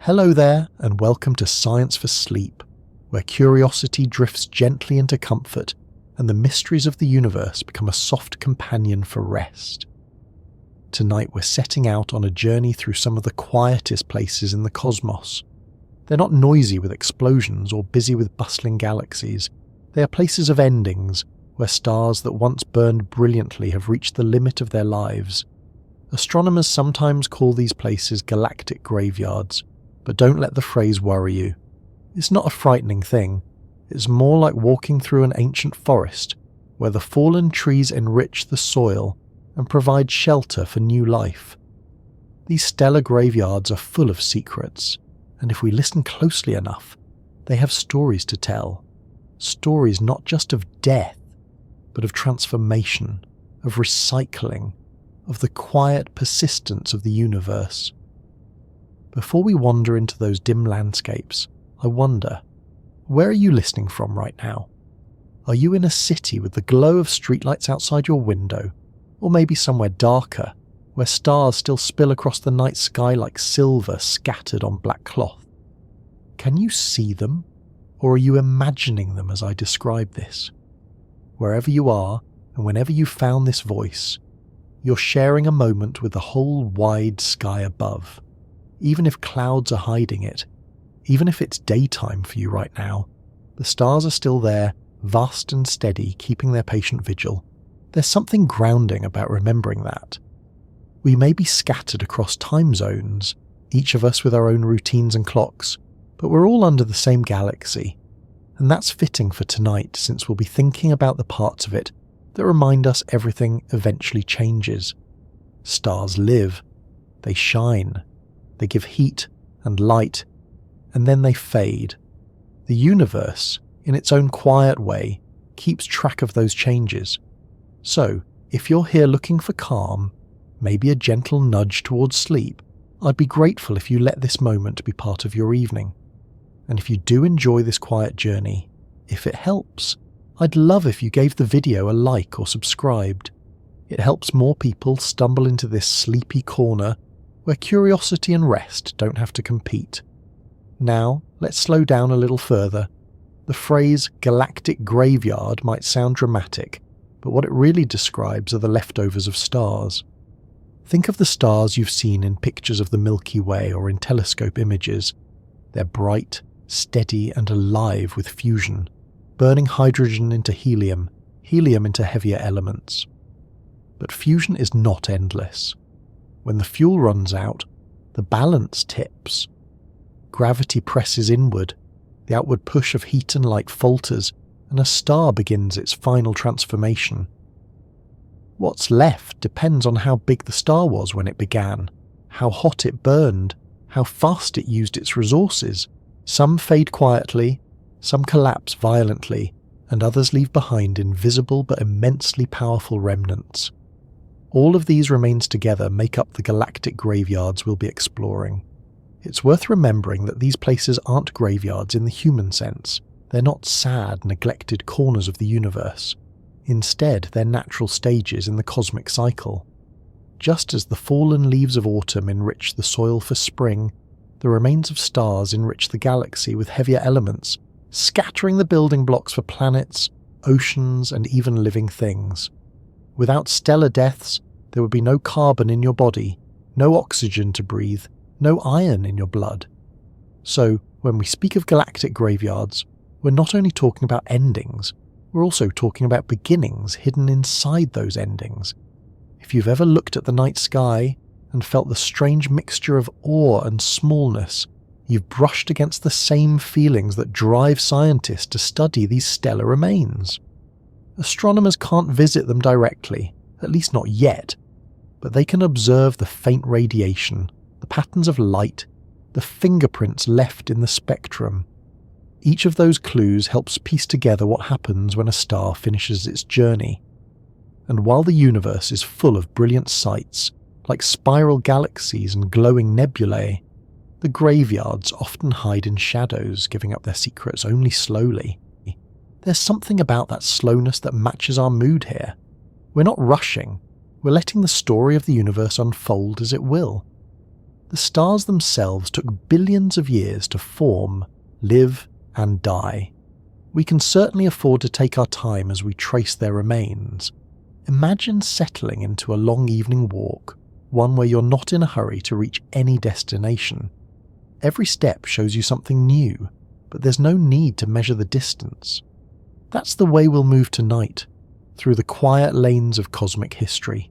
Hello there, and welcome to Science for Sleep, where curiosity drifts gently into comfort and the mysteries of the universe become a soft companion for rest. Tonight we're setting out on a journey through some of the quietest places in the cosmos. They're not noisy with explosions or busy with bustling galaxies. They are places of endings, where stars that once burned brilliantly have reached the limit of their lives. Astronomers sometimes call these places galactic graveyards, but don't let the phrase worry you. It's not a frightening thing. It's more like walking through an ancient forest, where the fallen trees enrich the soil and provide shelter for new life. These stellar graveyards are full of secrets, and if we listen closely enough, they have stories to tell. Stories not just of death, but of transformation, of recycling, of the quiet persistence of the universe. Before we wander into those dim landscapes, I wonder, where are you listening from right now? Are you in a city with the glow of streetlights outside your window, or maybe somewhere darker, where stars still spill across the night sky like silver scattered on black cloth? Can you see them, or are you imagining them as I describe this? Wherever you are, and whenever you found this voice, you're sharing a moment with the whole wide sky above. Even if clouds are hiding it, even if it's daytime for you right now, the stars are still there, vast and steady, keeping their patient vigil. There's something grounding about remembering that. We may be scattered across time zones, each of us with our own routines and clocks, but we're all under the same galaxy. And that's fitting for tonight, since we'll be thinking about the parts of it that remind us everything eventually changes. Stars live, they shine, they give heat and light, and then they fade. The universe, in its own quiet way, keeps track of those changes. So, if you're here looking for calm, maybe a gentle nudge towards sleep, I'd be grateful if you let this moment be part of your evening. And if you do enjoy this quiet journey, if it helps, I'd love if you gave the video a like or subscribed. It helps more people stumble into this sleepy corner where curiosity and rest don't have to compete. Now, let's slow down a little further. The phrase galactic graveyard might sound dramatic, but what it really describes are the leftovers of stars. Think of the stars you've seen in pictures of the Milky Way or in telescope images. They're bright, steady and alive with fusion, burning hydrogen into helium, helium into heavier elements. But fusion is not endless. When the fuel runs out, the balance tips. Gravity presses inward, the outward push of heat and light falters, and a star begins its final transformation. What's left depends on how big the star was when it began, how hot it burned, how fast it used its resources. Some fade quietly, some collapse violently, and others leave behind invisible but immensely powerful remnants. All of these remains together make up the galactic graveyards we'll be exploring. It's worth remembering that these places aren't graveyards in the human sense. They're not sad, neglected corners of the universe. Instead, they're natural stages in the cosmic cycle. Just as the fallen leaves of autumn enrich the soil for spring, the remains of stars enrich the galaxy with heavier elements, scattering the building blocks for planets, oceans, and even living things. Without stellar deaths, there would be no carbon in your body, no oxygen to breathe, no iron in your blood. So, when we speak of galactic graveyards, we're not only talking about endings, we're also talking about beginnings hidden inside those endings. If you've ever looked at the night sky and felt the strange mixture of awe and smallness, you've brushed against the same feelings that drive scientists to study these stellar remains. Astronomers can't visit them directly, at least not yet, but they can observe the faint radiation, the patterns of light, the fingerprints left in the spectrum. Each of those clues helps piece together what happens when a star finishes its journey. And while the universe is full of brilliant sights, like spiral galaxies and glowing nebulae, the graveyards often hide in shadows, giving up their secrets only slowly. There's something about that slowness that matches our mood here. We're not rushing, we're letting the story of the universe unfold as it will. The stars themselves took billions of years to form, live, and die. We can certainly afford to take our time as we trace their remains. Imagine settling into a long evening walk, one where you're not in a hurry to reach any destination. Every step shows you something new, but there's no need to measure the distance. That's the way we'll move tonight, through the quiet lanes of cosmic history.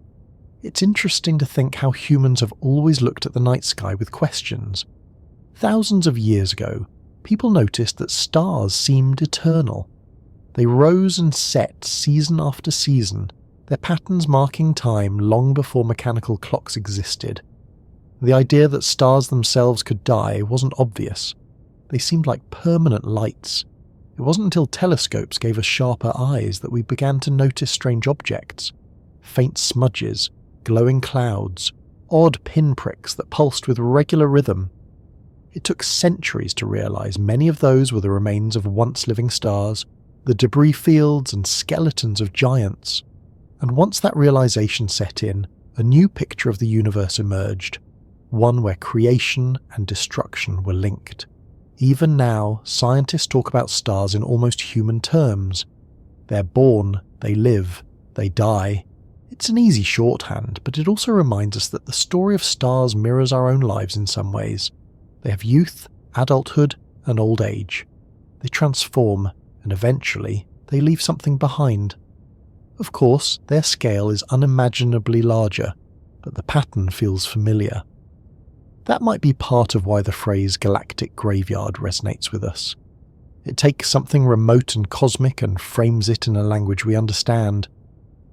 It's interesting to think how humans have always looked at the night sky with questions. Thousands of years ago, people noticed that stars seemed eternal. They rose and set season after season, their patterns marking time long before mechanical clocks existed. The idea that stars themselves could die wasn't obvious. They seemed like permanent lights. It wasn't until telescopes gave us sharper eyes that we began to notice strange objects, faint smudges, glowing clouds, odd pinpricks that pulsed with regular rhythm. It took centuries to realise many of those were the remains of once living stars, the debris fields and skeletons of giants. And once that realisation set in, a new picture of the universe emerged, one where creation and destruction were linked. Even now, scientists talk about stars in almost human terms. They're born, they live, they die. It's an easy shorthand, but it also reminds us that the story of stars mirrors our own lives in some ways. They have youth, adulthood, and old age. They transform, and eventually, they leave something behind. Of course, their scale is unimaginably larger, but the pattern feels familiar. That might be part of why the phrase galactic graveyard resonates with us. It takes something remote and cosmic and frames it in a language we understand.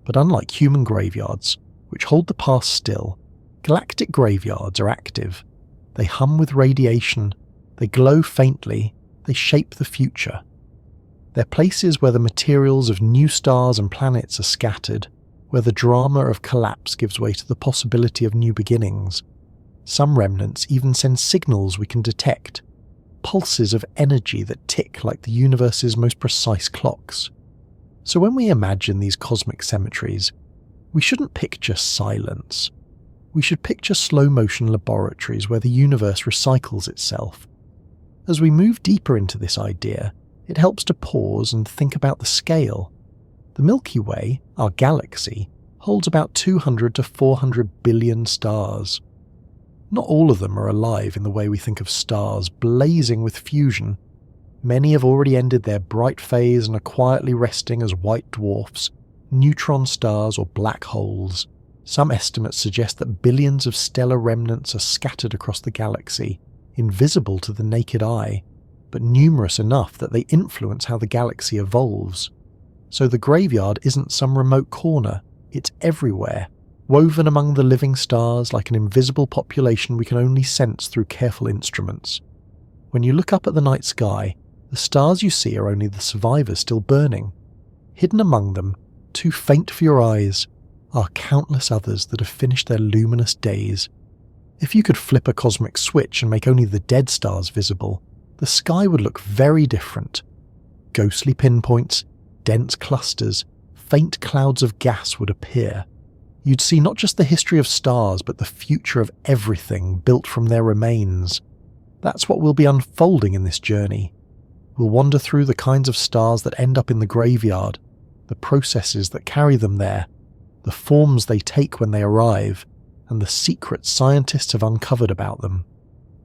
But unlike human graveyards, which hold the past still, galactic graveyards are active. They hum with radiation, they glow faintly, they shape the future. They're places where the materials of new stars and planets are scattered, where the drama of collapse gives way to the possibility of new beginnings. Some remnants even send signals we can detect, pulses of energy that tick like the universe's most precise clocks. So when we imagine these cosmic cemeteries, we shouldn't picture silence. We should picture slow-motion laboratories where the universe recycles itself. As we move deeper into this idea, it helps to pause and think about the scale. The Milky Way, our galaxy, holds about 200 to 400 billion stars. Not all of them are alive in the way we think of stars blazing with fusion. Many have already ended their bright phase and are quietly resting as white dwarfs, neutron stars or black holes. Some estimates suggest that billions of stellar remnants are scattered across the galaxy, invisible to the naked eye, but numerous enough that they influence how the galaxy evolves. So the graveyard isn't some remote corner, it's everywhere, woven among the living stars like an invisible population we can only sense through careful instruments. When you look up at the night sky, the stars you see are only the survivors still burning. Hidden among them, too faint for your eyes, are countless others that have finished their luminous days. If you could flip a cosmic switch and make only the dead stars visible, the sky would look very different. Ghostly pinpoints, dense clusters, faint clouds of gas would appear. You'd see not just the history of stars, but the future of everything built from their remains. That's what will be unfolding in this journey. We'll wander through the kinds of stars that end up in the graveyard, the processes that carry them there, the forms they take when they arrive, and the secrets scientists have uncovered about them.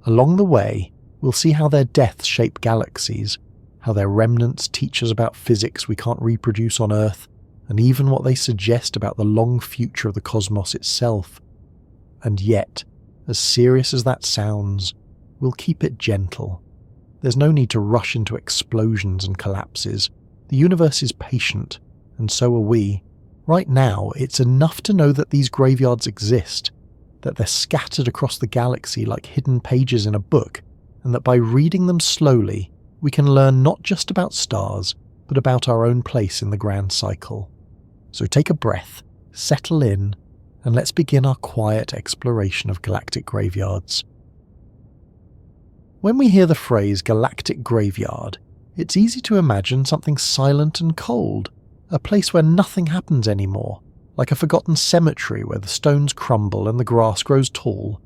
Along the way, we'll see how their deaths shape galaxies, how their remnants teach us about physics we can't reproduce on Earth, and even what they suggest about the long future of the cosmos itself. And yet, as serious as that sounds, we'll keep it gentle. There's no need to rush into explosions and collapses. The universe is patient, and so are we. Right now, it's enough to know that these graveyards exist, that they're scattered across the galaxy like hidden pages in a book, and that by reading them slowly, we can learn not just about stars, but about our own place in the grand cycle. So take a breath, settle in, and let's begin our quiet exploration of galactic graveyards. When we hear the phrase galactic graveyard, it's easy to imagine something silent and cold, a place where nothing happens anymore, like a forgotten cemetery where the stones crumble and the grass grows tall.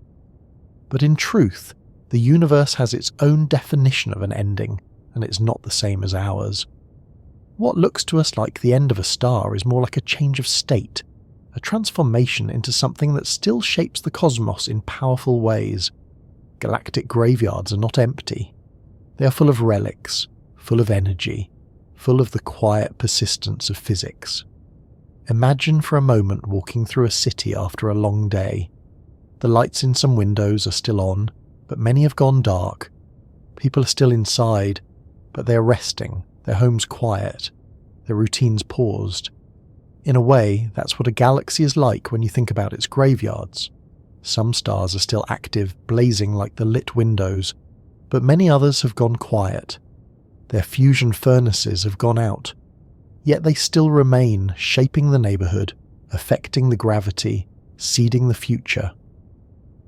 But in truth, the universe has its own definition of an ending, and it's not the same as ours. What looks to us like the end of a star is more like a change of state, a transformation into something that still shapes the cosmos in powerful ways. Galactic graveyards are not empty. They are full of relics, full of energy, full of the quiet persistence of physics. Imagine for a moment walking through a city after a long day. The lights in some windows are still on, but many have gone dark. People are still inside, but they are resting, their homes quiet, their routines paused. In a way, that's what a galaxy is like when you think about its graveyards. Some stars are still active, blazing like the lit windows, but many others have gone quiet. Their fusion furnaces have gone out, yet they still remain, shaping the neighbourhood, affecting the gravity, seeding the future.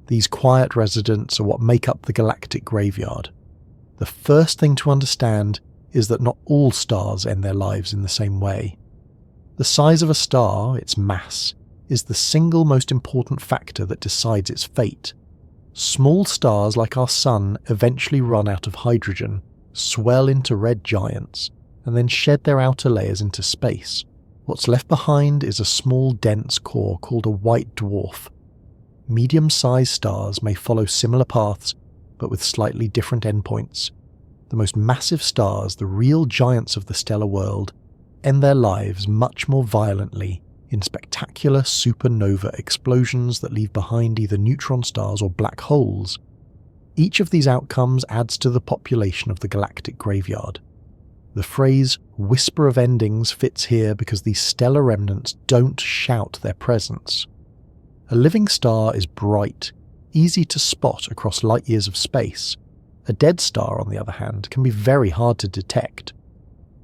These quiet residents are what make up the galactic graveyard. The first thing to understand is that not all stars end their lives in the same way. The size of a star, its mass, is the single most important factor that decides its fate. Small stars like our Sun eventually run out of hydrogen, swell into red giants, and then shed their outer layers into space. What's left behind is a small dense core called a white dwarf. Medium-sized stars may follow similar paths, but with slightly different endpoints. The most massive stars, the real giants of the stellar world, end their lives much more violently in spectacular supernova explosions that leave behind either neutron stars or black holes. Each of these outcomes adds to the population of the galactic graveyard. The phrase "whisper of endings" fits here because these stellar remnants don't shout their presence. A living star is bright, easy to spot across light years of space. A dead star, on the other hand, can be very hard to detect.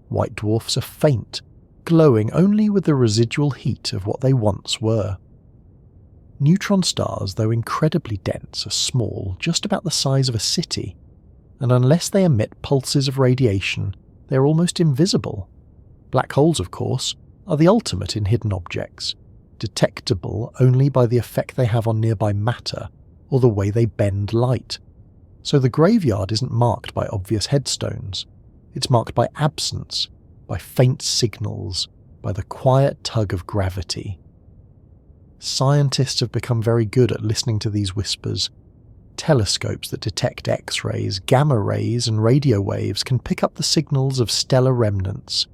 White dwarfs are faint, glowing only with the residual heat of what they once were. Neutron stars, though incredibly dense, are small, just about the size of a city, and unless they emit pulses of radiation, they are almost invisible. Black holes, of course, are the ultimate in hidden objects, detectable only by the effect they have on nearby matter or the way they bend light. So the graveyard isn't marked by obvious headstones. It's marked by absence, by faint signals, by the quiet tug of gravity. Scientists have become very good at listening to these whispers. Telescopes that detect X-rays, gamma rays, and radio waves can pick up the signals of stellar remnants.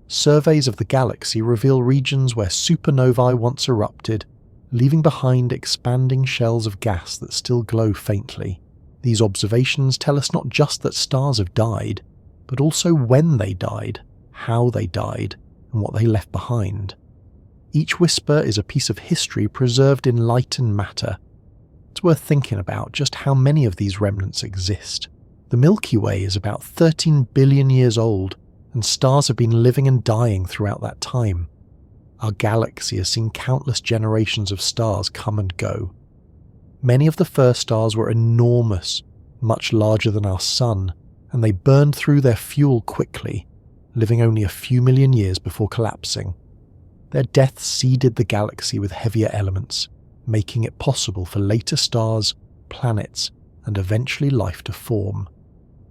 Surveys of the galaxy reveal regions where supernovae once erupted, leaving behind expanding shells of gas that still glow faintly. These observations tell us not just that stars have died, but also when they died, how they died, and what they left behind. Each whisper is a piece of history preserved in light and matter. It's worth thinking about just how many of these remnants exist. The Milky Way is about 13 billion years old, and stars have been living and dying throughout that time. Our galaxy has seen countless generations of stars come and go. Many of the first stars were enormous, much larger than our Sun, and they burned through their fuel quickly, living only a few million years before collapsing. Their death seeded the galaxy with heavier elements, making it possible for later stars, planets, and eventually life to form.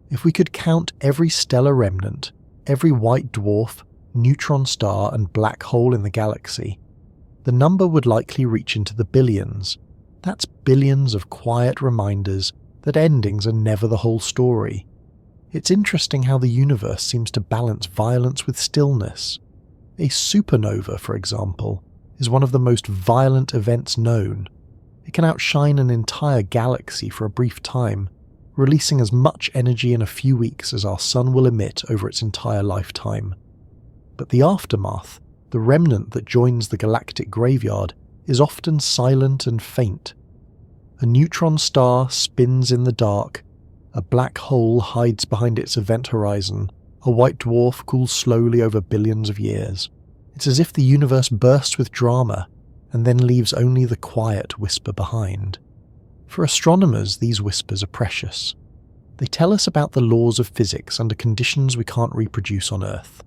If we could count every stellar remnant, every white dwarf, neutron star, and black hole in the galaxy, the number would likely reach into the billions. That's billions of quiet reminders that endings are never the whole story. It's interesting how the universe seems to balance violence with stillness. A supernova, for example, is one of the most violent events known. It can outshine an entire galaxy for a brief time, releasing as much energy in a few weeks as our Sun will emit over its entire lifetime. But the aftermath, the remnant that joins the galactic graveyard, is often silent and faint. A neutron star spins in the dark, a black hole hides behind its event horizon, a white dwarf cools slowly over billions of years. It's as if the universe bursts with drama and then leaves only the quiet whisper behind. For astronomers, these whispers are precious. They tell us about the laws of physics under conditions we can't reproduce on Earth.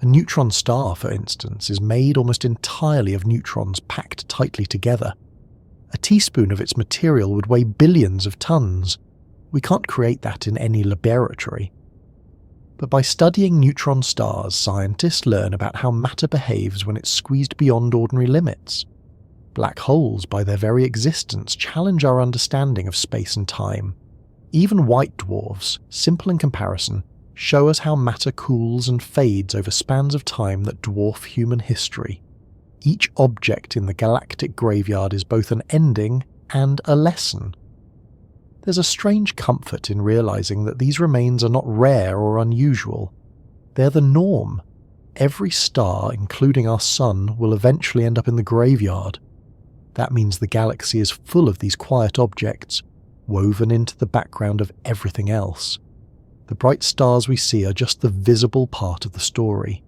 A neutron star, for instance, is made almost entirely of neutrons packed tightly together. A teaspoon of its material would weigh billions of tons. We can't create that in any laboratory. But by studying neutron stars, scientists learn about how matter behaves when it's squeezed beyond ordinary limits. Black holes, by their very existence, challenge our understanding of space and time. Even white dwarfs, simple in comparison, show us how matter cools and fades over spans of time that dwarf human history. Each object in the galactic graveyard is both an ending and a lesson. There's a strange comfort in realizing that these remains are not rare or unusual. They're the norm. Every star, including our sun, will eventually end up in the graveyard. That means the galaxy is full of these quiet objects, woven into the background of everything else. The bright stars we see are just the visible part of the story.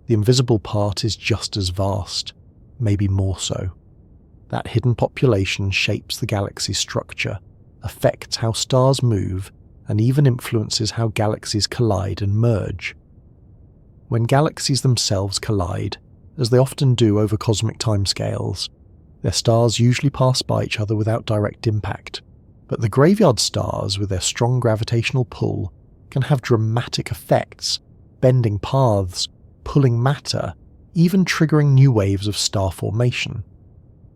The invisible part is just as vast, maybe more so. That hidden population shapes the galaxy's structure, affects how stars move, and even influences how galaxies collide and merge. When galaxies themselves collide, as they often do over cosmic timescales, their stars usually pass by each other without direct impact. But the graveyard stars, with their strong gravitational pull, can have dramatic effects, bending paths, pulling matter, even triggering new waves of star formation.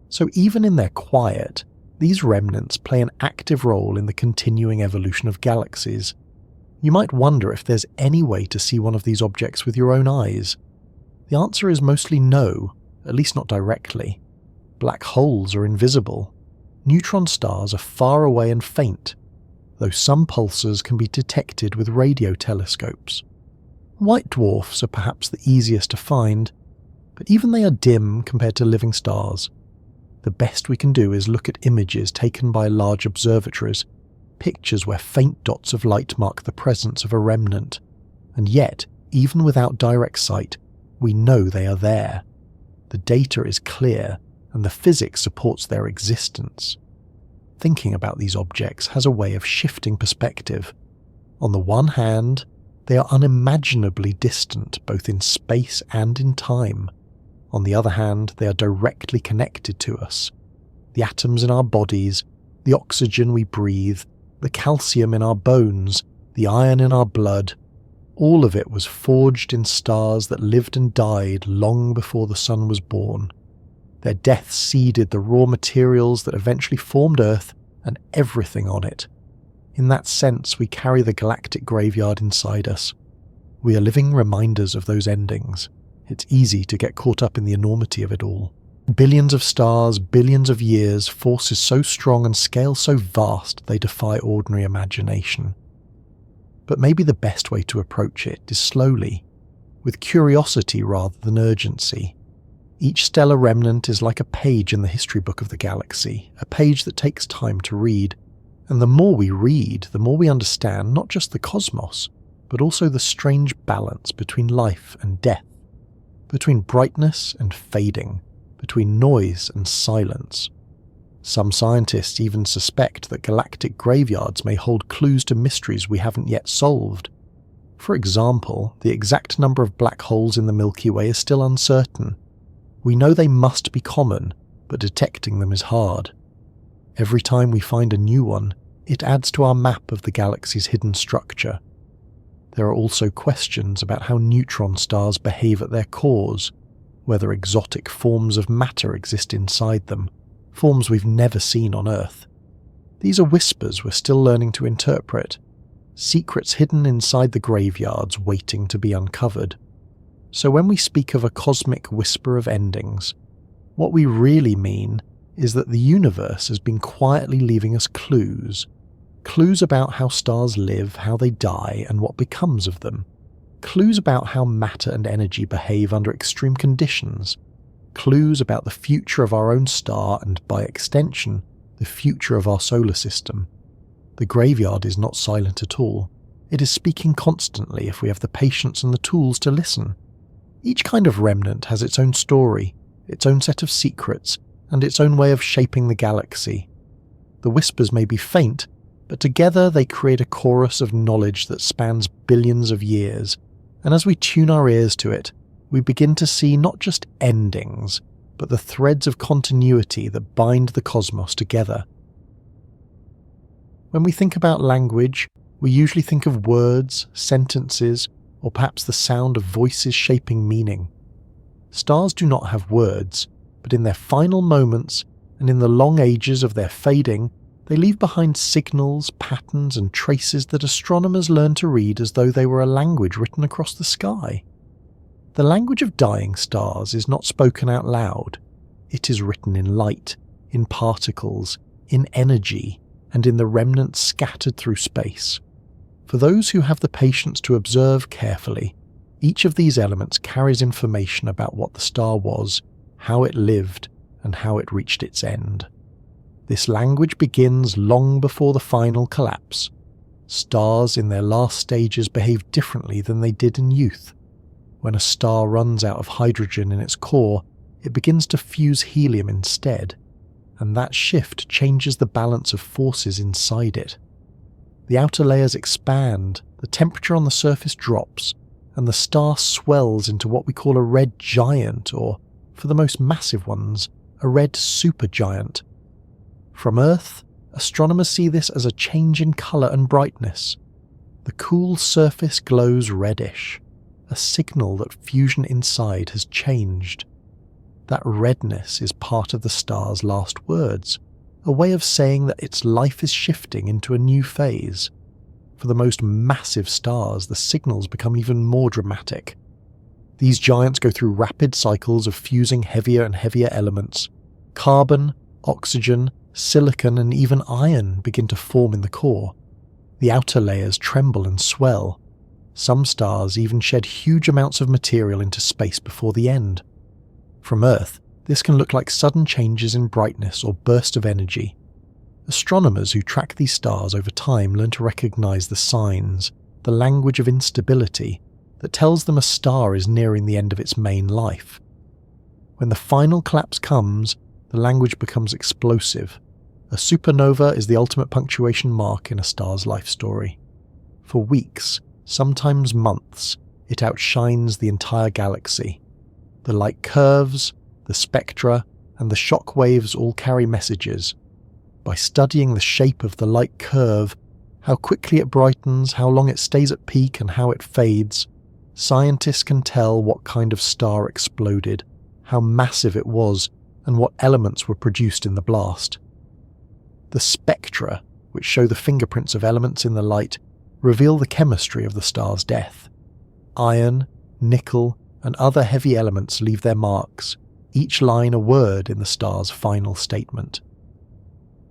So even in their quiet, these remnants play an active role in the continuing evolution of galaxies. You might wonder if there's any way to see one of these objects with your own eyes. The answer is mostly no, at least not directly. Black holes are invisible. Neutron stars are far away and faint, though some pulsars can be detected with radio telescopes. White dwarfs are perhaps the easiest to find, but even they are dim compared to living stars. The best we can do is look at images taken by large observatories, pictures where faint dots of light mark the presence of a remnant, and yet, even without direct sight, we know they are there. The data is clear, and the physics supports their existence. Thinking about these objects has a way of shifting perspective. On the one hand, they are unimaginably distant both in space and in time. On the other hand, they are directly connected to us. The atoms in our bodies, the oxygen we breathe, the calcium in our bones, the iron in our blood, all of it was forged in stars that lived and died long before the sun was born. Their death seeded the raw materials that eventually formed Earth and everything on it. In that sense, we carry the galactic graveyard inside us. We are living reminders of those endings. It's easy to get caught up in the enormity of it all. Billions of stars, billions of years, forces so strong and scale so vast they defy ordinary imagination. But maybe the best way to approach it is slowly, with curiosity rather than urgency. Each stellar remnant is like a page in the history book of the galaxy, a page that takes time to read. And the more we read, the more we understand not just the cosmos, but also the strange balance between life and death, between brightness and fading, between noise and silence. Some scientists even suspect that galactic graveyards may hold clues to mysteries we haven't yet solved. For example, the exact number of black holes in the Milky Way is still uncertain. We know they must be common, but detecting them is hard. Every time we find a new one, it adds to our map of the galaxy's hidden structure. There are also questions about how neutron stars behave at their cores, whether exotic forms of matter exist inside them, forms we've never seen on Earth. These are whispers we're still learning to interpret, secrets hidden inside the graveyards waiting to be uncovered. So when we speak of a cosmic whisper of endings, what we really mean is that the universe has been quietly leaving us clues about how stars live, how they die, and what becomes of them. Clues about how matter and energy behave under extreme conditions. Clues about the future of our own star and, by extension, the future of our solar system. The graveyard is not silent at all. It is speaking constantly if we have the patience and the tools to listen. Each kind of remnant has its own story, its own set of secrets, and its own way of shaping the galaxy. The whispers may be faint, but together they create a chorus of knowledge that spans billions of years, and as we tune our ears to it, we begin to see not just endings, but the threads of continuity that bind the cosmos together. When we think about language, we usually think of words, sentences, or perhaps the sound of voices shaping meaning. Stars do not have words, but in their final moments and in the long ages of their fading, they leave behind signals, patterns, and traces that astronomers learn to read as though they were a language written across the sky. The language of dying stars is not spoken out loud. It is written in light, in particles, in energy, and in the remnants scattered through space. For those who have the patience to observe carefully, each of these elements carries information about what the star was, how it lived, and how it reached its end. This language begins long before the final collapse. Stars in their last stages behave differently than they did in youth. When a star runs out of hydrogen in its core, it begins to fuse helium instead, and that shift changes the balance of forces inside it. The outer layers expand, the temperature on the surface drops, and the star swells into what we call a red giant, or, for the most massive ones, a red supergiant. From Earth, astronomers see this as a change in colour and brightness. The cool surface glows reddish, a signal that fusion inside has changed. That redness is part of the star's last words, a way of saying that its life is shifting into a new phase. For the most massive stars, the signals become even more dramatic. These giants go through rapid cycles of fusing heavier and heavier elements. Carbon, oxygen, silicon, and even iron begin to form in the core. The outer layers tremble and swell. Some stars even shed huge amounts of material into space before the end. From Earth, this can look like sudden changes in brightness or burst of energy. Astronomers who track these stars over time learn to recognize the signs, the language of instability, that tells them a star is nearing the end of its main life. When the final collapse comes, the language becomes explosive. A supernova is the ultimate punctuation mark in a star's life story. For weeks, sometimes months, it outshines the entire galaxy. The light curves, the spectra, and the shock waves all carry messages. By studying the shape of the light curve, how quickly it brightens, how long it stays at peak, and how it fades, scientists can tell what kind of star exploded, how massive it was, and what elements were produced in the blast. The spectra, which show the fingerprints of elements in the light, reveal the chemistry of the star's death. Iron, nickel, and other heavy elements leave their marks, each line a word in the star's final statement.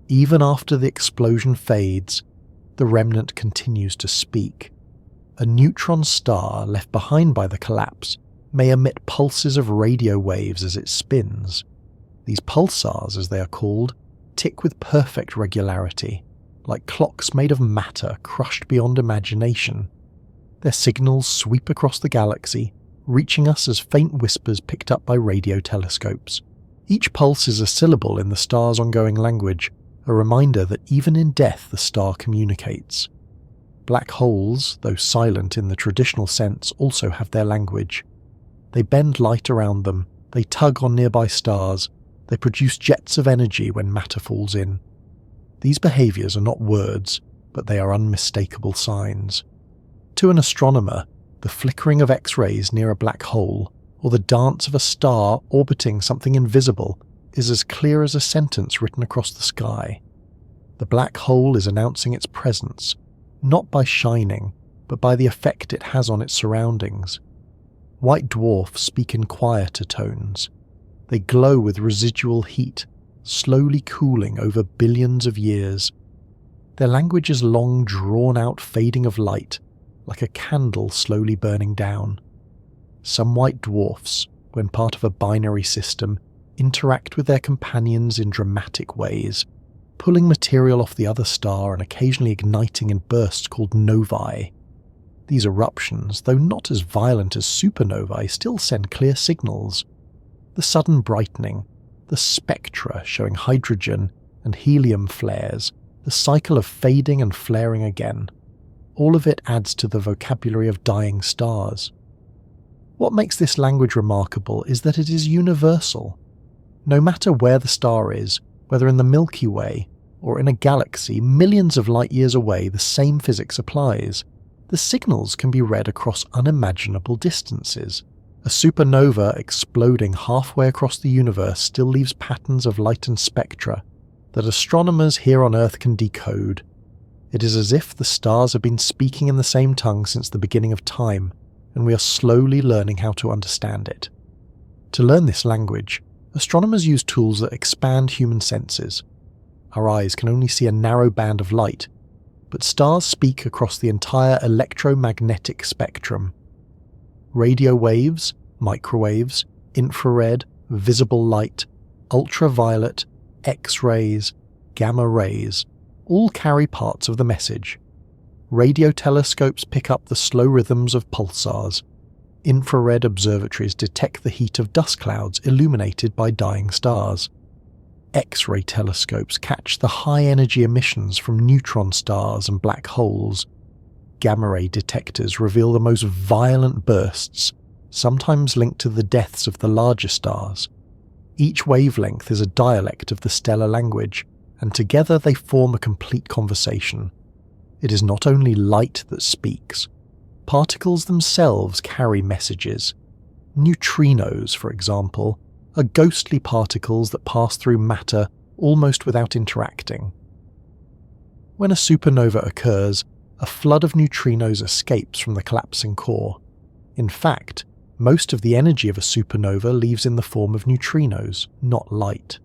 Even after the explosion fades, the remnant continues to speak. A neutron star left behind by the collapse may emit pulses of radio waves as it spins. These pulsars, as they are called, tick with perfect regularity, like clocks made of matter crushed beyond imagination. Their signals sweep across the galaxy, reaching us as faint whispers picked up by radio telescopes. Each pulse is a syllable in the star's ongoing language, a reminder that even in death the star communicates. Black holes, though silent in the traditional sense, also have their language. They bend light around them, they tug on nearby stars, they produce jets of energy when matter falls in. These behaviours are not words, but they are unmistakable signs. To an astronomer, the flickering of X-rays near a black hole, or the dance of a star orbiting something invisible, is as clear as a sentence written across the sky. The black hole is announcing its presence, not by shining, but by the effect it has on its surroundings. White dwarfs speak in quieter tones. They glow with residual heat, slowly cooling over billions of years. Their language is long drawn-out fading of light, like a candle slowly burning down. Some white dwarfs, when part of a binary system, interact with their companions in dramatic ways, pulling material off the other star and occasionally igniting in bursts called novae. These eruptions, though not as violent as supernovae, still send clear signals. The sudden brightening, the spectra showing hydrogen and helium flares, the cycle of fading and flaring again. All of it adds to the vocabulary of dying stars. What makes this language remarkable is that it is universal. No matter where the star is, whether in the Milky Way or in a galaxy millions of light years away, the same physics applies. The signals can be read across unimaginable distances. A supernova exploding halfway across the universe still leaves patterns of light and spectra that astronomers here on Earth can decode. It is as if the stars have been speaking in the same tongue since the beginning of time, and we are slowly learning how to understand it. To learn this language, astronomers use tools that expand human senses. Our eyes can only see a narrow band of light, but stars speak across the entire electromagnetic spectrum. Radio waves, microwaves, infrared, visible light, ultraviolet, X-rays, gamma rays, all carry parts of the message. Radio telescopes pick up the slow rhythms of pulsars. Infrared observatories detect the heat of dust clouds illuminated by dying stars. X-ray telescopes catch the high-energy emissions from neutron stars and black holes. Gamma-ray detectors reveal the most violent bursts, sometimes linked to the deaths of the larger stars. Each wavelength is a dialect of the stellar language, and together they form a complete conversation. It is not only light that speaks. Particles themselves carry messages. Neutrinos, for example, are ghostly particles that pass through matter almost without interacting. When a supernova occurs, a flood of neutrinos escapes from the collapsing core. In fact, most of the energy of a supernova leaves in the form of neutrinos, not light.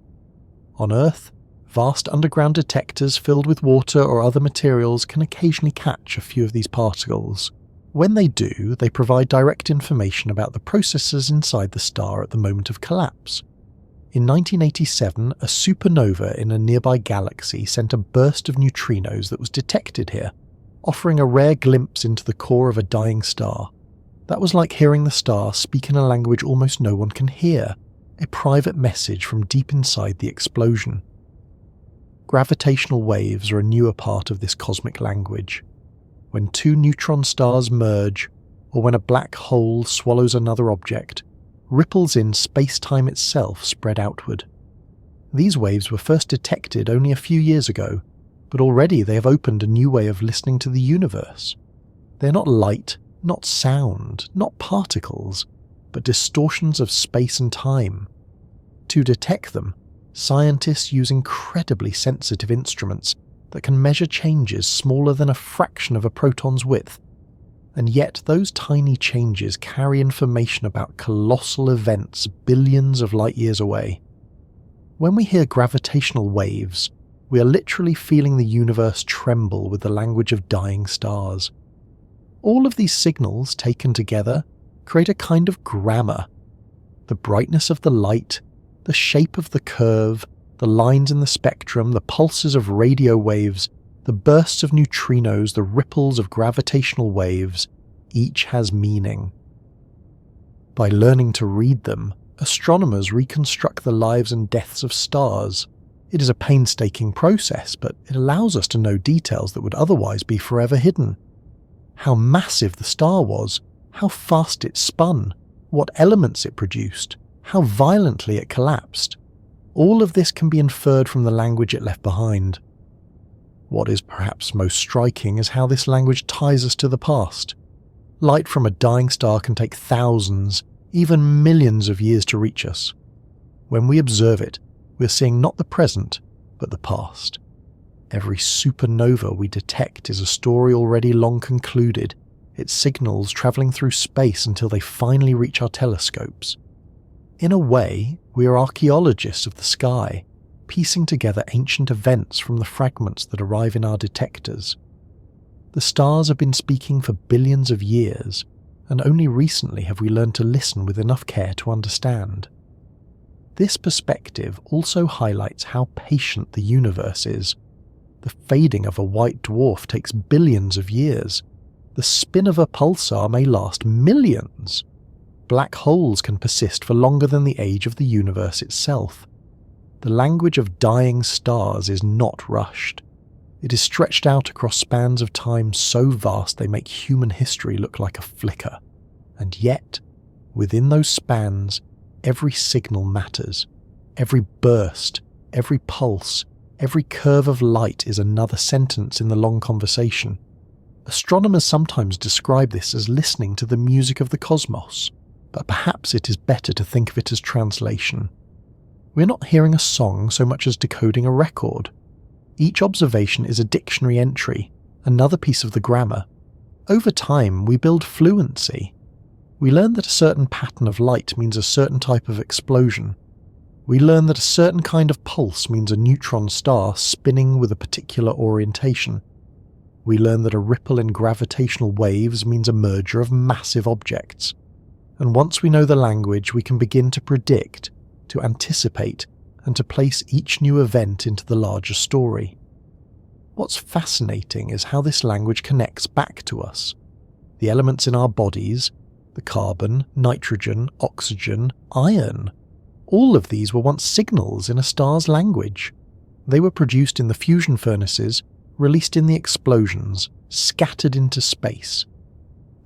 On Earth, vast underground detectors filled with water or other materials can occasionally catch a few of these particles. When they do, they provide direct information about the processes inside the star at the moment of collapse. In 1987, a supernova in a nearby galaxy sent a burst of neutrinos that was detected here, offering a rare glimpse into the core of a dying star. That was like hearing the star speak in a language almost no one can hear, a private message from deep inside the explosion. Gravitational waves are a newer part of this cosmic language. When two neutron stars merge, or when a black hole swallows another object, ripples in space-time itself spread outward. These waves were first detected only a few years ago, but already they have opened a new way of listening to the universe. They are not light, not sound, not particles, but distortions of space and time. To detect them, scientists use incredibly sensitive instruments that can measure changes smaller than a fraction of a proton's width, and yet those tiny changes carry information about colossal events billions of light years away. When we hear gravitational waves, we are literally feeling the universe tremble with the language of dying stars. All of these signals taken together create a kind of grammar. The brightness of the light, the shape of the curve, the lines in the spectrum, the pulses of radio waves, the bursts of neutrinos, the ripples of gravitational waves, each has meaning. By learning to read them, astronomers reconstruct the lives and deaths of stars. It is a painstaking process, but it allows us to know details that would otherwise be forever hidden. How massive the star was, how fast it spun, what elements it produced, how violently it collapsed. All of this can be inferred from the language it left behind. What is perhaps most striking is how this language ties us to the past. Light from a dying star can take thousands, even millions of years to reach us. When we observe it, we are seeing not the present, but the past. Every supernova we detect is a story already long concluded, its signals travelling through space until they finally reach our telescopes. In a way, we are archaeologists of the sky, piecing together ancient events from the fragments that arrive in our detectors. The stars have been speaking for billions of years, and only recently have we learned to listen with enough care to understand. This perspective also highlights how patient the universe is. The fading of a white dwarf takes billions of years. The spin of a pulsar may last millions. Black holes can persist for longer than the age of the universe itself. The language of dying stars is not rushed. It is stretched out across spans of time so vast they make human history look like a flicker. And yet, within those spans, every signal matters. Every burst, every pulse, every curve of light is another sentence in the long conversation. Astronomers sometimes describe this as listening to the music of the cosmos, but perhaps it is better to think of it as translation. We're not hearing a song so much as decoding a record. Each observation is a dictionary entry, another piece of the grammar. Over time, we build fluency. We learn that a certain pattern of light means a certain type of explosion. We learn that a certain kind of pulse means a neutron star spinning with a particular orientation. We learn that a ripple in gravitational waves means a merger of massive objects. And once we know the language, we can begin to predict, to anticipate, and to place each new event into the larger story. What's fascinating is how this language connects back to us. The elements in our bodies, the carbon, nitrogen, oxygen, iron, all of these were once signals in a star's language. They were produced in the fusion furnaces, released in the explosions, scattered into space.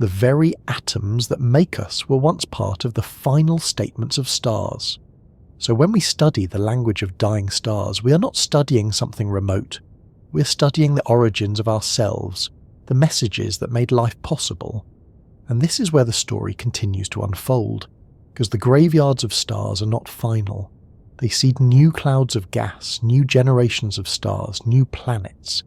The very atoms that make us were once part of the final statements of stars. So when we study the language of dying stars, we are not studying something remote. We are studying the origins of ourselves, the messages that made life possible. And this is where the story continues to unfold, because the graveyards of stars are not final. They seed new clouds of gas, new generations of stars, new planets.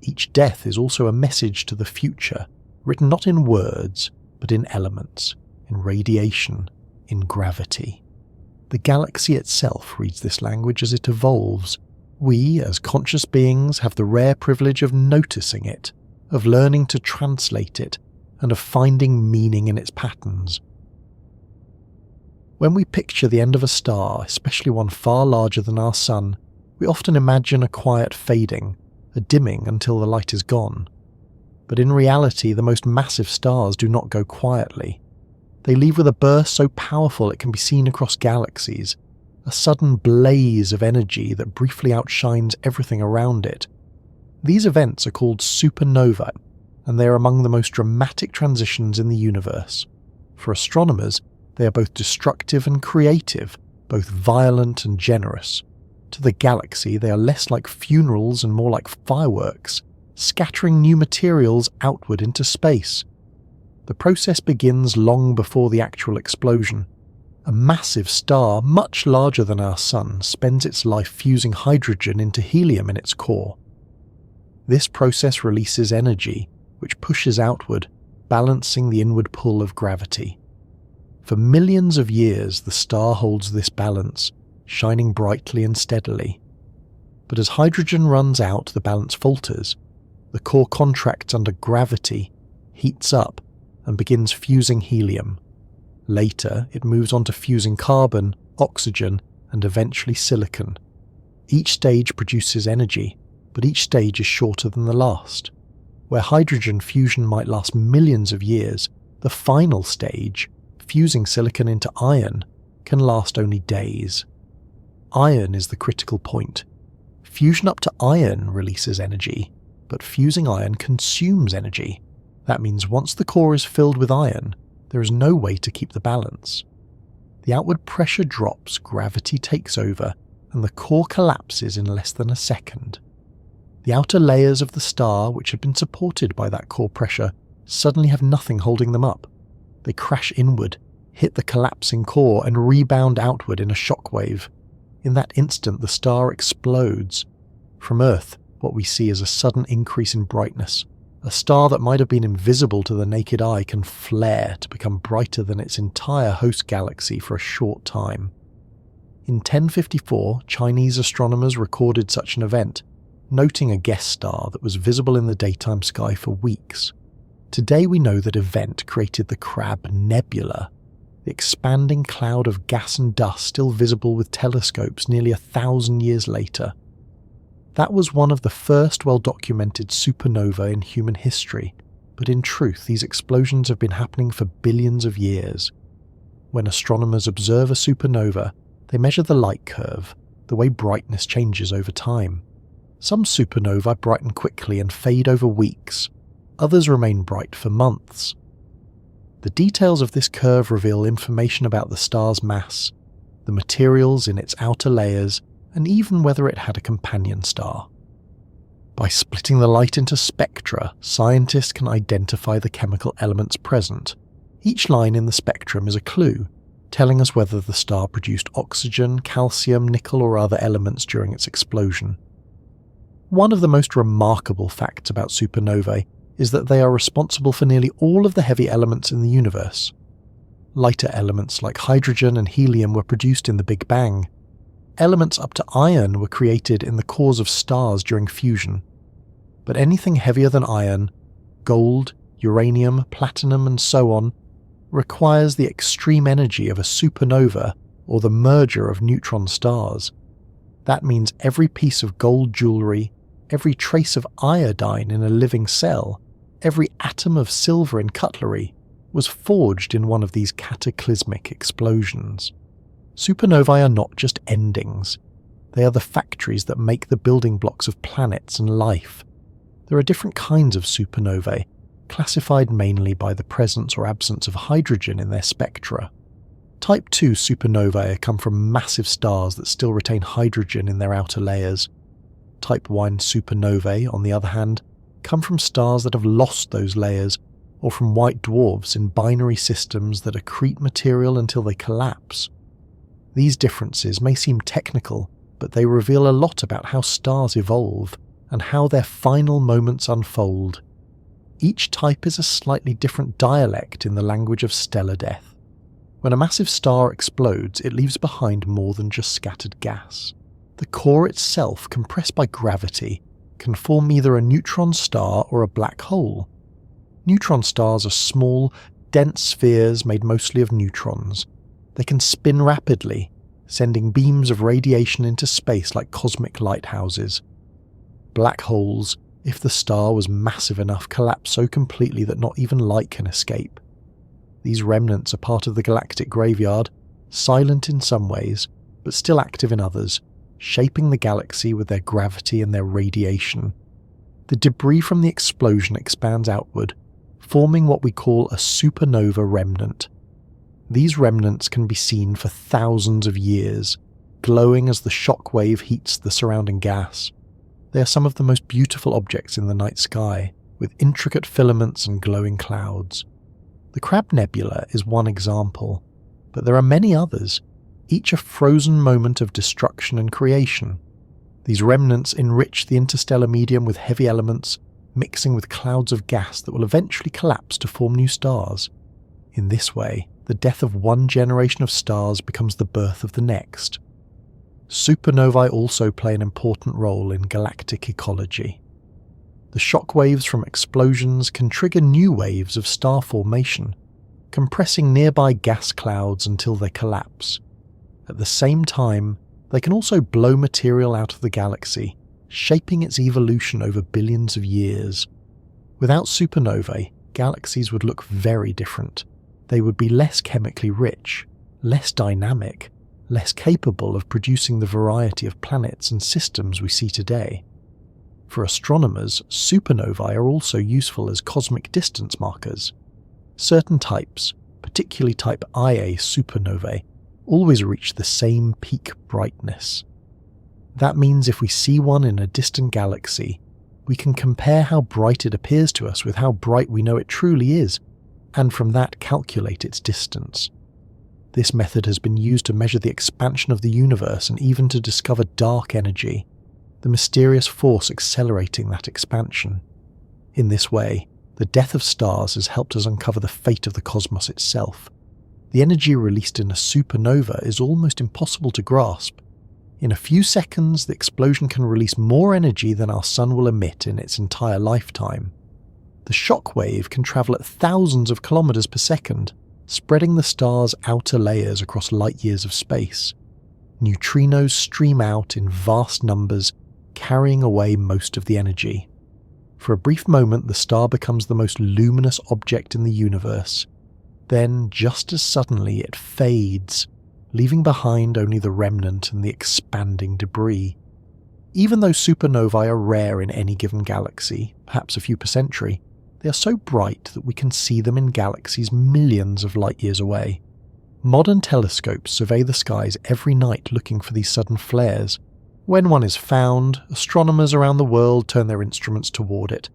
Each death is also a message to the future, written not in words, but in elements, in radiation, in gravity. The galaxy itself reads this language as it evolves. We, as conscious beings, have the rare privilege of noticing it, of learning to translate it, and of finding meaning in its patterns. When we picture the end of a star, especially one far larger than our sun, we often imagine a quiet fading, a dimming until the light is gone. But in reality, the most massive stars do not go quietly. They leave with a burst so powerful it can be seen across galaxies, a sudden blaze of energy that briefly outshines everything around it. These events are called supernova, and they are among the most dramatic transitions in the universe. For astronomers, they are both destructive and creative, both violent and generous. To the galaxy, they are less like funerals and more like fireworks, scattering new materials outward into space. The process begins long before the actual explosion. A massive star, much larger than our sun, spends its life fusing hydrogen into helium in its core. This process releases energy, which pushes outward, balancing the inward pull of gravity. For millions of years, the star holds this balance, shining brightly and steadily. But as hydrogen runs out, the balance falters. The core contracts under gravity, heats up, and begins fusing helium. Later, it moves on to fusing carbon, oxygen, and eventually silicon. Each stage produces energy, but each stage is shorter than the last. Where hydrogen fusion might last millions of years, the final stage, fusing silicon into iron, can last only days. Iron is the critical point. Fusion up to iron releases energy, but fusing iron consumes energy. That means once the core is filled with iron, there is no way to keep the balance. The outward pressure drops, gravity takes over, and the core collapses in less than a second. The outer layers of the star, which had been supported by that core pressure, suddenly have nothing holding them up. They crash inward, hit the collapsing core, and rebound outward in a shockwave. In that instant, the star explodes. From Earth, what we see is a sudden increase in brightness. A star that might have been invisible to the naked eye can flare to become brighter than its entire host galaxy for a short time. In 1054, Chinese astronomers recorded such an event, noting a guest star that was visible in the daytime sky for weeks. Today we know that event created the Crab Nebula, the expanding cloud of gas and dust still visible with telescopes nearly 1,000 years later. That was one of the first well-documented supernova in human history, but in truth these explosions have been happening for billions of years. When astronomers observe a supernova, they measure the light curve, the way brightness changes over time. Some supernovae brighten quickly and fade over weeks, others remain bright for months. The details of this curve reveal information about the star's mass. the materials in its outer layers, and even whether it had a companion star. By splitting the light into spectra, scientists can identify the chemical elements present. Each line in the spectrum is a clue, telling us whether the star produced oxygen, calcium, nickel, or other elements during its explosion. One of the most remarkable facts about supernovae is that they are responsible for nearly all of the heavy elements in the universe. Lighter elements like hydrogen and helium were produced in the Big Bang. Elements up to iron were created in the cores of stars during fusion. But anything heavier than iron, gold, uranium, platinum, and so on, requires the extreme energy of a supernova or the merger of neutron stars. That means every piece of gold jewellery, every trace of iodine in a living cell, every atom of silver in cutlery was forged in one of these cataclysmic explosions. Supernovae are not just endings. They are the factories that make the building blocks of planets and life. There are different kinds of supernovae, classified mainly by the presence or absence of hydrogen in their spectra. Type 2 supernovae come from massive stars that still retain hydrogen in their outer layers. Type 1 supernovae, on the other hand, come from stars that have lost those layers, or from white dwarfs in binary systems that accrete material until they collapse. These differences may seem technical, but they reveal a lot about how stars evolve and how their final moments unfold. Each type is a slightly different dialect in the language of stellar death. When a massive star explodes, it leaves behind more than just scattered gas. The core itself, compressed by gravity, can form either a neutron star or a black hole. Neutron stars are small, dense spheres made mostly of neutrons. They can spin rapidly, sending beams of radiation into space like cosmic lighthouses. Black holes, if the star was massive enough, collapse so completely that not even light can escape. These remnants are part of the galactic graveyard, silent in some ways, but still active in others, shaping the galaxy with their gravity and their radiation. The debris from the explosion expands outward, forming what we call a supernova remnant. These remnants can be seen for thousands of years, glowing as the shock wave heats the surrounding gas. They are some of the most beautiful objects in the night sky, with intricate filaments and glowing clouds. The Crab Nebula is one example, but there are many others, each a frozen moment of destruction and creation. These remnants enrich the interstellar medium with heavy elements, mixing with clouds of gas that will eventually collapse to form new stars. In this way, the death of one generation of stars becomes the birth of the next. Supernovae also play an important role in galactic ecology. The shock waves from explosions can trigger new waves of star formation, compressing nearby gas clouds until they collapse. At the same time, they can also blow material out of the galaxy, shaping its evolution over billions of years. Without supernovae, galaxies would look very different. They would be less chemically rich, less dynamic, less capable of producing the variety of planets and systems we see today. For astronomers, supernovae are also useful as cosmic distance markers. Certain types, particularly type Ia supernovae, always reach the same peak brightness. That means if we see one in a distant galaxy, we can compare how bright it appears to us with how bright we know it truly is, and from that calculate its distance. This method has been used to measure the expansion of the universe and even to discover dark energy, the mysterious force accelerating that expansion. In this way, the death of stars has helped us uncover the fate of the cosmos itself. The energy released in a supernova is almost impossible to grasp. In a few seconds, the explosion can release more energy than our sun will emit in its entire lifetime. The shock wave can travel at thousands of kilometers per second, spreading the star's outer layers across light years of space. Neutrinos stream out in vast numbers, carrying away most of the energy. For a brief moment, the star becomes the most luminous object in the universe. Then, just as suddenly, it fades, leaving behind only the remnant and the expanding debris. Even though supernovae are rare in any given galaxy, perhaps a few per century, they are so bright that we can see them in galaxies millions of light years away. Modern telescopes survey the skies every night looking for these sudden flares. When one is found, astronomers around the world turn their instruments toward it,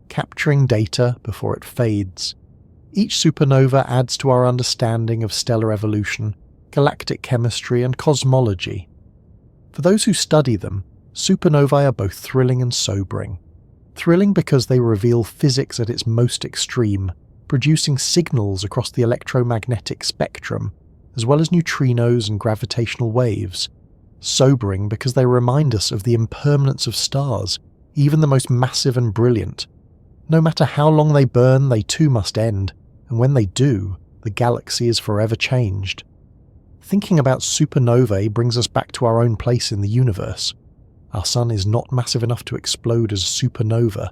capturing data before it fades. Each supernova adds to our understanding of stellar evolution, galactic chemistry, and cosmology. For those who study them, supernovae are both thrilling and sobering. Thrilling because they reveal physics at its most extreme, producing signals across the electromagnetic spectrum, as well as neutrinos and gravitational waves. Sobering because they remind us of the impermanence of stars, even the most massive and brilliant. No matter how long they burn, they too must end, and when they do, the galaxy is forever changed. Thinking about supernovae brings us back to our own place in the universe. Our sun is not massive enough to explode as a supernova.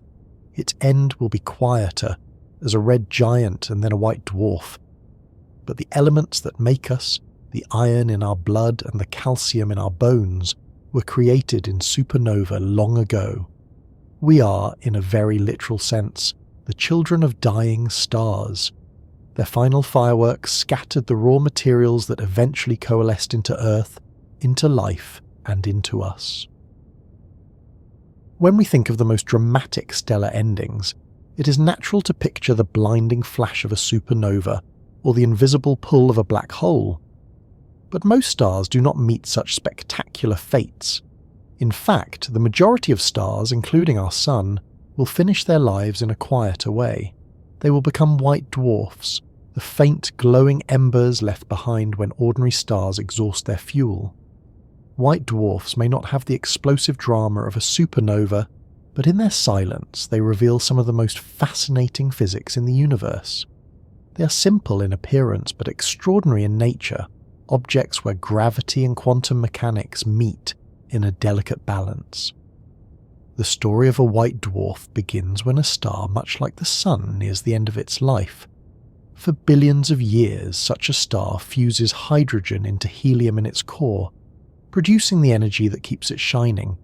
Its end will be quieter, as a red giant and then a white dwarf. But the elements that make us, the iron in our blood and the calcium in our bones, were created in supernova long ago. We are, in a very literal sense, the children of dying stars. Their final fireworks scattered the raw materials that eventually coalesced into Earth, into life, and into us. When we think of the most dramatic stellar endings, it is natural to picture the blinding flash of a supernova or the invisible pull of a black hole. But most stars do not meet such spectacular fates. In fact, the majority of stars, including our Sun, will finish their lives in a quieter way. They will become white dwarfs, the faint glowing embers left behind when ordinary stars exhaust their fuel. White dwarfs may not have the explosive drama of a supernova, but in their silence they reveal some of the most fascinating physics in the universe. They are simple in appearance but extraordinary in nature, objects where gravity and quantum mechanics meet in a delicate balance. The story of a white dwarf begins when a star much like the Sun nears the end of its life. For billions of years, such a star fuses hydrogen into helium in its core, producing the energy that keeps it shining.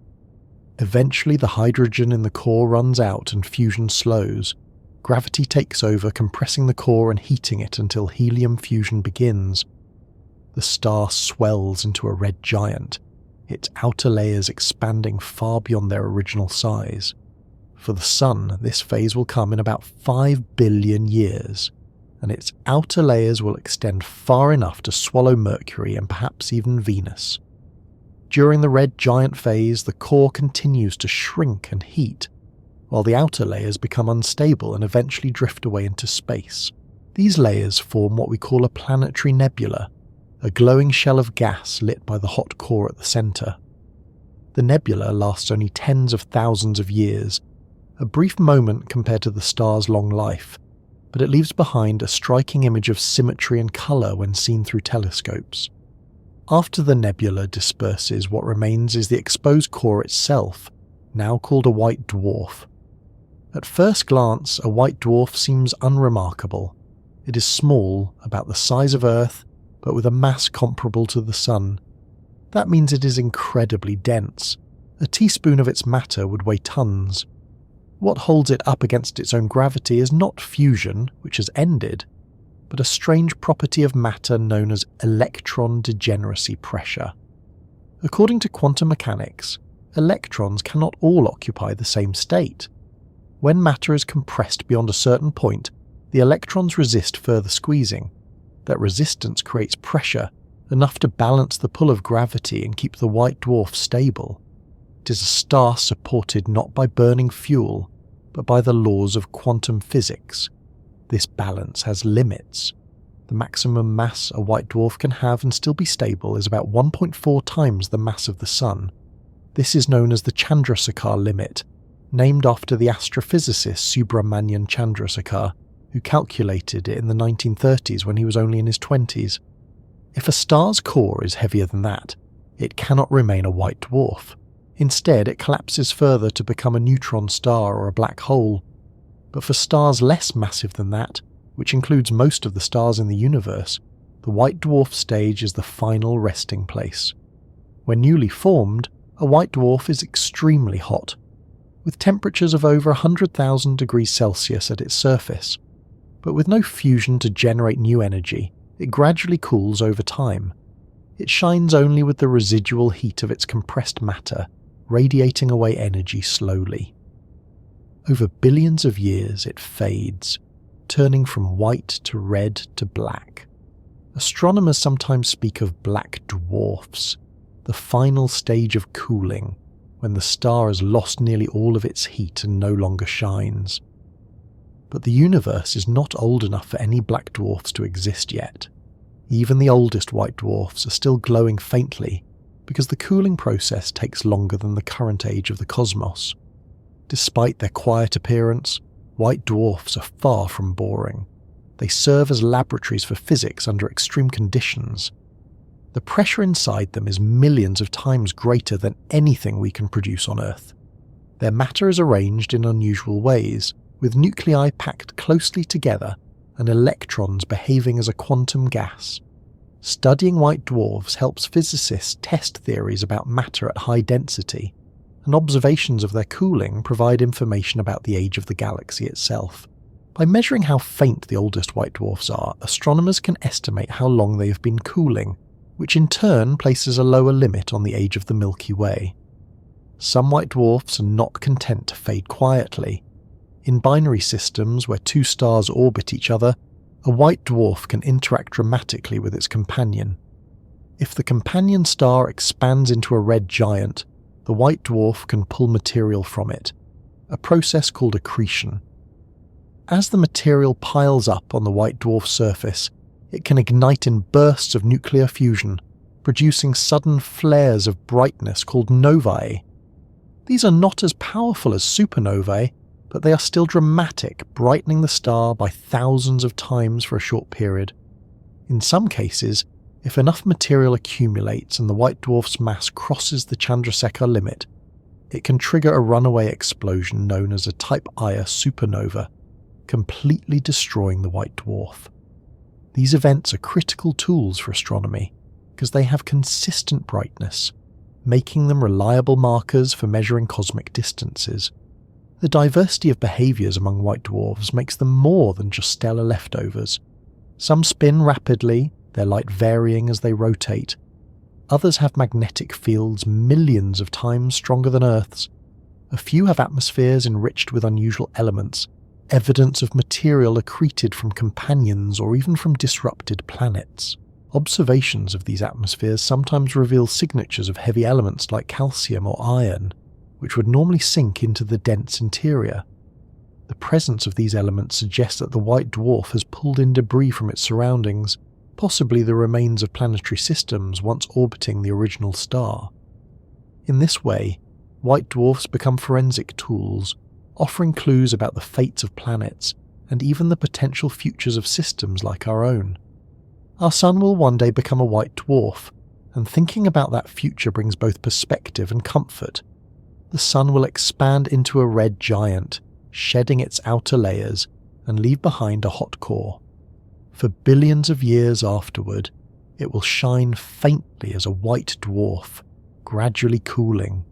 Eventually, the hydrogen in the core runs out and fusion slows. Gravity takes over, compressing the core and heating it until helium fusion begins. The star swells into a red giant, its outer layers expanding far beyond their original size. For the Sun, this phase will come in about 5 billion years, and its outer layers will extend far enough to swallow Mercury and perhaps even Venus. During the red giant phase, the core continues to shrink and heat, while the outer layers become unstable and eventually drift away into space. These layers form what we call a planetary nebula, a glowing shell of gas lit by the hot core at the centre. The nebula lasts only tens of thousands of years, a brief moment compared to the star's long life, but it leaves behind a striking image of symmetry and colour when seen through telescopes. After the nebula disperses, what remains is the exposed core itself, now called a white dwarf. At first glance, a white dwarf seems unremarkable. It is small, about the size of Earth, but with a mass comparable to the Sun. That means it is incredibly dense. A teaspoon of its matter would weigh tons. What holds it up against its own gravity is not fusion, which has ended, but a strange property of matter known as electron degeneracy pressure. According to quantum mechanics, electrons cannot all occupy the same state. When matter is compressed beyond a certain point, the electrons resist further squeezing. That resistance creates pressure, enough to balance the pull of gravity and keep the white dwarf stable. It is a star supported not by burning fuel, but by the laws of quantum physics. This balance has limits. The maximum mass a white dwarf can have and still be stable is about 1.4 times the mass of the Sun. This is known as the Chandrasekhar limit, named after the astrophysicist Subrahmanyan Chandrasekhar, who calculated it in the 1930s when he was only in his 20s. If a star's core is heavier than that, it cannot remain a white dwarf. Instead, it collapses further to become a neutron star or a black hole. But for stars less massive than that, which includes most of the stars in the universe, the white dwarf stage is the final resting place. When newly formed, a white dwarf is extremely hot, with temperatures of over 100,000 degrees Celsius at its surface. But with no fusion to generate new energy, it gradually cools over time. It shines only with the residual heat of its compressed matter, radiating away energy slowly. Over billions of years it fades, turning from white to red to black. Astronomers sometimes speak of black dwarfs, the final stage of cooling, when the star has lost nearly all of its heat and no longer shines. But the universe is not old enough for any black dwarfs to exist yet. Even the oldest white dwarfs are still glowing faintly because the cooling process takes longer than the current age of the cosmos. Despite their quiet appearance, white dwarfs are far from boring. They serve as laboratories for physics under extreme conditions. The pressure inside them is millions of times greater than anything we can produce on Earth. Their matter is arranged in unusual ways, with nuclei packed closely together and electrons behaving as a quantum gas. Studying white dwarfs helps physicists test theories about matter at high density, and observations of their cooling provide information about the age of the galaxy itself. By measuring how faint the oldest white dwarfs are, astronomers can estimate how long they have been cooling, which in turn places a lower limit on the age of the Milky Way. Some white dwarfs are not content to fade quietly. In binary systems where two stars orbit each other, a white dwarf can interact dramatically with its companion. If the companion star expands into a red giant, the white dwarf can pull material from it, a process called accretion. As the material piles up on the white dwarf's surface, it can ignite in bursts of nuclear fusion, producing sudden flares of brightness called novae. These are not as powerful as supernovae, but they are still dramatic, brightening the star by thousands of times for a short period. In some cases, if enough material accumulates and the white dwarf's mass crosses the Chandrasekhar limit, it can trigger a runaway explosion known as a Type Ia supernova, completely destroying the white dwarf. These events are critical tools for astronomy because they have consistent brightness, making them reliable markers for measuring cosmic distances. The diversity of behaviours among white dwarfs makes them more than just stellar leftovers. Some spin rapidly, their light varying as they rotate. Others have magnetic fields millions of times stronger than Earth's. A few have atmospheres enriched with unusual elements, evidence of material accreted from companions or even from disrupted planets. Observations of these atmospheres sometimes reveal signatures of heavy elements like calcium or iron, which would normally sink into the dense interior. The presence of these elements suggests that the white dwarf has pulled in debris from its surroundings, possibly the remains of planetary systems once orbiting the original star. In this way, white dwarfs become forensic tools, offering clues about the fates of planets and even the potential futures of systems like our own. Our sun will one day become a white dwarf, and thinking about that future brings both perspective and comfort. The sun will expand into a red giant, shedding its outer layers, and leave behind a hot core. For billions of years afterward, it will shine faintly as a white dwarf, gradually cooling.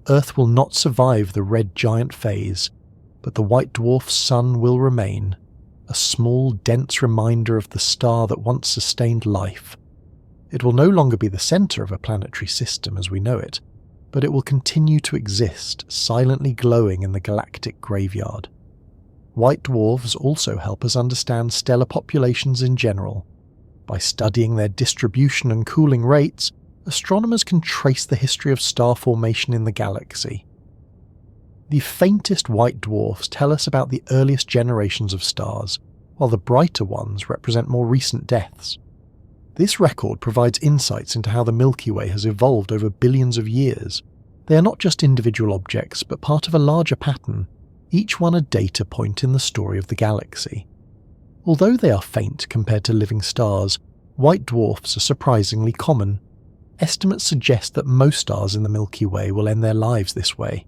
Earth will not survive the red giant phase, but the white dwarf's sun will remain, a small, dense reminder of the star that once sustained life. It will no longer be the centre of a planetary system as we know it, but it will continue to exist, silently glowing in the galactic graveyard. White dwarfs also help us understand stellar populations in general. By studying their distribution and cooling rates, astronomers can trace the history of star formation in the galaxy. The faintest white dwarfs tell us about the earliest generations of stars, while the brighter ones represent more recent deaths. This record provides insights into how the Milky Way has evolved over billions of years. They are not just individual objects, but part of a larger pattern, each one a data point in the story of the galaxy. Although they are faint compared to living stars, white dwarfs are surprisingly common. Estimates suggest that most stars in the Milky Way will end their lives this way.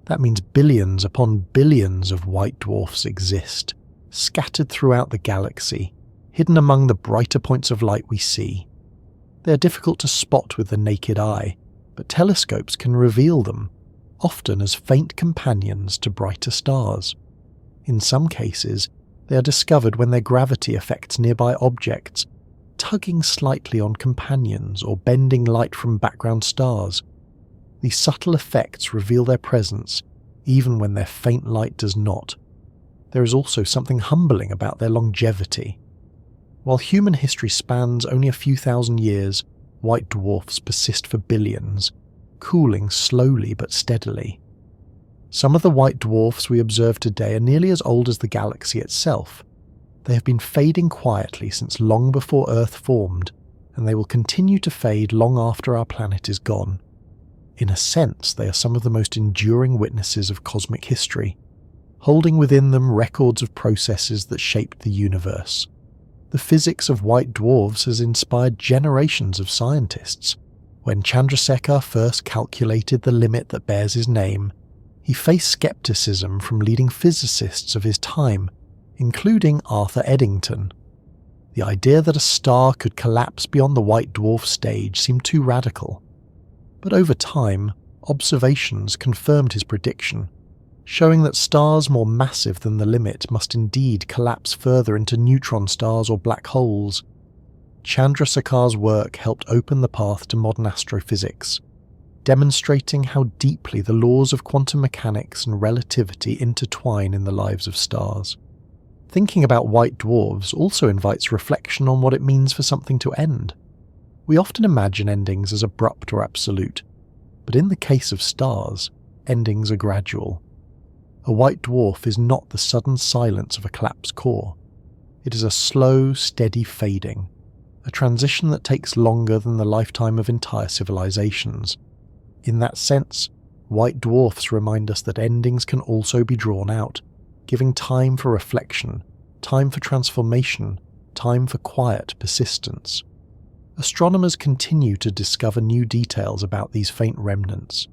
That means billions upon billions of white dwarfs exist, scattered throughout the galaxy, hidden among the brighter points of light we see. They are difficult to spot with the naked eye, but telescopes can reveal them, often as faint companions to brighter stars. In some cases, they are discovered when their gravity affects nearby objects, tugging slightly on companions or bending light from background stars. These subtle effects reveal their presence, even when their faint light does not. There is also something humbling about their longevity. While human history spans only a few thousand years, white dwarfs persist for billions, cooling slowly but steadily. Some of the white dwarfs we observe today are nearly as old as the galaxy itself. They have been fading quietly since long before Earth formed, and they will continue to fade long after our planet is gone. In a sense, they are some of the most enduring witnesses of cosmic history, holding within them records of processes that shaped the universe. The physics of white dwarfs has inspired generations of scientists. When Chandrasekhar first calculated the limit that bears his name, he faced skepticism from leading physicists of his time, including Arthur Eddington. The idea that a star could collapse beyond the white dwarf stage seemed too radical. But over time, observations confirmed his prediction, showing that stars more massive than the limit must indeed collapse further into neutron stars or black holes. Chandrasekhar's work helped open the path to modern astrophysics, demonstrating how deeply the laws of quantum mechanics and relativity intertwine in the lives of stars. Thinking about white dwarfs also invites reflection on what it means for something to end. We often imagine endings as abrupt or absolute, but in the case of stars, endings are gradual. A white dwarf is not the sudden silence of a collapsed core. It is a slow, steady fading, a transition that takes longer than the lifetime of entire civilizations. In that sense, white dwarfs remind us that endings can also be drawn out, giving time for reflection, time for transformation, time for quiet persistence. Astronomers continue to discover new details about these faint remnants.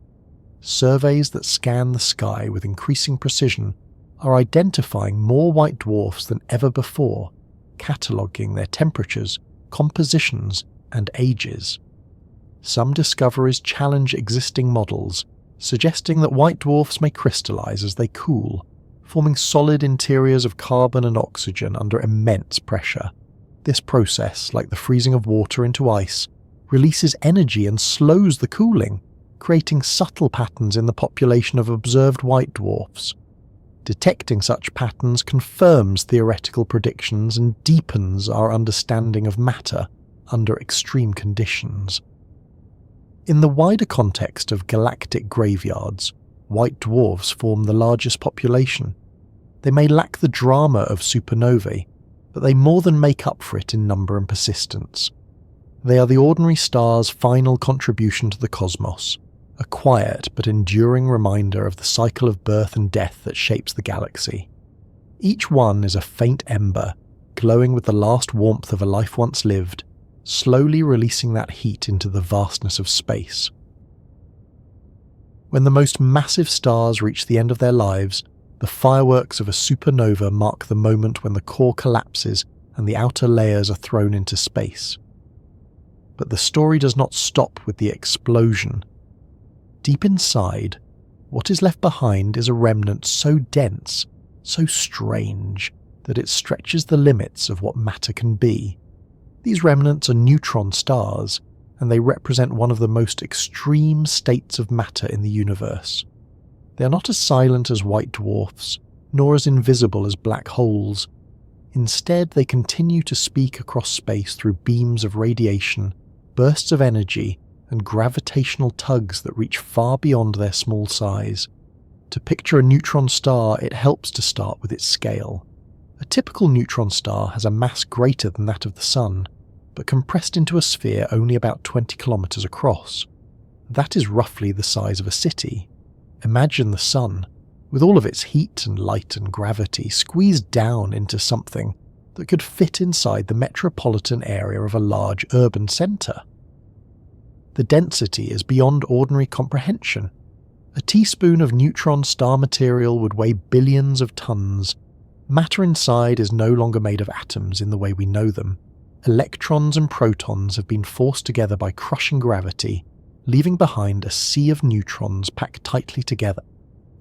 Surveys that scan the sky with increasing precision are identifying more white dwarfs than ever before, cataloguing their temperatures, compositions, and ages. Some discoveries challenge existing models, suggesting that white dwarfs may crystallize as they cool, forming solid interiors of carbon and oxygen under immense pressure. This process, like the freezing of water into ice, releases energy and slows the cooling, creating subtle patterns in the population of observed white dwarfs. Detecting such patterns confirms theoretical predictions and deepens our understanding of matter under extreme conditions. In the wider context of galactic graveyards, white dwarfs form the largest population. They may lack the drama of supernovae, but they more than make up for it in number and persistence. They are the ordinary star's final contribution to the cosmos, a quiet but enduring reminder of the cycle of birth and death that shapes the galaxy. Each one is a faint ember, glowing with the last warmth of a life once lived, slowly releasing that heat into the vastness of space. When the most massive stars reach the end of their lives, the fireworks of a supernova mark the moment when the core collapses and the outer layers are thrown into space. But the story does not stop with the explosion. Deep inside, what is left behind is a remnant so dense, so strange, that it stretches the limits of what matter can be. These remnants are neutron stars, and they represent one of the most extreme states of matter in the universe. They are not as silent as white dwarfs, nor as invisible as black holes. Instead, they continue to speak across space through beams of radiation, bursts of energy, and gravitational tugs that reach far beyond their small size. To picture a neutron star, it helps to start with its scale. A typical neutron star has a mass greater than that of the Sun, but compressed into a sphere only about 20 kilometers across. That is roughly the size of a city. Imagine the Sun, with all of its heat and light and gravity, squeezed down into something that could fit inside the metropolitan area of a large urban centre. The density is beyond ordinary comprehension. A teaspoon of neutron star material would weigh billions of tons. Matter inside is no longer made of atoms in the way we know them. Electrons and protons have been forced together by crushing gravity, leaving behind a sea of neutrons packed tightly together.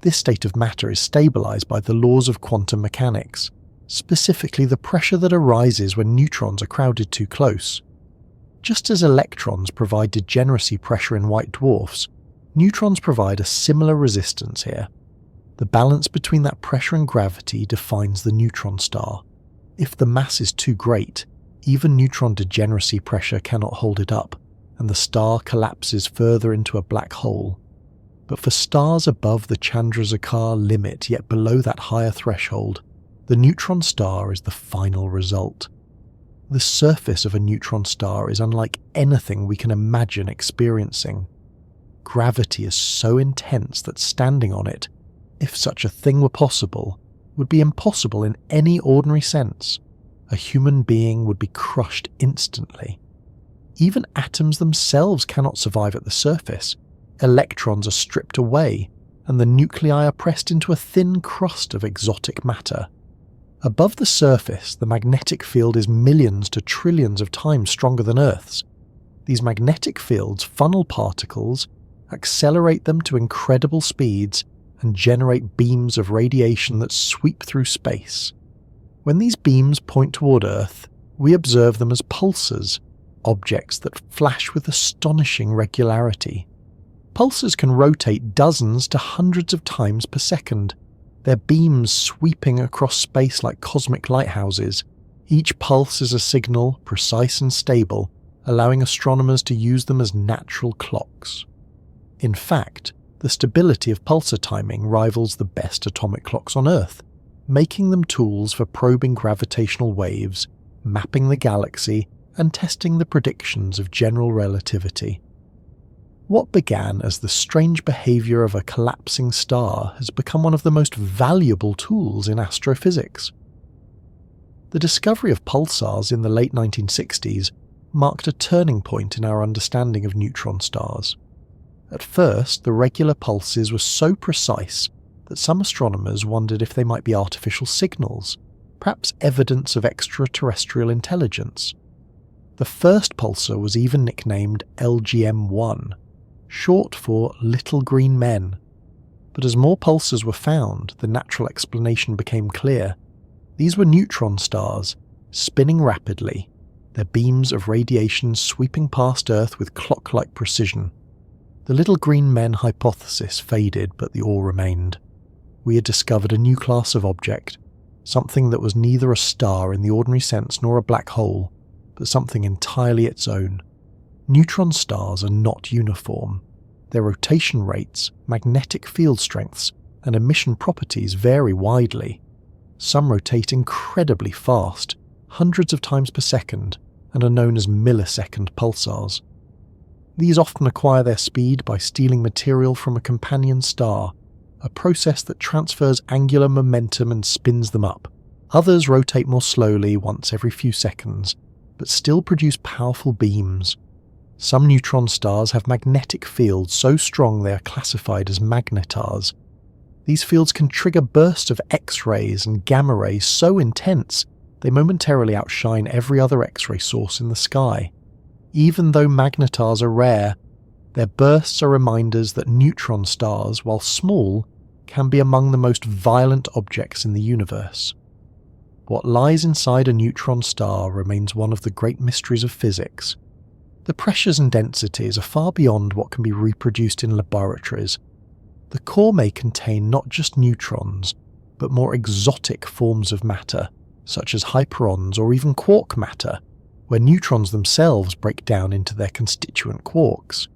This state of matter is stabilized by the laws of quantum mechanics, specifically the pressure that arises when neutrons are crowded too close. Just as electrons provide degeneracy pressure in white dwarfs, neutrons provide a similar resistance here. The balance between that pressure and gravity defines the neutron star. If the mass is too great, even neutron degeneracy pressure cannot hold it up, and the star collapses further into a black hole. But for stars above the Chandrasekhar limit yet below that higher threshold, the neutron star is the final result. The surface of a neutron star is unlike anything we can imagine experiencing. Gravity is so intense that standing on it, if such a thing were possible, would be impossible in any ordinary sense. A human being would be crushed instantly. Even atoms themselves cannot survive at the surface. Electrons are stripped away, and the nuclei are pressed into a thin crust of exotic matter. Above the surface, the magnetic field is millions to trillions of times stronger than Earth's. These magnetic fields funnel particles, accelerate them to incredible speeds, and generate beams of radiation that sweep through space. When these beams point toward Earth, we observe them as pulsars, objects that flash with astonishing regularity. Pulsars can rotate dozens to hundreds of times per second, their beams sweeping across space like cosmic lighthouses. Each pulse is a signal, precise and stable, allowing astronomers to use them as natural clocks. In fact, the stability of pulsar timing rivals the best atomic clocks on Earth, making them tools for probing gravitational waves, mapping the galaxy, and testing the predictions of general relativity. What began as the strange behavior of a collapsing star has become one of the most valuable tools in astrophysics. The discovery of pulsars in the late 1960s marked a turning point in our understanding of neutron stars. At first, the regular pulses were so precise that some astronomers wondered if they might be artificial signals, perhaps evidence of extraterrestrial intelligence. The first pulsar was even nicknamed LGM-1, short for Little Green Men. But as more pulsars were found, the natural explanation became clear. These were neutron stars, spinning rapidly, their beams of radiation sweeping past Earth with clock-like precision. The Little Green Men hypothesis faded, but the awe remained. We had discovered a new class of object, something that was neither a star in the ordinary sense nor a black hole, but something entirely its own. Neutron stars are not uniform. Their rotation rates, magnetic field strengths, and emission properties vary widely. Some rotate incredibly fast, hundreds of times per second, and are known as millisecond pulsars. These often acquire their speed by stealing material from a companion star, a process that transfers angular momentum and spins them up. Others rotate more slowly, once every few seconds, but still produce powerful beams. Some neutron stars have magnetic fields so strong they are classified as magnetars. These fields can trigger bursts of X-rays and gamma rays so intense they momentarily outshine every other X-ray source in the sky. Even though magnetars are rare, their bursts are reminders that neutron stars, while small, can be among the most violent objects in the universe. What lies inside a neutron star remains one of the great mysteries of physics. The pressures and densities are far beyond what can be reproduced in laboratories. The core may contain not just neutrons, but more exotic forms of matter, such as hyperons or even quark matter, where neutrons themselves break down into their constituent quarks.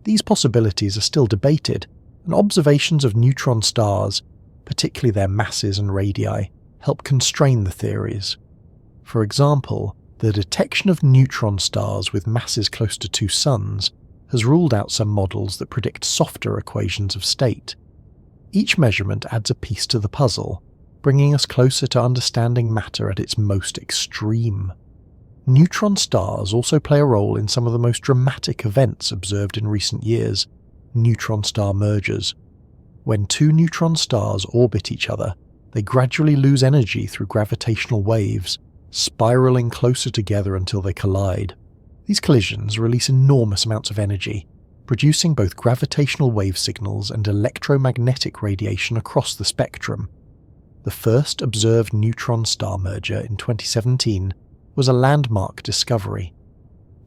These possibilities are still debated, and observations of neutron stars, particularly their masses and radii, help constrain the theories. For example, the detection of neutron stars with masses close to two suns has ruled out some models that predict softer equations of state. Each measurement adds a piece to the puzzle, bringing us closer to understanding matter at its most extreme. Neutron stars also play a role in some of the most dramatic events observed in recent years, neutron star mergers. When two neutron stars orbit each other, they gradually lose energy through gravitational waves, spiraling closer together until they collide. These collisions release enormous amounts of energy, producing both gravitational wave signals and electromagnetic radiation across the spectrum. The first observed neutron star merger in 2017 was a landmark discovery.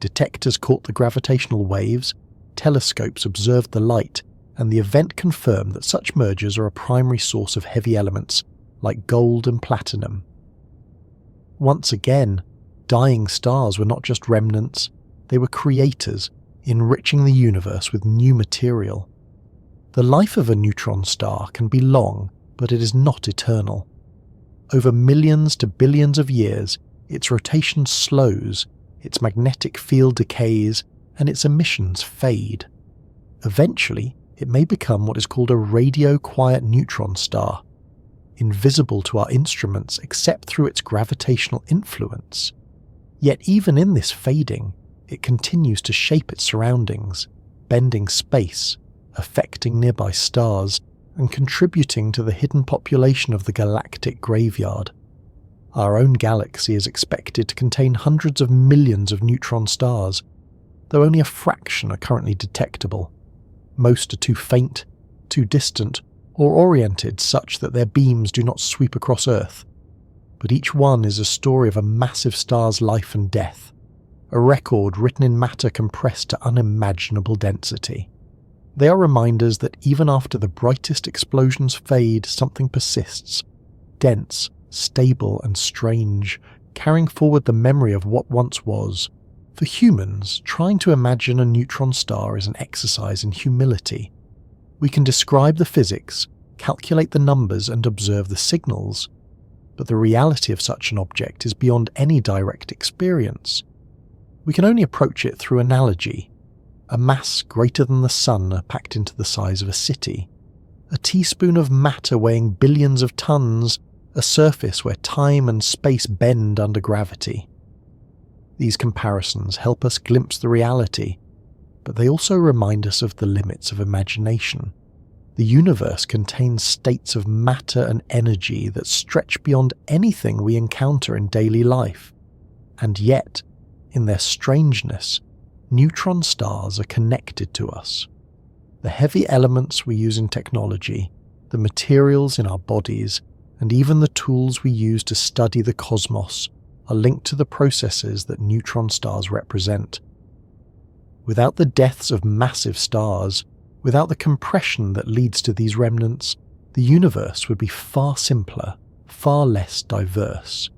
Detectors caught the gravitational waves, telescopes observed the light, and the event confirmed that such mergers are a primary source of heavy elements like gold and platinum. Once again, dying stars were not just remnants, they were creators, enriching the universe with new material. The life of a neutron star can be long, but it is not eternal. Over millions to billions of years, its rotation slows, its magnetic field decays, and its emissions fade. Eventually, it may become what is called a radio-quiet neutron star, invisible to our instruments except through its gravitational influence. Yet even in this fading, it continues to shape its surroundings, bending space, affecting nearby stars, and contributing to the hidden population of the galactic graveyard. Our own galaxy is expected to contain hundreds of millions of neutron stars, though only a fraction are currently detectable. Most are too faint, too distant, or oriented such that their beams do not sweep across Earth. But each one is a story of a massive star's life and death, a record written in matter compressed to unimaginable density. They are reminders that even after the brightest explosions fade, something persists, dense, stable and strange, carrying forward the memory of what once was. For humans, trying to imagine a neutron star is an exercise in humility. We can describe the physics, calculate the numbers and observe the signals, but the reality of such an object is beyond any direct experience. We can only approach it through analogy. A mass greater than the sun packed into the size of a city. A teaspoon of matter weighing billions of tons, a surface where time and space bend under gravity. These comparisons help us glimpse the reality, but they also remind us of the limits of imagination. The universe contains states of matter and energy that stretch beyond anything we encounter in daily life. And yet, in their strangeness, neutron stars are connected to us. The heavy elements we use in technology, the materials in our bodies, and even the tools we use to study the cosmos are linked to the processes that neutron stars represent. Without the deaths of massive stars, without the compression that leads to these remnants, the universe would be far simpler, far less diverse.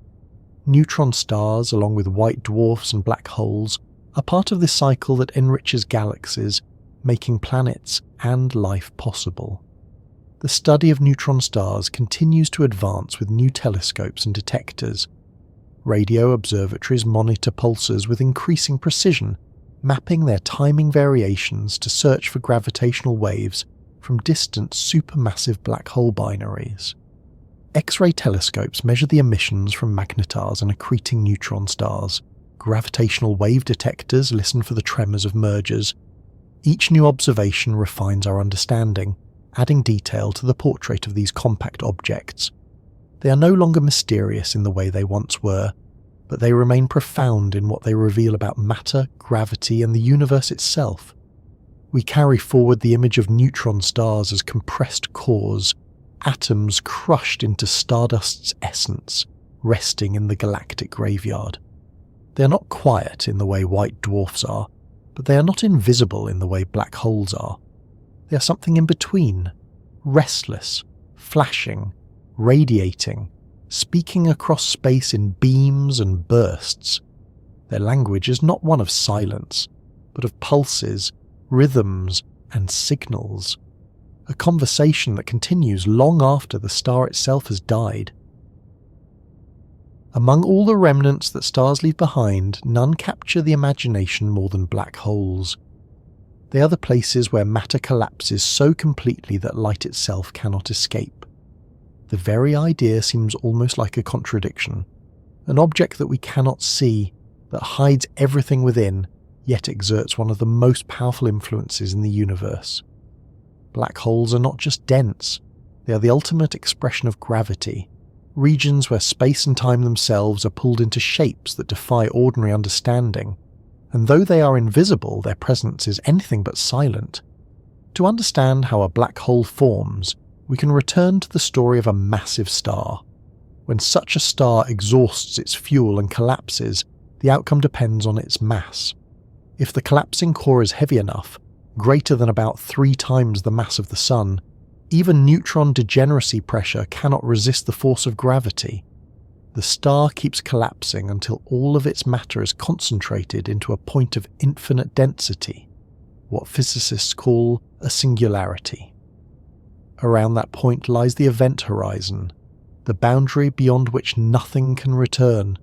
Neutron stars, along with white dwarfs and black holes, are part of this cycle that enriches galaxies, making planets and life possible. The study of neutron stars continues to advance with new telescopes and detectors. Radio observatories monitor pulsars with increasing precision, mapping their timing variations to search for gravitational waves from distant supermassive black hole binaries. X-ray telescopes measure the emissions from magnetars and accreting neutron stars. Gravitational wave detectors listen for the tremors of mergers. Each new observation refines our understanding, adding detail to the portrait of these compact objects. They are no longer mysterious in the way they once were, but they remain profound in what they reveal about matter, gravity, and the universe itself. We carry forward the image of neutron stars as compressed cores, atoms crushed into stardust's essence, resting in the galactic graveyard. They are not quiet in the way white dwarfs are, but they are not invisible in the way black holes are. They are something in between, restless, flashing, radiating, speaking across space in beams and bursts. Their language is not one of silence, but of pulses, rhythms, and signals. A conversation that continues long after the star itself has died. Among all the remnants that stars leave behind, none capture the imagination more than black holes. They are the places where matter collapses so completely that light itself cannot escape. The very idea seems almost like a contradiction, an object that we cannot see, that hides everything within, yet exerts one of the most powerful influences in the universe. Black holes are not just dense, they are the ultimate expression of gravity, regions where space and time themselves are pulled into shapes that defy ordinary understanding, and though they are invisible, their presence is anything but silent. To understand how a black hole forms, we can return to the story of a massive star. When such a star exhausts its fuel and collapses, the outcome depends on its mass. If the collapsing core is heavy enough, greater than about 3 times the mass of the Sun, even neutron degeneracy pressure cannot resist the force of gravity. The star keeps collapsing until all of its matter is concentrated into a point of infinite density, what physicists call a singularity. Around that point lies the event horizon, the boundary beyond which nothing can return.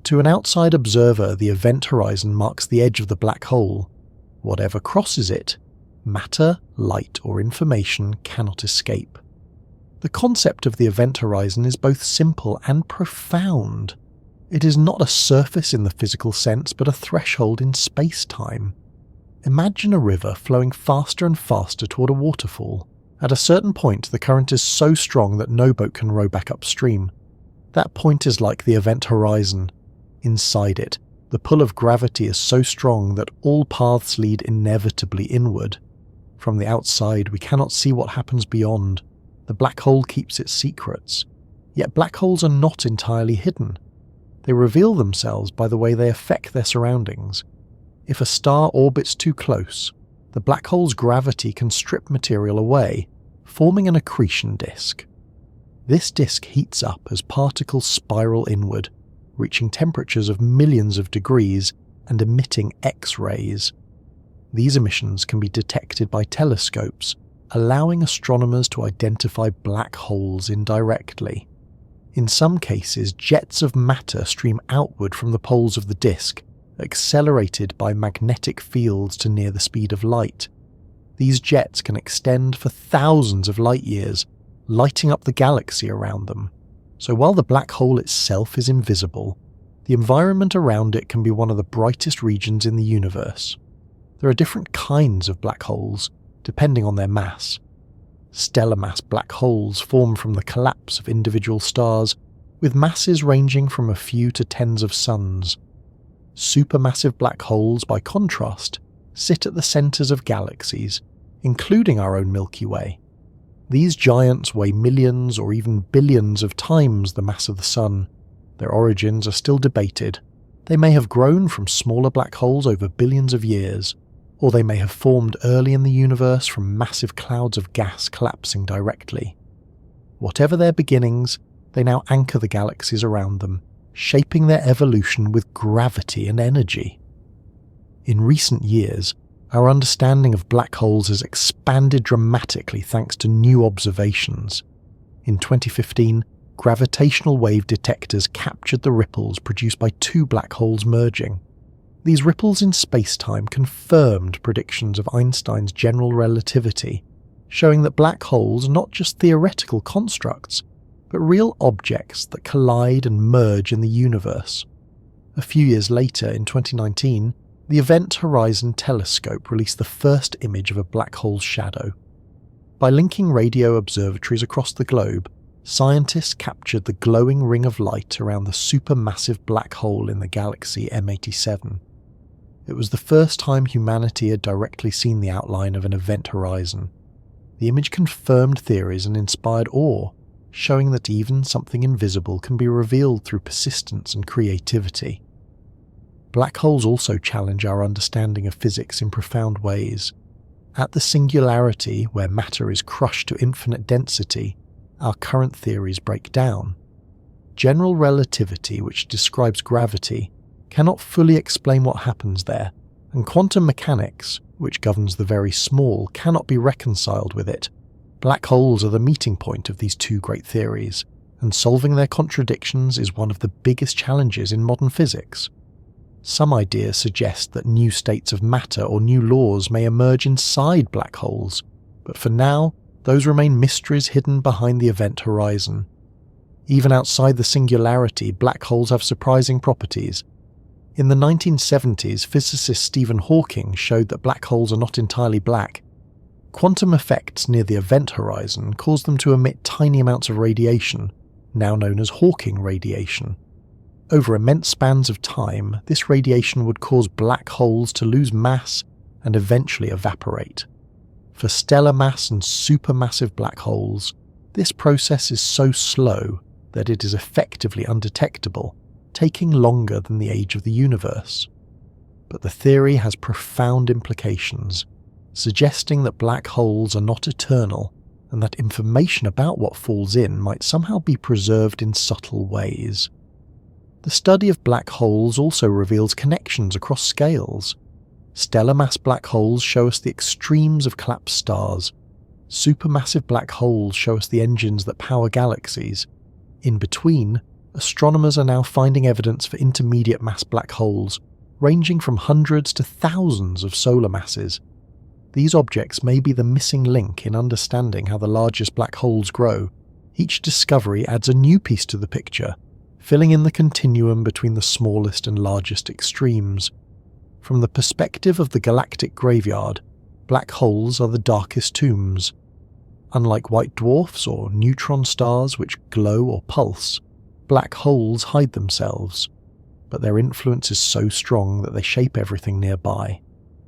To an outside observer, the event horizon marks the edge of the black hole. Whatever crosses it, matter, light, or information cannot escape. The concept of the event horizon is both simple and profound. It is not a surface in the physical sense, but a threshold in space-time. Imagine a river flowing faster and faster toward a waterfall. At a certain point, the current is so strong that no boat can row back upstream. That point is like the event horizon. Inside it, the pull of gravity is so strong that all paths lead inevitably inward. From the outside, we cannot see what happens beyond. The black hole keeps its secrets. Yet black holes are not entirely hidden. They reveal themselves by the way they affect their surroundings. If a star orbits too close, the black hole's gravity can strip material away, forming an accretion disk. This disk heats up as particles spiral inward, reaching temperatures of millions of degrees and emitting X-rays. These emissions can be detected by telescopes, allowing astronomers to identify black holes indirectly. In some cases, jets of matter stream outward from the poles of the disk, accelerated by magnetic fields to near the speed of light. These jets can extend for thousands of light years, lighting up the galaxy around them. So while the black hole itself is invisible, the environment around it can be one of the brightest regions in the universe. There are different kinds of black holes, depending on their mass. Stellar mass black holes form from the collapse of individual stars, with masses ranging from a few to tens of suns. Supermassive black holes, by contrast, sit at the centres of galaxies, including our own Milky Way. These giants weigh millions or even billions of times the mass of the Sun. Their origins are still debated. They may have grown from smaller black holes over billions of years, or they may have formed early in the universe from massive clouds of gas collapsing directly. Whatever their beginnings, they now anchor the galaxies around them, shaping their evolution with gravity and energy. In recent years, our understanding of black holes has expanded dramatically thanks to new observations. In 2015, gravitational wave detectors captured the ripples produced by 2 black holes merging. These ripples in space-time confirmed predictions of Einstein's general relativity, showing that black holes are not just theoretical constructs, but real objects that collide and merge in the universe. A few years later, in 2019, the Event Horizon Telescope released the first image of a black hole's shadow. By linking radio observatories across the globe, scientists captured the glowing ring of light around the supermassive black hole in the galaxy M87. It was the first time humanity had directly seen the outline of an event horizon. The image confirmed theories and inspired awe, showing that even something invisible can be revealed through persistence and creativity. Black holes also challenge our understanding of physics in profound ways. At the singularity, where matter is crushed to infinite density, our current theories break down. General relativity, which describes gravity, cannot fully explain what happens there, and quantum mechanics, which governs the very small, cannot be reconciled with it. Black holes are the meeting point of these 2 great theories, and solving their contradictions is one of the biggest challenges in modern physics. Some ideas suggest that new states of matter or new laws may emerge inside black holes, but for now, those remain mysteries hidden behind the event horizon. Even outside the singularity, black holes have surprising properties. In the 1970s, physicist Stephen Hawking showed that black holes are not entirely black. Quantum effects near the event horizon cause them to emit tiny amounts of radiation, now known as Hawking radiation. Over immense spans of time, this radiation would cause black holes to lose mass and eventually evaporate. For stellar mass and supermassive black holes, this process is so slow that it is effectively undetectable, taking longer than the age of the universe. But the theory has profound implications, suggesting that black holes are not eternal and that information about what falls in might somehow be preserved in subtle ways. The study of black holes also reveals connections across scales. Stellar mass black holes show us the extremes of collapsed stars. Supermassive black holes show us the engines that power galaxies. In between, astronomers are now finding evidence for intermediate mass black holes, ranging from hundreds to thousands of solar masses. These objects may be the missing link in understanding how the largest black holes grow. Each discovery adds a new piece to the picture, filling in the continuum between the smallest and largest extremes. From the perspective of the galactic graveyard, black holes are the darkest tombs. Unlike white dwarfs or neutron stars which glow or pulse, black holes hide themselves, but their influence is so strong that they shape everything nearby.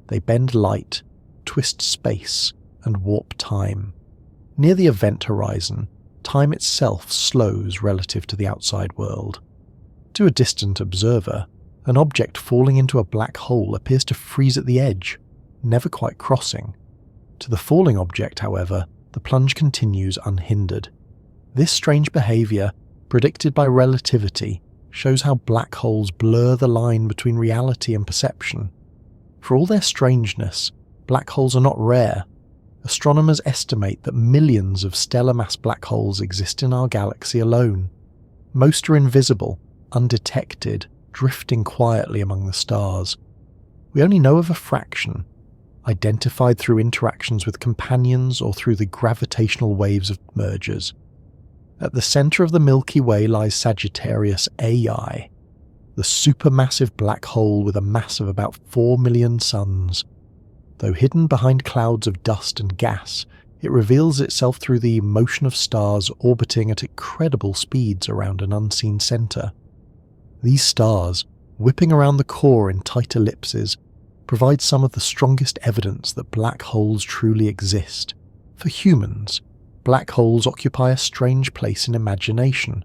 They bend light, twist space, and warp time. Near the event horizon, time itself slows relative to the outside world. To a distant observer, an object falling into a black hole appears to freeze at the edge, never quite crossing. To the falling object, however, the plunge continues unhindered. This strange behaviour, predicted by relativity, shows how black holes blur the line between reality and perception. For all their strangeness, black holes are not rare. Astronomers estimate that millions of stellar mass black holes exist in our galaxy alone. Most are invisible, undetected, drifting quietly among the stars. We only know of a fraction, identified through interactions with companions or through the gravitational waves of mergers. At the centre of the Milky Way lies Sagittarius AI, the supermassive black hole with a mass of about 4 million suns. Though hidden behind clouds of dust and gas, it reveals itself through the motion of stars orbiting at incredible speeds around an unseen centre. These stars, whipping around the core in tight ellipses, provide some of the strongest evidence that black holes truly exist. For humans, black holes occupy a strange place in imagination.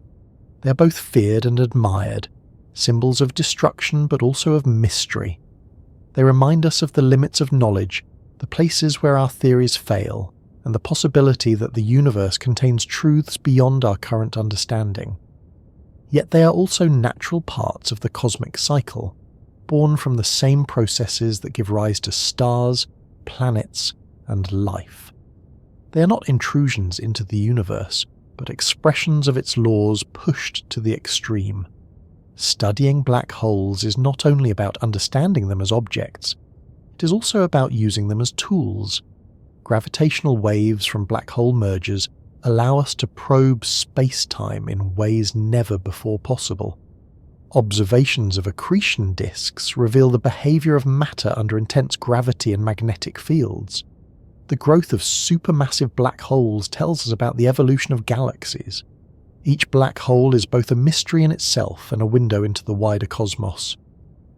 They are both feared and admired, symbols of destruction but also of mystery. They remind us of the limits of knowledge, the places where our theories fail, and the possibility that the universe contains truths beyond our current understanding. Yet they are also natural parts of the cosmic cycle, born from the same processes that give rise to stars, planets, and life. They are not intrusions into the universe, but expressions of its laws pushed to the extreme. Studying black holes is not only about understanding them as objects, it is also about using them as tools. Gravitational waves from black hole mergers allow us to probe space-time in ways never before possible. Observations of accretion disks reveal the behaviour of matter under intense gravity and magnetic fields. The growth of supermassive black holes tells us about the evolution of galaxies. Each black hole is both a mystery in itself and a window into the wider cosmos.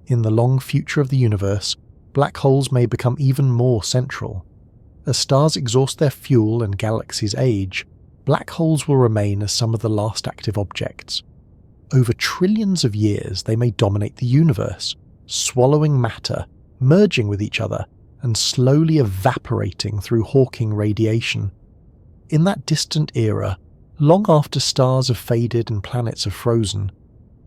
In the long future of the universe, black holes may become even more central. As stars exhaust their fuel and galaxies age, black holes will remain as some of the last active objects. Over trillions of years, they may dominate the universe, swallowing matter, merging with each other, and slowly evaporating through Hawking radiation. In that distant era, long after stars have faded and planets have frozen,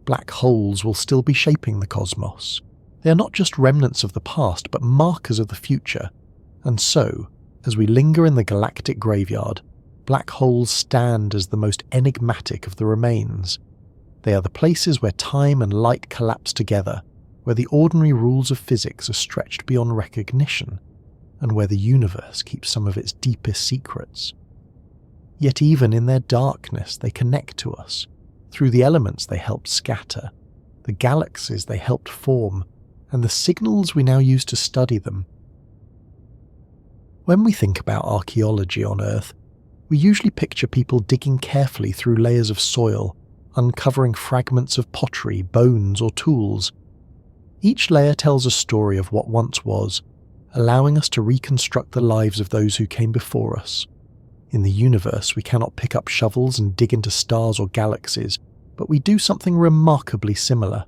black holes will still be shaping the cosmos. They are not just remnants of the past, but markers of the future. And so, as we linger in the galactic graveyard, black holes stand as the most enigmatic of the remains. They are the places where time and light collapse together, where the ordinary rules of physics are stretched beyond recognition, and where the universe keeps some of its deepest secrets. Yet even in their darkness they connect to us, through the elements they helped scatter, the galaxies they helped form, and the signals we now use to study them. When we think about archaeology on Earth, we usually picture people digging carefully through layers of soil, uncovering fragments of pottery, bones, or tools. Each layer tells a story of what once was, allowing us to reconstruct the lives of those who came before us. In the universe, we cannot pick up shovels and dig into stars or galaxies, but we do something remarkably similar.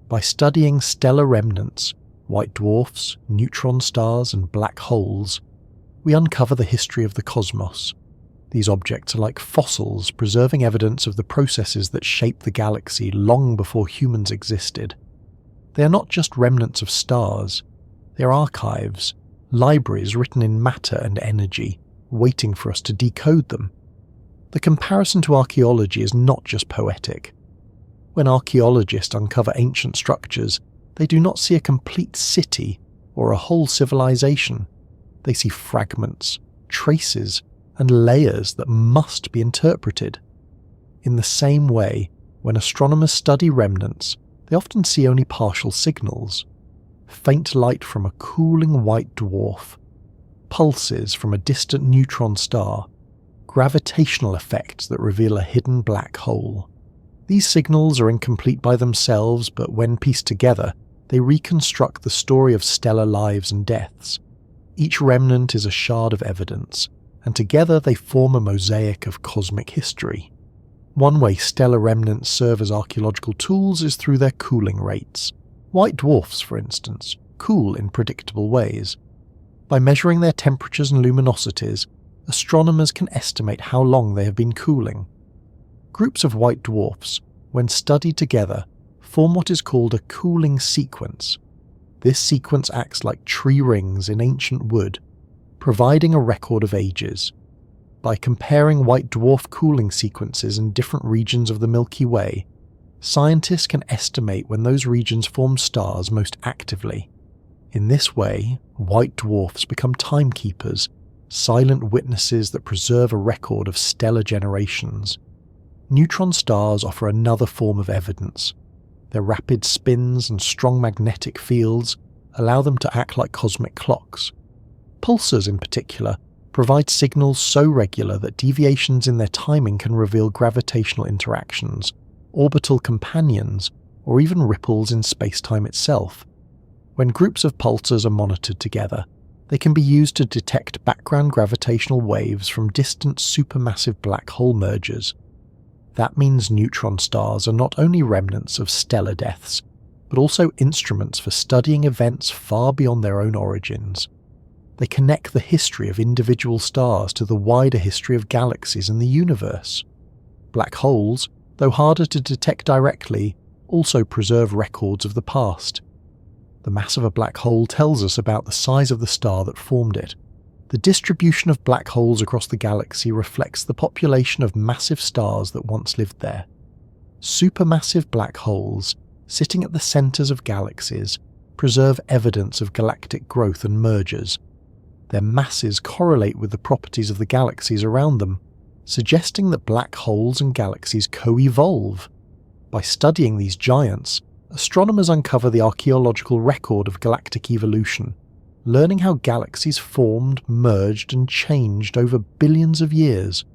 By studying stellar remnants, white dwarfs, neutron stars, and black holes, we uncover the history of the cosmos. These objects are like fossils, preserving evidence of the processes that shaped the galaxy long before humans existed. They are not just remnants of stars, they are archives, libraries written in matter and energy, waiting for us to decode them. The comparison to archaeology is not just poetic. When archaeologists uncover ancient structures, they do not see a complete city or a whole civilization. They see fragments, traces, and layers that must be interpreted. In the same way, when astronomers study remnants, they often see only partial signals. Faint light from a cooling white dwarf, pulses from a distant neutron star, gravitational effects that reveal a hidden black hole. These signals are incomplete by themselves, but when pieced together, they reconstruct the story of stellar lives and deaths. Each remnant is a shard of evidence, and together they form a mosaic of cosmic history. One way stellar remnants serve as archaeological tools is through their cooling rates. White dwarfs, for instance, cool in predictable ways. By measuring their temperatures and luminosities, astronomers can estimate how long they have been cooling. Groups of white dwarfs, when studied together, form what is called a cooling sequence. This sequence acts like tree rings in ancient wood, providing a record of ages. By comparing white dwarf cooling sequences in different regions of the Milky Way, scientists can estimate when those regions form stars most actively. In this way, white dwarfs become timekeepers, silent witnesses that preserve a record of stellar generations. Neutron stars offer another form of evidence. Their rapid spins and strong magnetic fields allow them to act like cosmic clocks. Pulsars, in particular, provide signals so regular that deviations in their timing can reveal gravitational interactions, orbital companions, or even ripples in space-time itself. When groups of pulsars are monitored together, they can be used to detect background gravitational waves from distant supermassive black hole mergers. That means neutron stars are not only remnants of stellar deaths, but also instruments for studying events far beyond their own origins. They connect the history of individual stars to the wider history of galaxies and the universe. Black holes, though harder to detect directly, also preserve records of the past. The mass of a black hole tells us about the size of the star that formed it. The distribution of black holes across the galaxy reflects the population of massive stars that once lived there. Supermassive black holes, sitting at the centres of galaxies, preserve evidence of galactic growth and mergers. Their masses correlate with the properties of the galaxies around them, suggesting that black holes and galaxies co-evolve. By studying these giants, astronomers uncover the archaeological record of galactic evolution, learning how galaxies formed, merged, and changed over billions of years.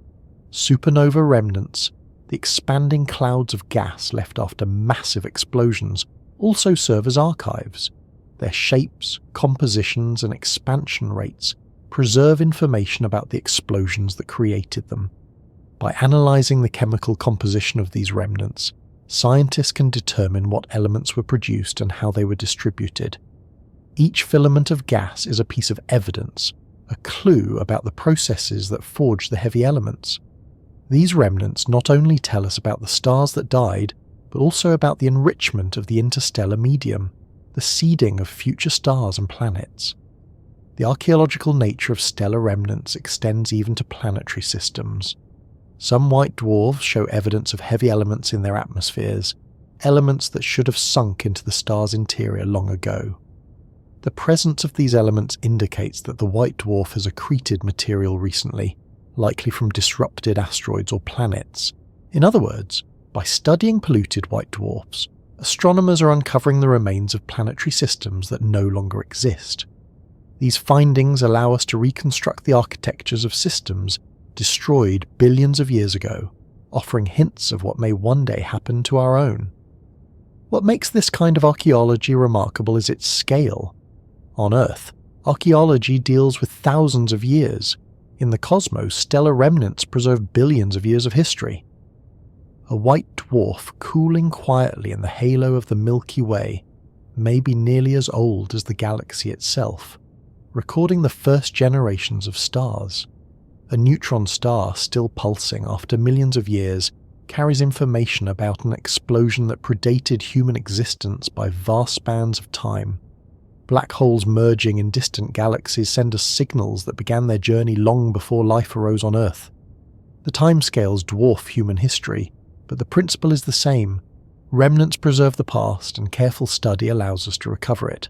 Supernova remnants, the expanding clouds of gas left after massive explosions, also serve as archives. Their shapes, compositions, and expansion rates preserve information about the explosions that created them. By analysing the chemical composition of these remnants, scientists can determine what elements were produced and how they were distributed. Each filament of gas is a piece of evidence, a clue about the processes that forged the heavy elements. These remnants not only tell us about the stars that died, but also about the enrichment of the interstellar medium, the seeding of future stars and planets. The archaeological nature of stellar remnants extends even to planetary systems. Some white dwarfs show evidence of heavy elements in their atmospheres, elements that should have sunk into the star's interior long ago. The presence of these elements indicates that the white dwarf has accreted material recently, likely from disrupted asteroids or planets. In other words, by studying polluted white dwarfs, astronomers are uncovering the remains of planetary systems that no longer exist. These findings allow us to reconstruct the architectures of systems destroyed billions of years ago, offering hints of what may one day happen to our own. What makes this kind of archaeology remarkable is its scale. On Earth, Archaeology deals with thousands of years. In the cosmos, stellar remnants preserve billions of years of history. A white dwarf cooling quietly in the halo of the Milky Way may be nearly as old as the galaxy itself, recording the first generations of stars. A neutron star still pulsing after millions of years carries information about an explosion that predated human existence by vast spans of time. Black holes merging in distant galaxies send us signals that began their journey long before life arose on Earth. The timescales dwarf human history, but the principle is the same. Remnants preserve the past, and careful study allows us to recover it.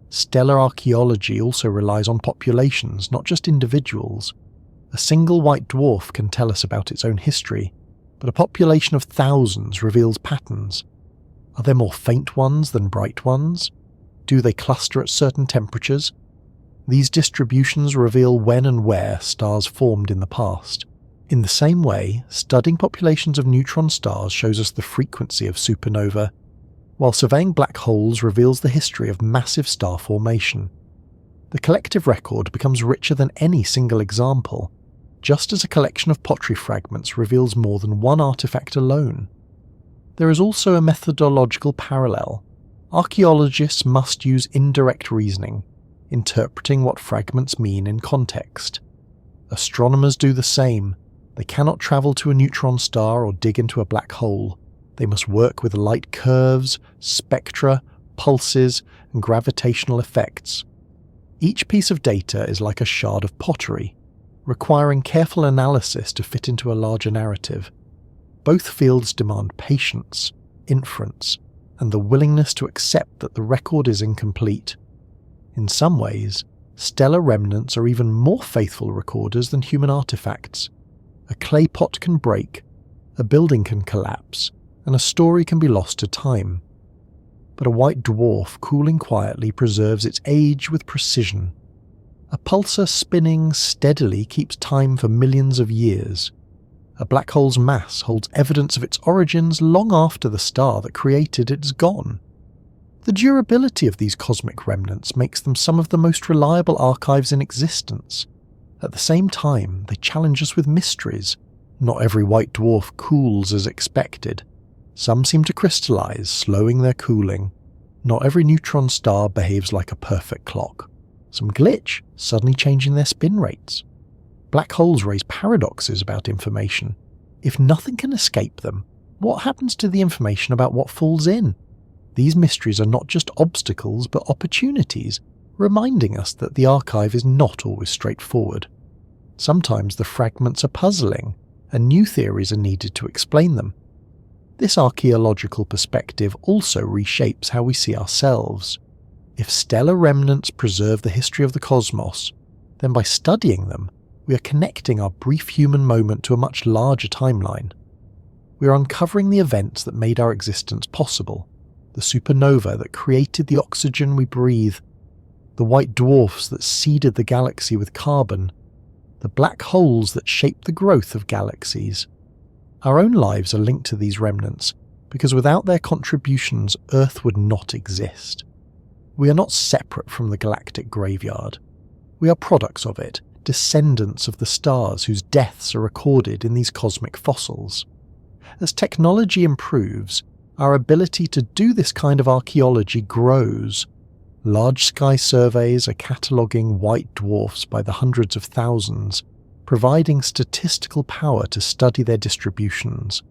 Stellar archaeology also relies on populations, not just individuals. A single white dwarf can tell us about its own history, but a population of thousands reveals patterns. Are there more faint ones than bright ones? Do they cluster at certain temperatures? These distributions reveal when and where stars formed in the past. In the same way, studying populations of neutron stars shows us the frequency of supernova, while surveying black holes reveals the history of massive star formation. The collective record becomes richer than any single example, just as a collection of pottery fragments reveals more than one artifact alone. There is also a methodological parallel. Archaeologists must use indirect reasoning, interpreting what fragments mean in context. Astronomers do the same. They cannot travel to a neutron star or dig into a black hole. They must work with light curves, spectra, pulses, and gravitational effects. Each piece of data is like a shard of pottery, requiring careful analysis to fit into a larger narrative. Both fields demand patience, inference, and the willingness to accept that the record is incomplete. In some ways, stellar remnants are even more faithful recorders than human artifacts. A clay pot can break, a building can collapse, and a story can be lost to time. But a white dwarf cooling quietly preserves its age with precision. A pulsar spinning steadily keeps time for millions of years. A black hole's mass holds evidence of its origins long after the star that created it is gone. The durability of these cosmic remnants makes them some of the most reliable archives in existence. At the same time, they challenge us with mysteries. Not every white dwarf cools as expected. Some seem to crystallize, slowing their cooling. Not every neutron star behaves like a perfect clock. Some glitch, suddenly changing their spin rates. Black holes raise paradoxes about information. If nothing can escape them, what happens to the information about what falls in? These mysteries are not just obstacles but opportunities, reminding us that the archive is not always straightforward. Sometimes the fragments are puzzling, and new theories are needed to explain them. This archaeological perspective also reshapes how we see ourselves. If stellar remnants preserve the history of the cosmos, then by studying them, we are connecting our brief human moment to a much larger timeline. We are uncovering the events that made our existence possible, the supernova that created the oxygen we breathe, the white dwarfs that seeded the galaxy with carbon, the black holes that shaped the growth of galaxies. Our own lives are linked to these remnants, because without their contributions, Earth would not exist. We are not separate from the galactic graveyard. We are products of it, descendants of the stars whose deaths are recorded in these cosmic fossils. As technology improves, our ability to do this kind of archaeology grows. Large sky surveys are cataloguing white dwarfs by the hundreds of thousands, providing statistical power to study their distributions.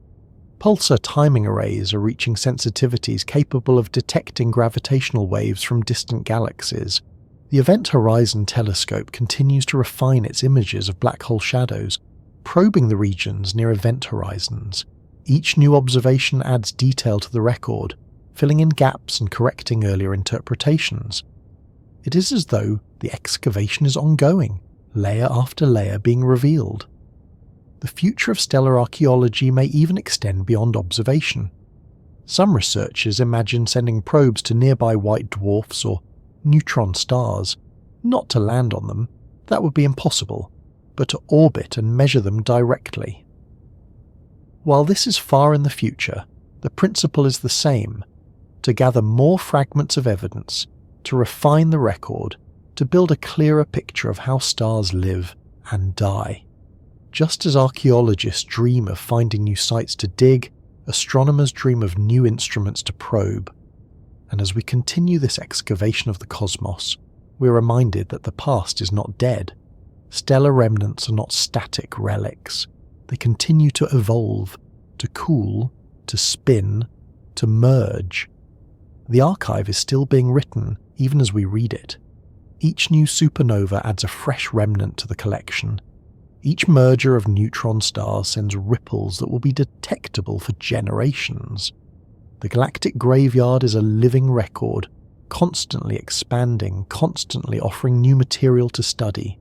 Pulsar timing arrays are reaching sensitivities capable of detecting gravitational waves from distant galaxies. The Event Horizon Telescope continues to refine its images of black hole shadows, probing the regions near event horizons. Each new observation adds detail to the record, filling in gaps and correcting earlier interpretations. It is as though the excavation is ongoing, layer after layer being revealed. The future of stellar archaeology may even extend beyond observation. Some researchers imagine sending probes to nearby white dwarfs or neutron stars, not to land on them, that would be impossible, but to orbit and measure them directly. While this is far in the future, the principle is the same: to gather more fragments of evidence, to refine the record, to build a clearer picture of how stars live and die. Just as archaeologists dream of finding new sites to dig, astronomers dream of new instruments to probe. And as we continue this excavation of the cosmos, we're reminded that the past is not dead. Stellar remnants are not static relics. They continue to evolve, to cool, to spin, to merge. The archive is still being written, even as we read it. Each new supernova adds a fresh remnant to the collection. Each merger of neutron stars sends ripples that will be detectable for generations. The galactic graveyard is a living record, constantly expanding, constantly offering new material to study.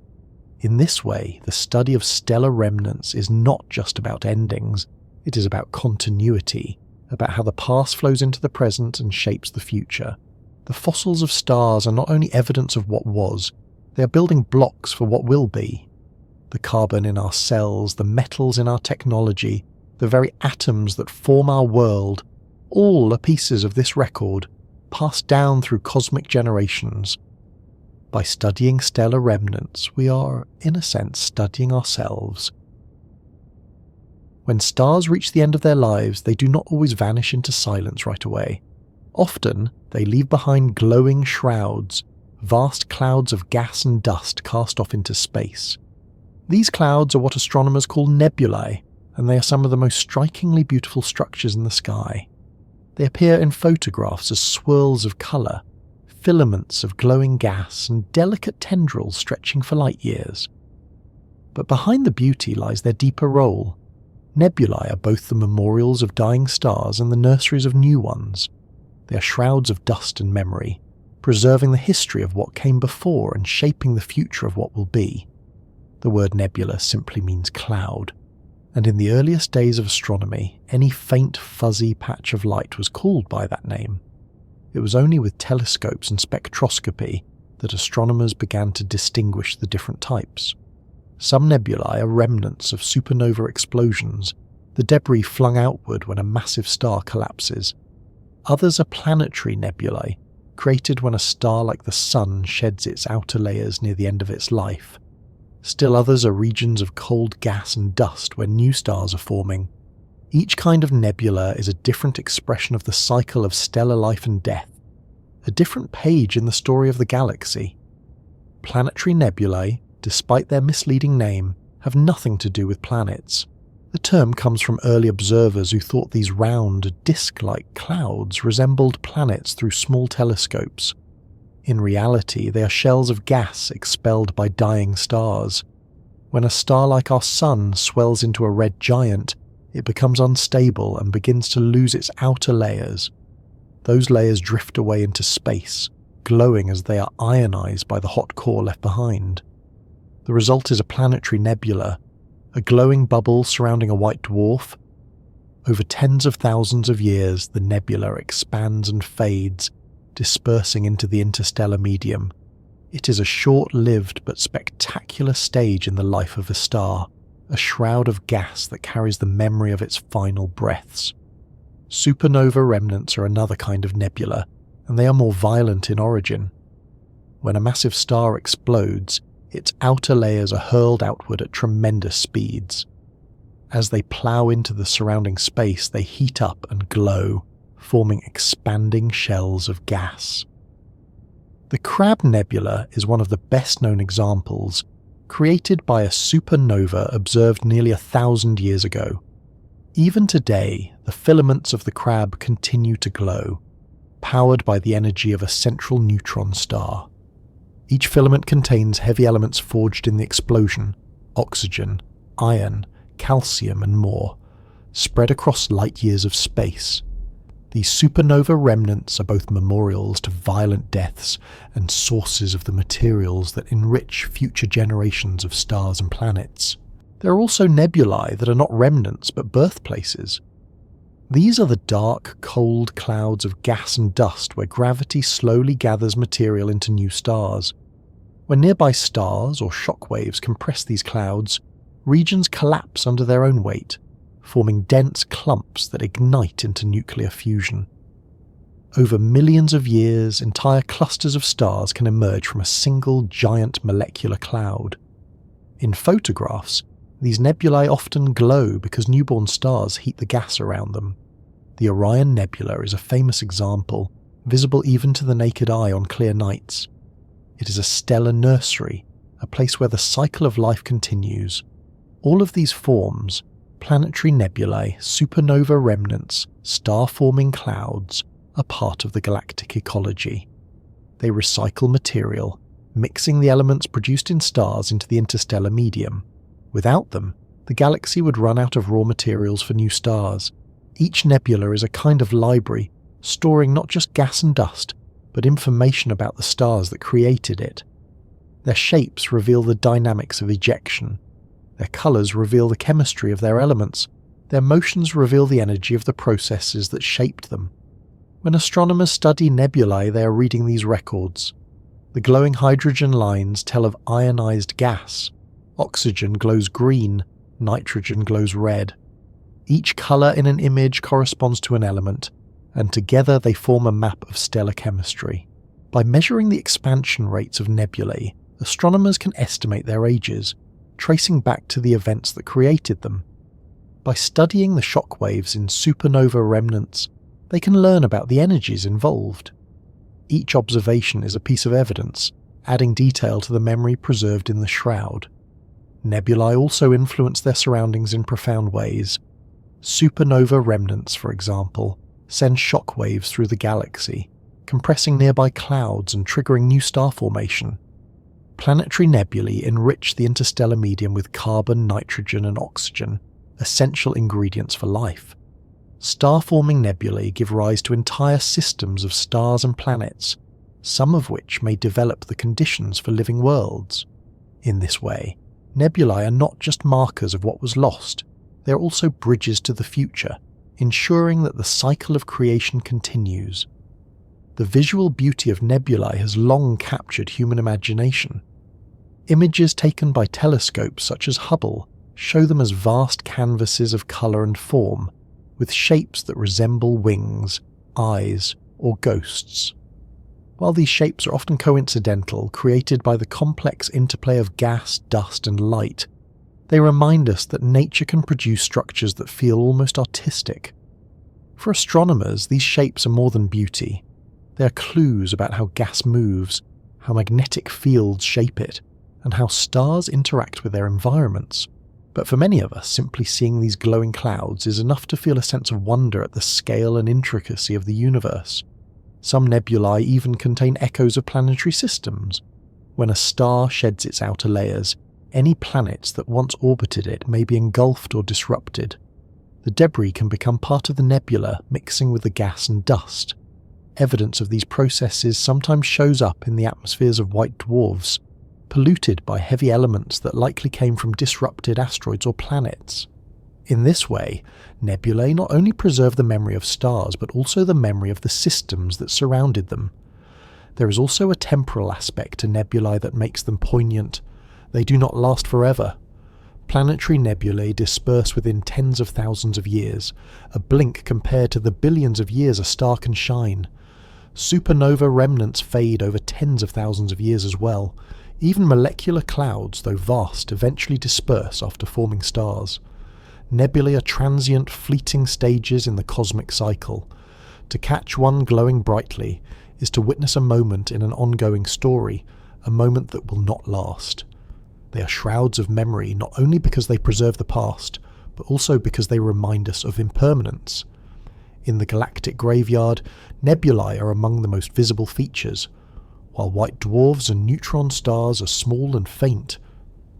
In this way, the study of stellar remnants is not just about endings, it is about continuity, about how the past flows into the present and shapes the future. The fossils of stars are not only evidence of what was, they are building blocks for what will be. The carbon in our cells, the metals in our technology, the very atoms that form our world, all are pieces of this record, passed down through cosmic generations. By studying stellar remnants, we are, in a sense, studying ourselves. When stars reach the end of their lives, they do not always vanish into silence right away. Often, they leave behind glowing shrouds, vast clouds of gas and dust cast off into space. These clouds are what astronomers call nebulae, and they are some of the most strikingly beautiful structures in the sky. They appear in photographs as swirls of colour, filaments of glowing gas and delicate tendrils stretching for light years. But behind the beauty lies their deeper role. Nebulae are both the memorials of dying stars and the nurseries of new ones. They are shrouds of dust and memory, preserving the history of what came before and shaping the future of what will be. The word nebula simply means cloud, and in the earliest days of astronomy, any faint fuzzy patch of light was called by that name. It was only with telescopes and spectroscopy that astronomers began to distinguish the different types. Some nebulae are remnants of supernova explosions, the debris flung outward when a massive star collapses. Others are planetary nebulae, created when a star like the Sun sheds its outer layers near the end of its life. Still others are regions of cold gas and dust where new stars are forming. Each kind of nebula is a different expression of the cycle of stellar life and death, a different page in the story of the galaxy. Planetary nebulae, despite their misleading name, have nothing to do with planets. The term comes from early observers who thought these round, disc-like clouds resembled planets through small telescopes. In reality, they are shells of gas expelled by dying stars. When a star like our Sun swells into a red giant, it becomes unstable and begins to lose its outer layers. Those layers drift away into space, glowing as they are ionized by the hot core left behind. The result is a planetary nebula, a glowing bubble surrounding a white dwarf. Over tens of thousands of years, the nebula expands and fades, dispersing into the interstellar medium. It is a short-lived but spectacular stage in the life of a star, a shroud of gas that carries the memory of its final breaths. Supernova remnants are another kind of nebula, and they are more violent in origin. When a massive star explodes, its outer layers are hurled outward at tremendous speeds. As they plough into the surrounding space, they heat up and glow, forming expanding shells of gas. The Crab Nebula is one of the best-known examples, created by a supernova observed nearly 1,000 years ago. Even today, the filaments of the Crab continue to glow, powered by the energy of a central neutron star. Each filament contains heavy elements forged in the explosion: oxygen, iron, calcium, and more, spread across light years of space. These supernova remnants are both memorials to violent deaths and sources of the materials that enrich future generations of stars and planets. There are also nebulae that are not remnants but birthplaces. These are the dark, cold clouds of gas and dust where gravity slowly gathers material into new stars. When nearby stars or shockwaves compress these clouds, regions collapse under their own weight, forming dense clumps that ignite into nuclear fusion. Over millions of years, entire clusters of stars can emerge from a single giant molecular cloud. In photographs, these nebulae often glow because newborn stars heat the gas around them. The Orion Nebula is a famous example, visible even to the naked eye on clear nights. It is a stellar nursery, a place where the cycle of life continues. All of these forms, planetary nebulae, supernova remnants, star-forming clouds, are part of the galactic ecology. They recycle material, mixing the elements produced in stars into the interstellar medium. Without them, the galaxy would run out of raw materials for new stars. Each nebula is a kind of library, storing not just gas and dust, but information about the stars that created it. Their shapes reveal the dynamics of ejection. Their colours reveal the chemistry of their elements. Their motions reveal the energy of the processes that shaped them. When astronomers study nebulae, they are reading these records. The glowing hydrogen lines tell of ionized gas. Oxygen glows green, nitrogen glows red. Each colour in an image corresponds to an element, and together they form a map of stellar chemistry. By measuring the expansion rates of nebulae, astronomers can estimate their ages, tracing back to the events that created them. By studying the shock waves in supernova remnants, they can learn about the energies involved. Each observation is a piece of evidence, adding detail to the memory preserved in the shroud. Nebulae also influence their surroundings in profound ways. Supernova remnants, for example, send shock waves through the galaxy, compressing nearby clouds and triggering new star formation. Planetary nebulae enrich the interstellar medium with carbon, nitrogen, and oxygen, essential ingredients for life. Star-forming nebulae give rise to entire systems of stars and planets, some of which may develop the conditions for living worlds. In this way, nebulae are not just markers of what was lost, they are also bridges to the future, ensuring that the cycle of creation continues. The visual beauty of nebulae has long captured human imagination. Images taken by telescopes such as Hubble show them as vast canvases of colour and form, with shapes that resemble wings, eyes, or ghosts. While these shapes are often coincidental, created by the complex interplay of gas, dust, and light, they remind us that nature can produce structures that feel almost artistic. For astronomers, these shapes are more than beauty. They are clues about how gas moves, how magnetic fields shape it, and how stars interact with their environments. But for many of us, simply seeing these glowing clouds is enough to feel a sense of wonder at the scale and intricacy of the universe. Some nebulae even contain echoes of planetary systems. When a star sheds its outer layers, any planets that once orbited it may be engulfed or disrupted. The debris can become part of the nebula, mixing with the gas and dust. Evidence of these processes sometimes shows up in the atmospheres of white dwarfs, polluted by heavy elements that likely came from disrupted asteroids or planets. In this way, nebulae not only preserve the memory of stars but also the memory of the systems that surrounded them. There is also a temporal aspect to nebulae that makes them poignant. They do not last forever. Planetary nebulae disperse within tens of thousands of years, a blink compared to the billions of years a star can shine. Supernova remnants fade over tens of thousands of years as well. Even molecular clouds, though vast, eventually disperse after forming stars. Nebulae are transient, fleeting stages in the cosmic cycle. To catch one glowing brightly is to witness a moment in an ongoing story, a moment that will not last. They are shrouds of memory not only because they preserve the past, but also because they remind us of impermanence. In the galactic graveyard, nebulae are among the most visible features. While white dwarfs and neutron stars are small and faint,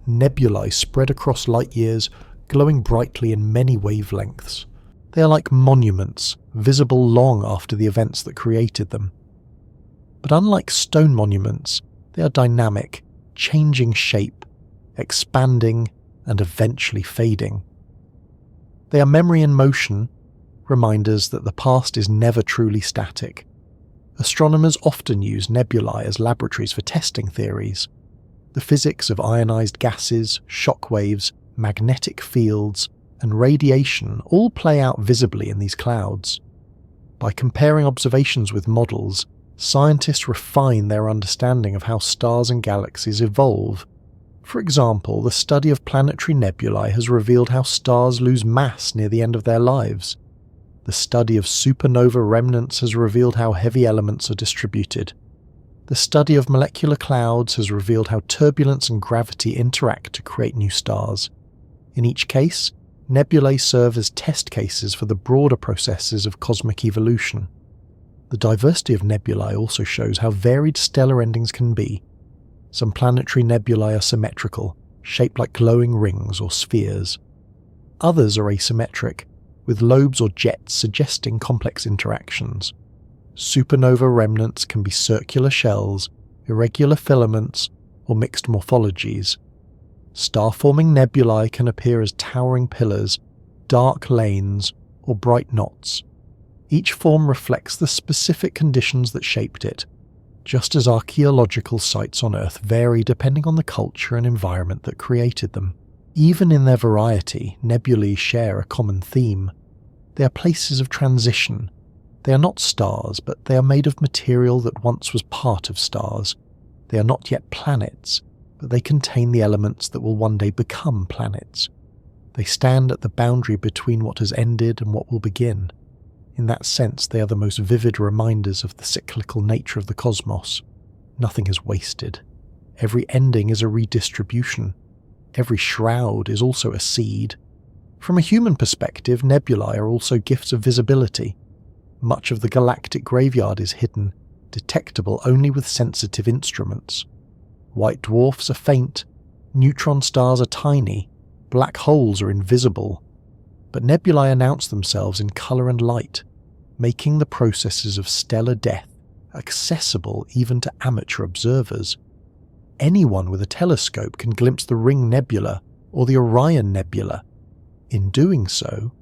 nebulae spread across light years, glowing brightly in many wavelengths. They are like monuments, visible long after the events that created them. But unlike stone monuments, they are dynamic, changing shape, expanding, and eventually fading. They are memory in motion, reminders that the past is never truly static. Astronomers often use nebulae as laboratories for testing theories. The physics of ionized gases, shock waves, magnetic fields, and radiation all play out visibly in these clouds. By comparing observations with models, scientists refine their understanding of how stars and galaxies evolve. For example, the study of planetary nebulae has revealed how stars lose mass near the end of their lives. The study of supernova remnants has revealed how heavy elements are distributed. The study of molecular clouds has revealed how turbulence and gravity interact to create new stars. In each case, nebulae serve as test cases for the broader processes of cosmic evolution. The diversity of nebulae also shows how varied stellar endings can be. Some planetary nebulae are symmetrical, shaped like glowing rings or spheres. Others are asymmetric, with lobes or jets suggesting complex interactions. Supernova remnants can be circular shells, irregular filaments, or mixed morphologies. Star-forming nebulae can appear as towering pillars, dark lanes, or bright knots. Each form reflects the specific conditions that shaped it, just as archaeological sites on Earth vary depending on the culture and environment that created them. Even in their variety, nebulae share a common theme. They are places of transition. They are not stars, but they are made of material that once was part of stars. They are not yet planets, but they contain the elements that will one day become planets. They stand at the boundary between what has ended and what will begin. In that sense, they are the most vivid reminders of the cyclical nature of the cosmos. Nothing is wasted. Every ending is a redistribution. Every shroud is also a seed. From a human perspective, nebulae are also gifts of visibility. Much of the galactic graveyard is hidden, detectable only with sensitive instruments. White dwarfs are faint, neutron stars are tiny, black holes are invisible. But nebulae announce themselves in colour and light, making the processes of stellar death accessible even to amateur observers. Anyone with a telescope can glimpse the Ring Nebula or the Orion Nebula. In doing so,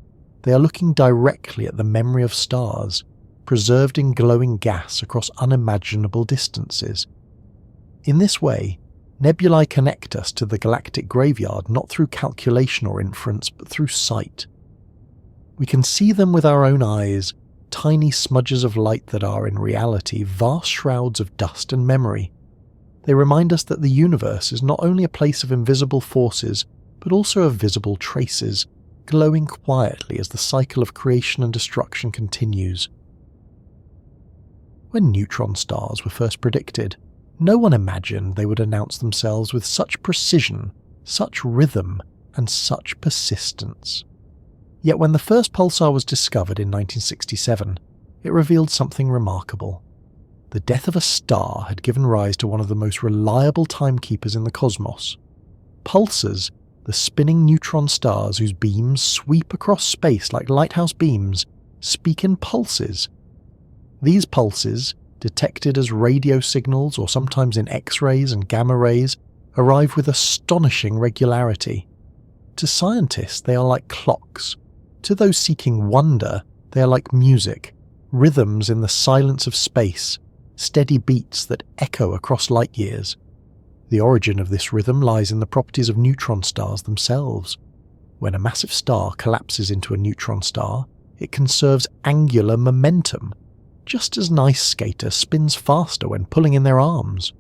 they are looking directly at the memory of stars, preserved in glowing gas across unimaginable distances. In this way, nebulae connect us to the galactic graveyard not through calculation or inference, but through sight. We can see them with our own eyes, tiny smudges of light that are, in reality, vast shrouds of dust and memory. They remind us that the universe is not only a place of invisible forces, but also of visible traces, glowing quietly as the cycle of creation and destruction continues. When neutron stars were first predicted, no one imagined they would announce themselves with such precision, such rhythm, and such persistence. Yet when the first pulsar was discovered in 1967, it revealed something remarkable. The death of a star had given rise to one of the most reliable timekeepers in the cosmos. Pulsars, the spinning neutron stars whose beams sweep across space like lighthouse beams, speak in pulses. These pulses, detected as radio signals or sometimes in X-rays and gamma rays, arrive with astonishing regularity. To scientists, they are like clocks. To those seeking wonder, they are like music, rhythms in the silence of space, steady beats that echo across light years. The origin of this rhythm lies in the properties of neutron stars themselves. When a massive star collapses into a neutron star, it conserves angular momentum, just as an ice skater spins faster when pulling in their arms.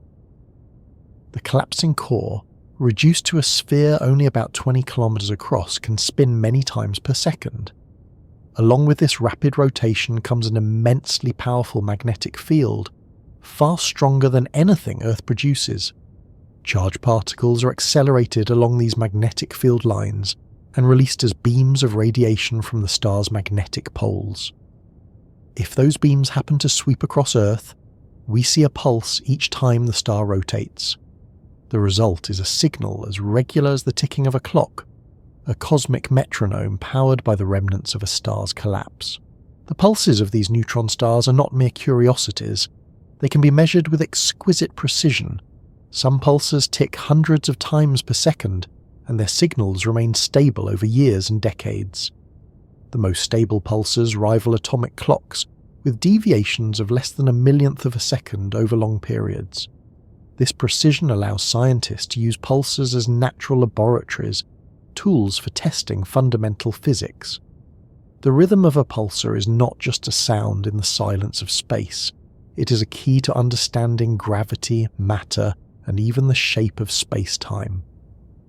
The collapsing core, reduced to a sphere only about 20 kilometers across, can spin many times per second. Along with this rapid rotation comes an immensely powerful magnetic field, far stronger than anything Earth produces. Charged particles are accelerated along these magnetic field lines and released as beams of radiation from the star's magnetic poles. If those beams happen to sweep across Earth, we see a pulse each time the star rotates. The result is a signal as regular as the ticking of a clock, a cosmic metronome powered by the remnants of a star's collapse. The pulses of these neutron stars are not mere curiosities. They can be measured with exquisite precision. Some pulses tick hundreds of times per second, and their signals remain stable over years and decades. The most stable pulses rival atomic clocks, with deviations of less than a millionth of a second over long periods. This precision allows scientists to use pulsars as natural laboratories, tools for testing fundamental physics. The rhythm of a pulsar is not just a sound in the silence of space. It is a key to understanding gravity, matter, and even the shape of space-time.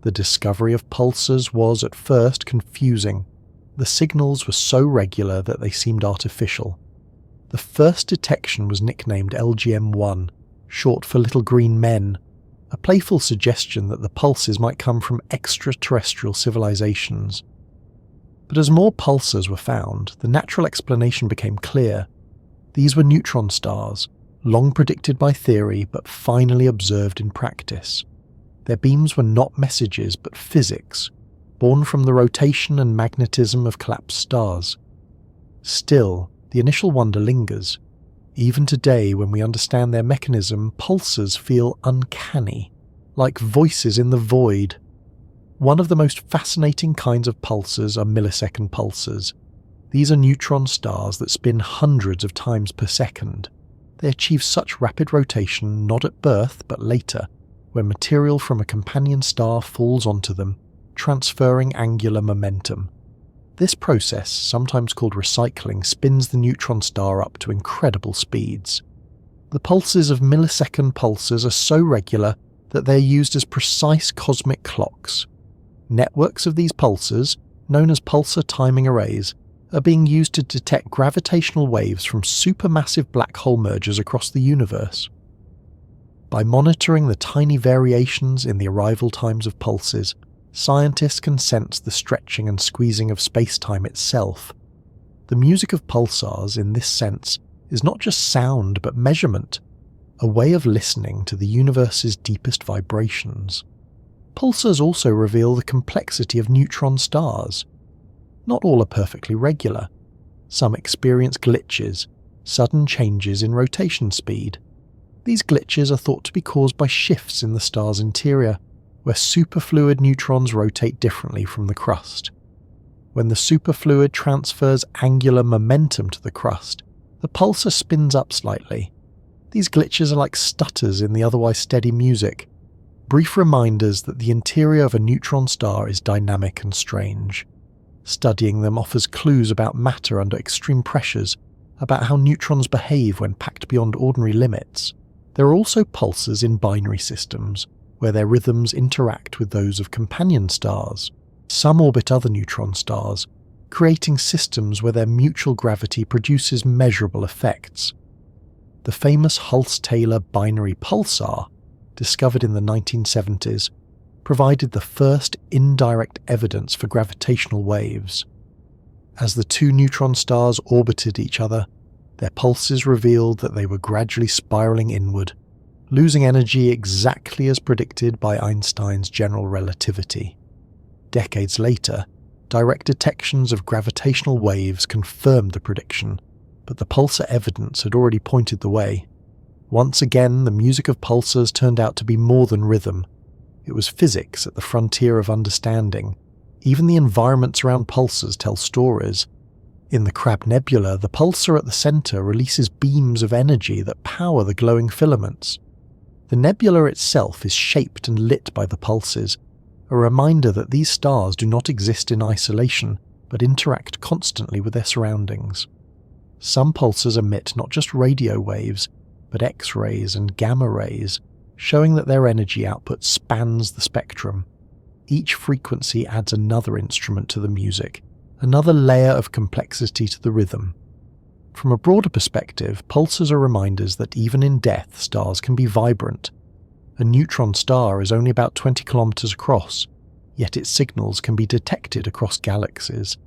The discovery of pulsars was at first confusing. The signals were so regular that they seemed artificial. The first detection was nicknamed LGM-1, short for Little Green Men, a playful suggestion that the pulses might come from extraterrestrial civilizations. But as more pulsars were found, the natural explanation became clear. These were neutron stars, long predicted by theory but finally observed in practice. Their beams were not messages but physics, born from the rotation and magnetism of collapsed stars. Still, the initial wonder lingers. Even today, when we understand their mechanism, pulsars feel uncanny, like voices in the void. One of the most fascinating kinds of pulsars are millisecond pulsars. These are neutron stars that spin hundreds of times per second. They achieve such rapid rotation not at birth but later, when material from a companion star falls onto them, transferring angular momentum. This process, sometimes called recycling, spins the neutron star up to incredible speeds. The pulses of millisecond pulsars are so regular that they are used as precise cosmic clocks. Networks of these pulsars, known as pulsar timing arrays, are being used to detect gravitational waves from supermassive black hole mergers across the universe. By monitoring the tiny variations in the arrival times of pulses, scientists can sense the stretching and squeezing of space-time itself. The music of pulsars, in this sense, is not just sound but measurement, a way of listening to the universe's deepest vibrations. Pulsars also reveal the complexity of neutron stars. Not all are perfectly regular. Some experience glitches, sudden changes in rotation speed. These glitches are thought to be caused by shifts in the star's interior, where superfluid neutrons rotate differently from the crust. When the superfluid transfers angular momentum to the crust, the pulsar spins up slightly. These glitches are like stutters in the otherwise steady music, brief reminders that the interior of a neutron star is dynamic and strange. Studying them offers clues about matter under extreme pressures, about how neutrons behave when packed beyond ordinary limits. There are also pulsars in binary systems, where their rhythms interact with those of companion stars. Some orbit other neutron stars, creating systems where their mutual gravity produces measurable effects. The famous Hulse-Taylor binary pulsar, discovered in the 1970s, provided the first indirect evidence for gravitational waves. As the two neutron stars orbited each other, their pulses revealed that they were gradually spiraling inward, losing energy exactly as predicted by Einstein's general relativity. Decades later, direct detections of gravitational waves confirmed the prediction, but the pulsar evidence had already pointed the way. Once again, the music of pulsars turned out to be more than rhythm. It was physics at the frontier of understanding. Even the environments around pulsars tell stories. In the Crab Nebula, the pulsar at the center releases beams of energy that power the glowing filaments. The nebula itself is shaped and lit by the pulses, a reminder that these stars do not exist in isolation, but interact constantly with their surroundings. Some pulsars emit not just radio waves, but X-rays and gamma rays, showing that their energy output spans the spectrum. Each frequency adds another instrument to the music, another layer of complexity to the rhythm. From a broader perspective, pulsars are reminders that even in death, stars can be vibrant. A neutron star is only about 20 kilometers across, yet its signals can be detected across galaxies.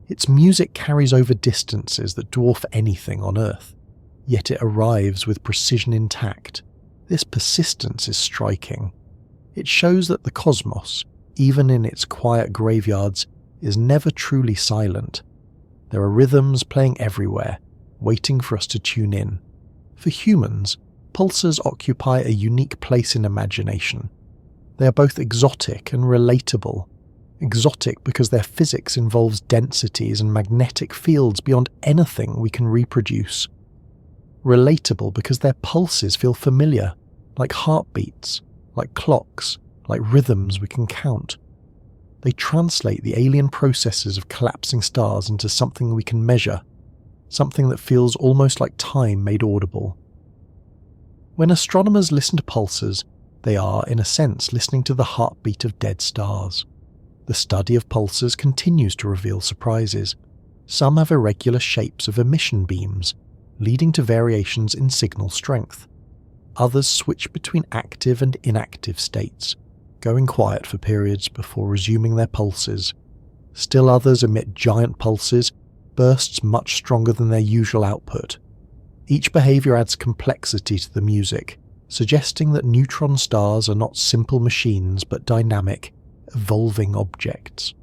Its music carries over distances that dwarf anything on Earth, yet it arrives with precision intact. This persistence is striking. It shows that the cosmos, even in its quiet graveyards, is never truly silent. There are rhythms playing everywhere, waiting for us to tune in. For humans, pulsars occupy a unique place in imagination. They are both exotic and relatable. Exotic because their physics involves densities and magnetic fields beyond anything we can reproduce. Relatable because their pulses feel familiar, like heartbeats, like clocks, like rhythms we can count. They translate the alien processes of collapsing stars into something we can measure, something that feels almost like time made audible. When astronomers listen to pulsars, they are, in a sense, listening to the heartbeat of dead stars. The study of pulsars continues to reveal surprises. Some have irregular shapes of emission beams, leading to variations in signal strength. Others switch between active and inactive states, going quiet for periods before resuming their pulses. Still others emit giant pulses, bursts much stronger than their usual output. Each behaviour adds complexity to the music, suggesting that neutron stars are not simple machines but dynamic, evolving objects.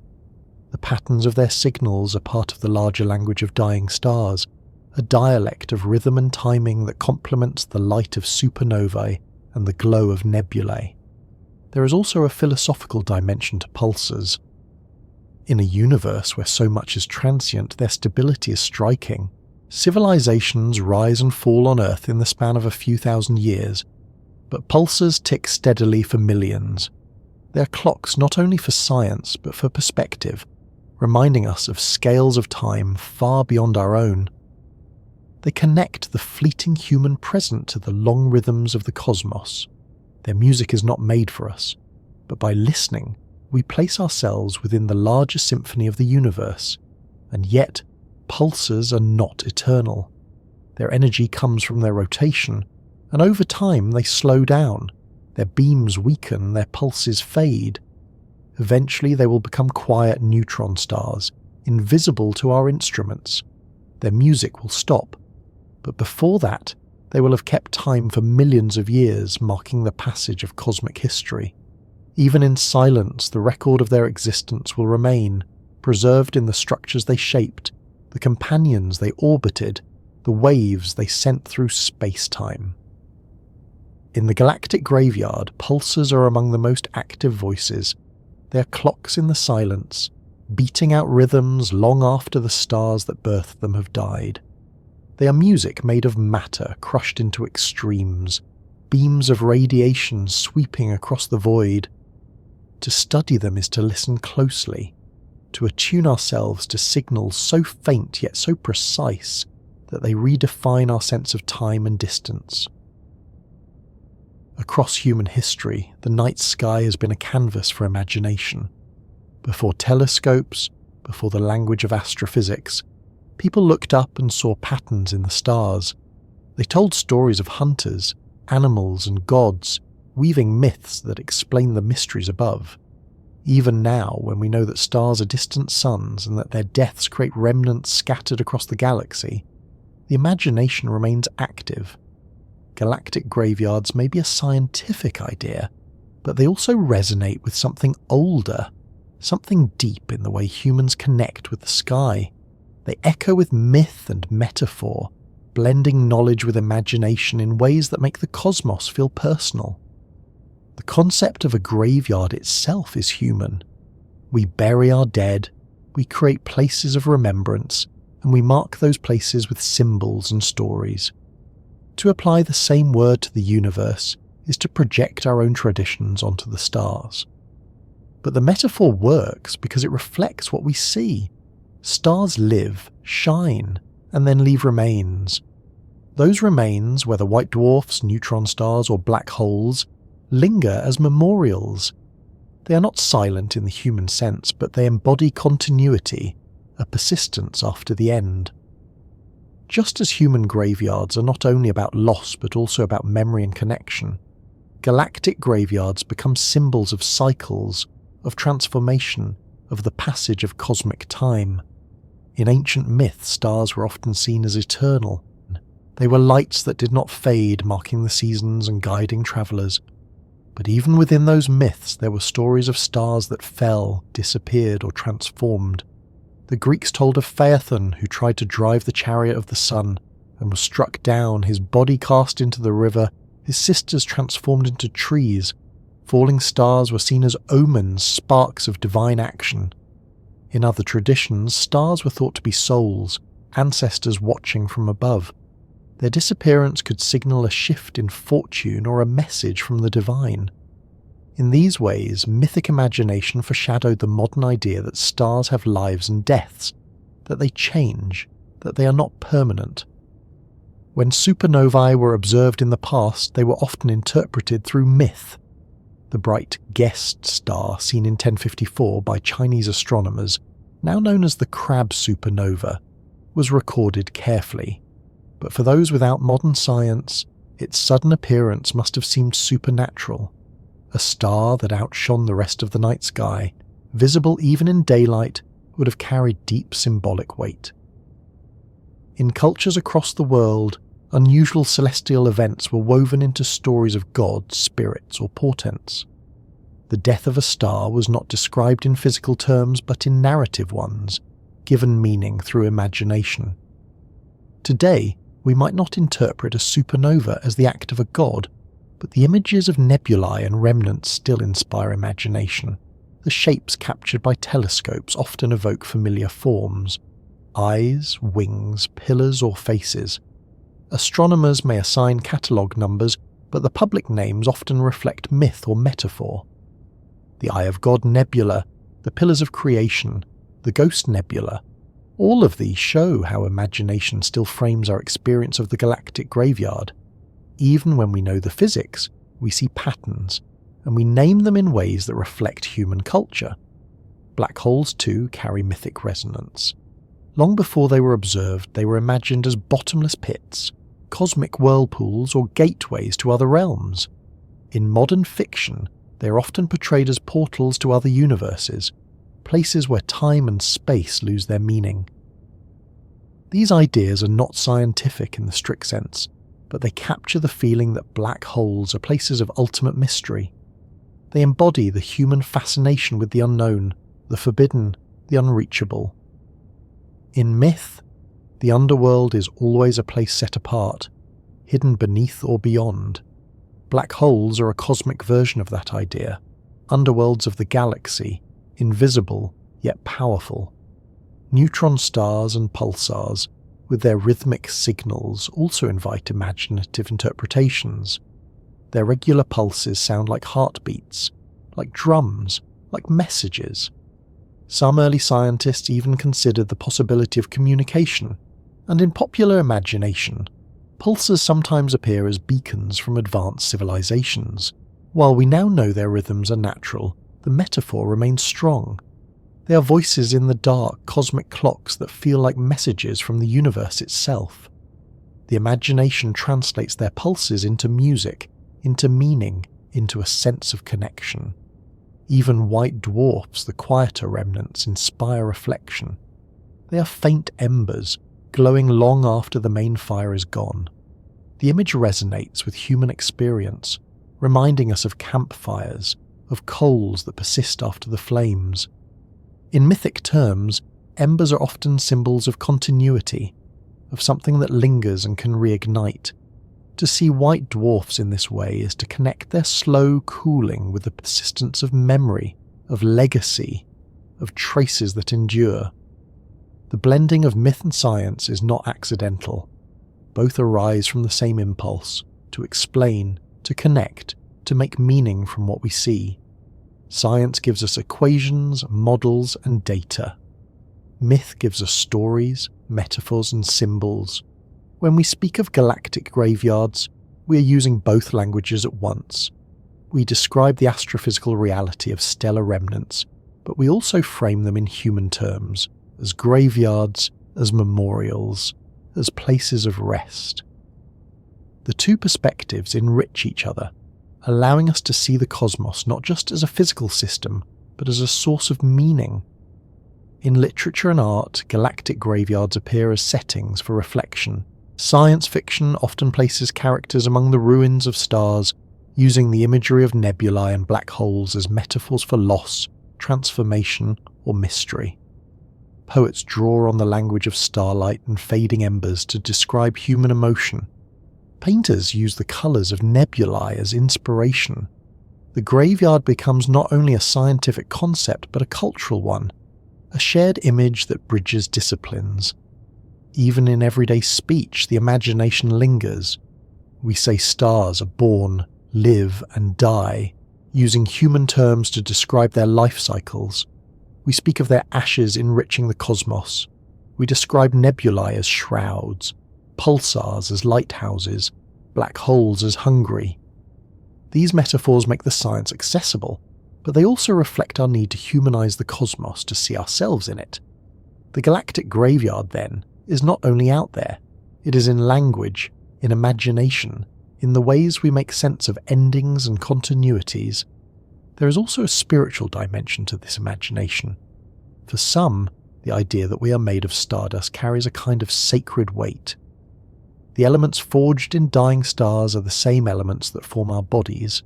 The patterns of their signals are part of the larger language of dying stars, a dialect of rhythm and timing that complements the light of supernovae and the glow of nebulae. There is also a philosophical dimension to pulsars. In a universe where so much is transient, their stability is striking. Civilizations rise and fall on Earth in the span of a few thousand years, but pulsars tick steadily for millions. They are clocks not only for science but for perspective, reminding us of scales of time far beyond our own. They connect the fleeting human present to the long rhythms of the cosmos. Their music is not made for us, but by listening, we place ourselves within the larger symphony of the universe, and yet pulsars are not eternal. Their energy comes from their rotation, and over time they slow down. Their beams weaken, their pulses fade. Eventually they will become quiet neutron stars, invisible to our instruments. Their music will stop, but before that, they will have kept time for millions of years, marking the passage of cosmic history. Even in silence, the record of their existence will remain, preserved in the structures they shaped, the companions they orbited, the waves they sent through space-time. In the galactic graveyard, pulsars are among the most active voices. They are clocks in the silence, beating out rhythms long after the stars that birthed them have died. They are music made of matter crushed into extremes, beams of radiation sweeping across the void. To study them is to listen closely, to attune ourselves to signals so faint yet so precise that they redefine our sense of time and distance. Across human history, the night sky has been a canvas for imagination. Before telescopes, before the language of astrophysics, people looked up and saw patterns in the stars. They told stories of hunters, animals and gods, weaving myths that explain the mysteries above. Even now, when we know that stars are distant suns and that their deaths create remnants scattered across the galaxy, the imagination remains active. Galactic graveyards may be a scientific idea, but they also resonate with something older, something deep in the way humans connect with the sky. They echo with myth and metaphor, blending knowledge with imagination in ways that make the cosmos feel personal. The concept of a graveyard itself is human. We bury our dead, we create places of remembrance, and we mark those places with symbols and stories. To apply the same word to the universe is to project our own traditions onto the stars. But the metaphor works because it reflects what we see. Stars live, shine, and then leave remains. Those remains, whether white dwarfs, neutron stars, or black holes, linger as memorials. They are not silent in the human sense, but they embody continuity, a persistence after the end. Just as human graveyards are not only about loss but also about memory and connection, galactic graveyards become symbols of cycles, of transformation, of the passage of cosmic time. In ancient myths, stars were often seen as eternal. They were lights that did not fade, marking the seasons and guiding travellers. But even within those myths, there were stories of stars that fell, disappeared, or transformed. The Greeks told of Phaethon, who tried to drive the chariot of the sun and was struck down, his body cast into the river, his sisters transformed into trees. Falling stars were seen as omens, sparks of divine action. In other traditions, stars were thought to be souls, ancestors watching from above. Their disappearance could signal a shift in fortune or a message from the divine. In these ways, mythic imagination foreshadowed the modern idea that stars have lives and deaths, that they change, that they are not permanent. When supernovae were observed in the past, they were often interpreted through myth. The bright guest star seen in 1054 by Chinese astronomers, now known as the Crab supernova, was recorded carefully. But for those without modern science, its sudden appearance must have seemed supernatural. A star that outshone the rest of the night sky, visible even in daylight, would have carried deep symbolic weight. In cultures across the world, unusual celestial events were woven into stories of gods, spirits, or portents. The death of a star was not described in physical terms but in narrative ones, given meaning through imagination. Today, we might not interpret a supernova as the act of a god, but the images of nebulae and remnants still inspire imagination. The shapes captured by telescopes often evoke familiar forms: eyes, wings, pillars, or faces. Astronomers may assign catalogue numbers, but the public names often reflect myth or metaphor. The Eye of God Nebula, the Pillars of Creation, the Ghost Nebula, all of these show how imagination still frames our experience of the galactic graveyard. Even when we know the physics, we see patterns, and we name them in ways that reflect human culture. Black holes, too, carry mythic resonance. Long before they were observed, they were imagined as bottomless pits, cosmic whirlpools, or gateways to other realms. In modern fiction, they are often portrayed as portals to other universes, places where time and space lose their meaning. These ideas are not scientific in the strict sense, but they capture the feeling that black holes are places of ultimate mystery. They embody the human fascination with the unknown, the forbidden, the unreachable. In myth, the underworld is always a place set apart, hidden beneath or beyond. Black holes are a cosmic version of that idea, underworlds of the galaxy, invisible yet powerful. Neutron stars and pulsars, with their rhythmic signals, also invite imaginative interpretations. Their regular pulses sound like heartbeats, like drums, like messages. Some early scientists even considered the possibility of communication, and in popular imagination, pulsars sometimes appear as beacons from advanced civilizations. While we now know their rhythms are natural, the metaphor remains strong. They are voices in the dark, cosmic clocks that feel like messages from the universe itself. The imagination translates their pulses into music, into meaning, into a sense of connection. Even white dwarfs, the quieter remnants, inspire reflection. They are faint embers, glowing long after the main fire is gone. The image resonates with human experience, reminding us of campfires, of coals that persist after the flames. In mythic terms, embers are often symbols of continuity, of something that lingers and can reignite. To see white dwarfs in this way is to connect their slow cooling with the persistence of memory, of legacy, of traces that endure. The blending of myth and science is not accidental. Both arise from the same impulse, to explain, to connect, to make meaning from what we see. Science gives us equations, models, and data. Myth gives us stories, metaphors, and symbols. When we speak of galactic graveyards, we are using both languages at once. We describe the astrophysical reality of stellar remnants, but we also frame them in human terms, as graveyards, as memorials, as places of rest. The two perspectives enrich each other, allowing us to see the cosmos not just as a physical system, but as a source of meaning. In literature and art, galactic graveyards appear as settings for reflection. Science fiction often places characters among the ruins of stars, using the imagery of nebulae and black holes as metaphors for loss, transformation, or mystery. Poets draw on the language of starlight and fading embers to describe human emotion. Painters use the colours of nebulae as inspiration. The graveyard becomes not only a scientific concept but a cultural one, a shared image that bridges disciplines. Even in everyday speech, the imagination lingers. We say stars are born, live, and die, Using human terms to describe their life cycles, we speak of their ashes enriching the cosmos. We describe nebulae as shrouds, pulsars as lighthouses, black holes as hungry. These metaphors make the science accessible, but they also reflect our need to humanize the cosmos to see ourselves in it. The galactic graveyard, then, is not only out there, it is in language, in imagination, in the ways we make sense of endings and continuities. There is also a spiritual dimension to this imagination. For some, the idea that we are made of stardust carries a kind of sacred weight. The elements forged in dying stars are the same elements that form our bodies.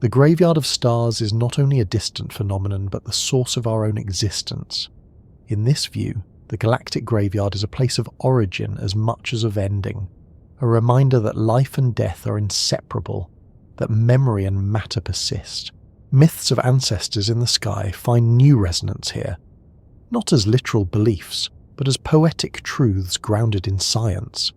The graveyard of stars is not only a distant phenomenon but the source of our own existence. In this view, the galactic graveyard is a place of origin as much as of ending, a reminder that life and death are inseparable, that memory and matter persist. Myths of ancestors in the sky find new resonance here, not as literal beliefs, but as poetic truths grounded in science.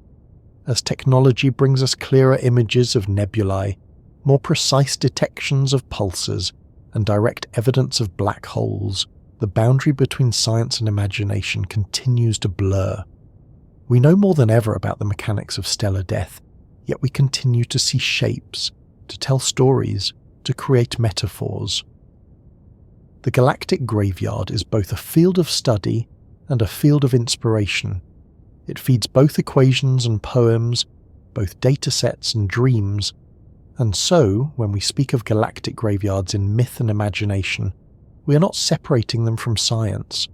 As technology brings us clearer images of nebulae, more precise detections of pulsars, and direct evidence of black holes, the boundary between science and imagination continues to blur. We know more than ever about the mechanics of stellar death, yet we continue to see shapes, to tell stories, to create metaphors. The galactic graveyard is both a field of study and a field of inspiration. It feeds both equations and poems, both datasets and dreams, and so, when we speak of galactic graveyards in myth and imagination, we are not separating them from science.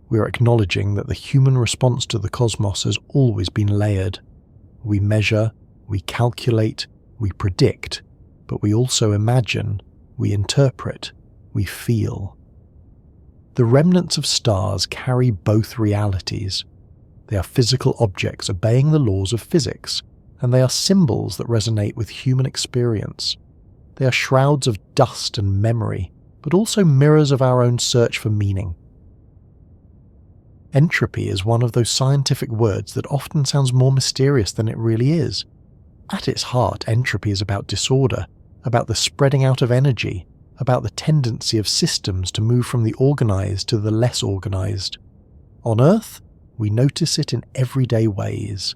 We are acknowledging that the human response to the cosmos has always been layered. We measure, we calculate, we predict, but we also imagine, we interpret, we feel. The remnants of stars carry both realities. They are physical objects obeying the laws of physics, and they are symbols that resonate with human experience. They are shrouds of dust and memory, but also mirrors of our own search for meaning. Entropy is one of those scientific words that often sounds more mysterious than it really is. At its heart, entropy is about disorder, about the spreading out of energy, about the tendency of systems to move from the organized to the less organized. On Earth, we notice it in everyday ways.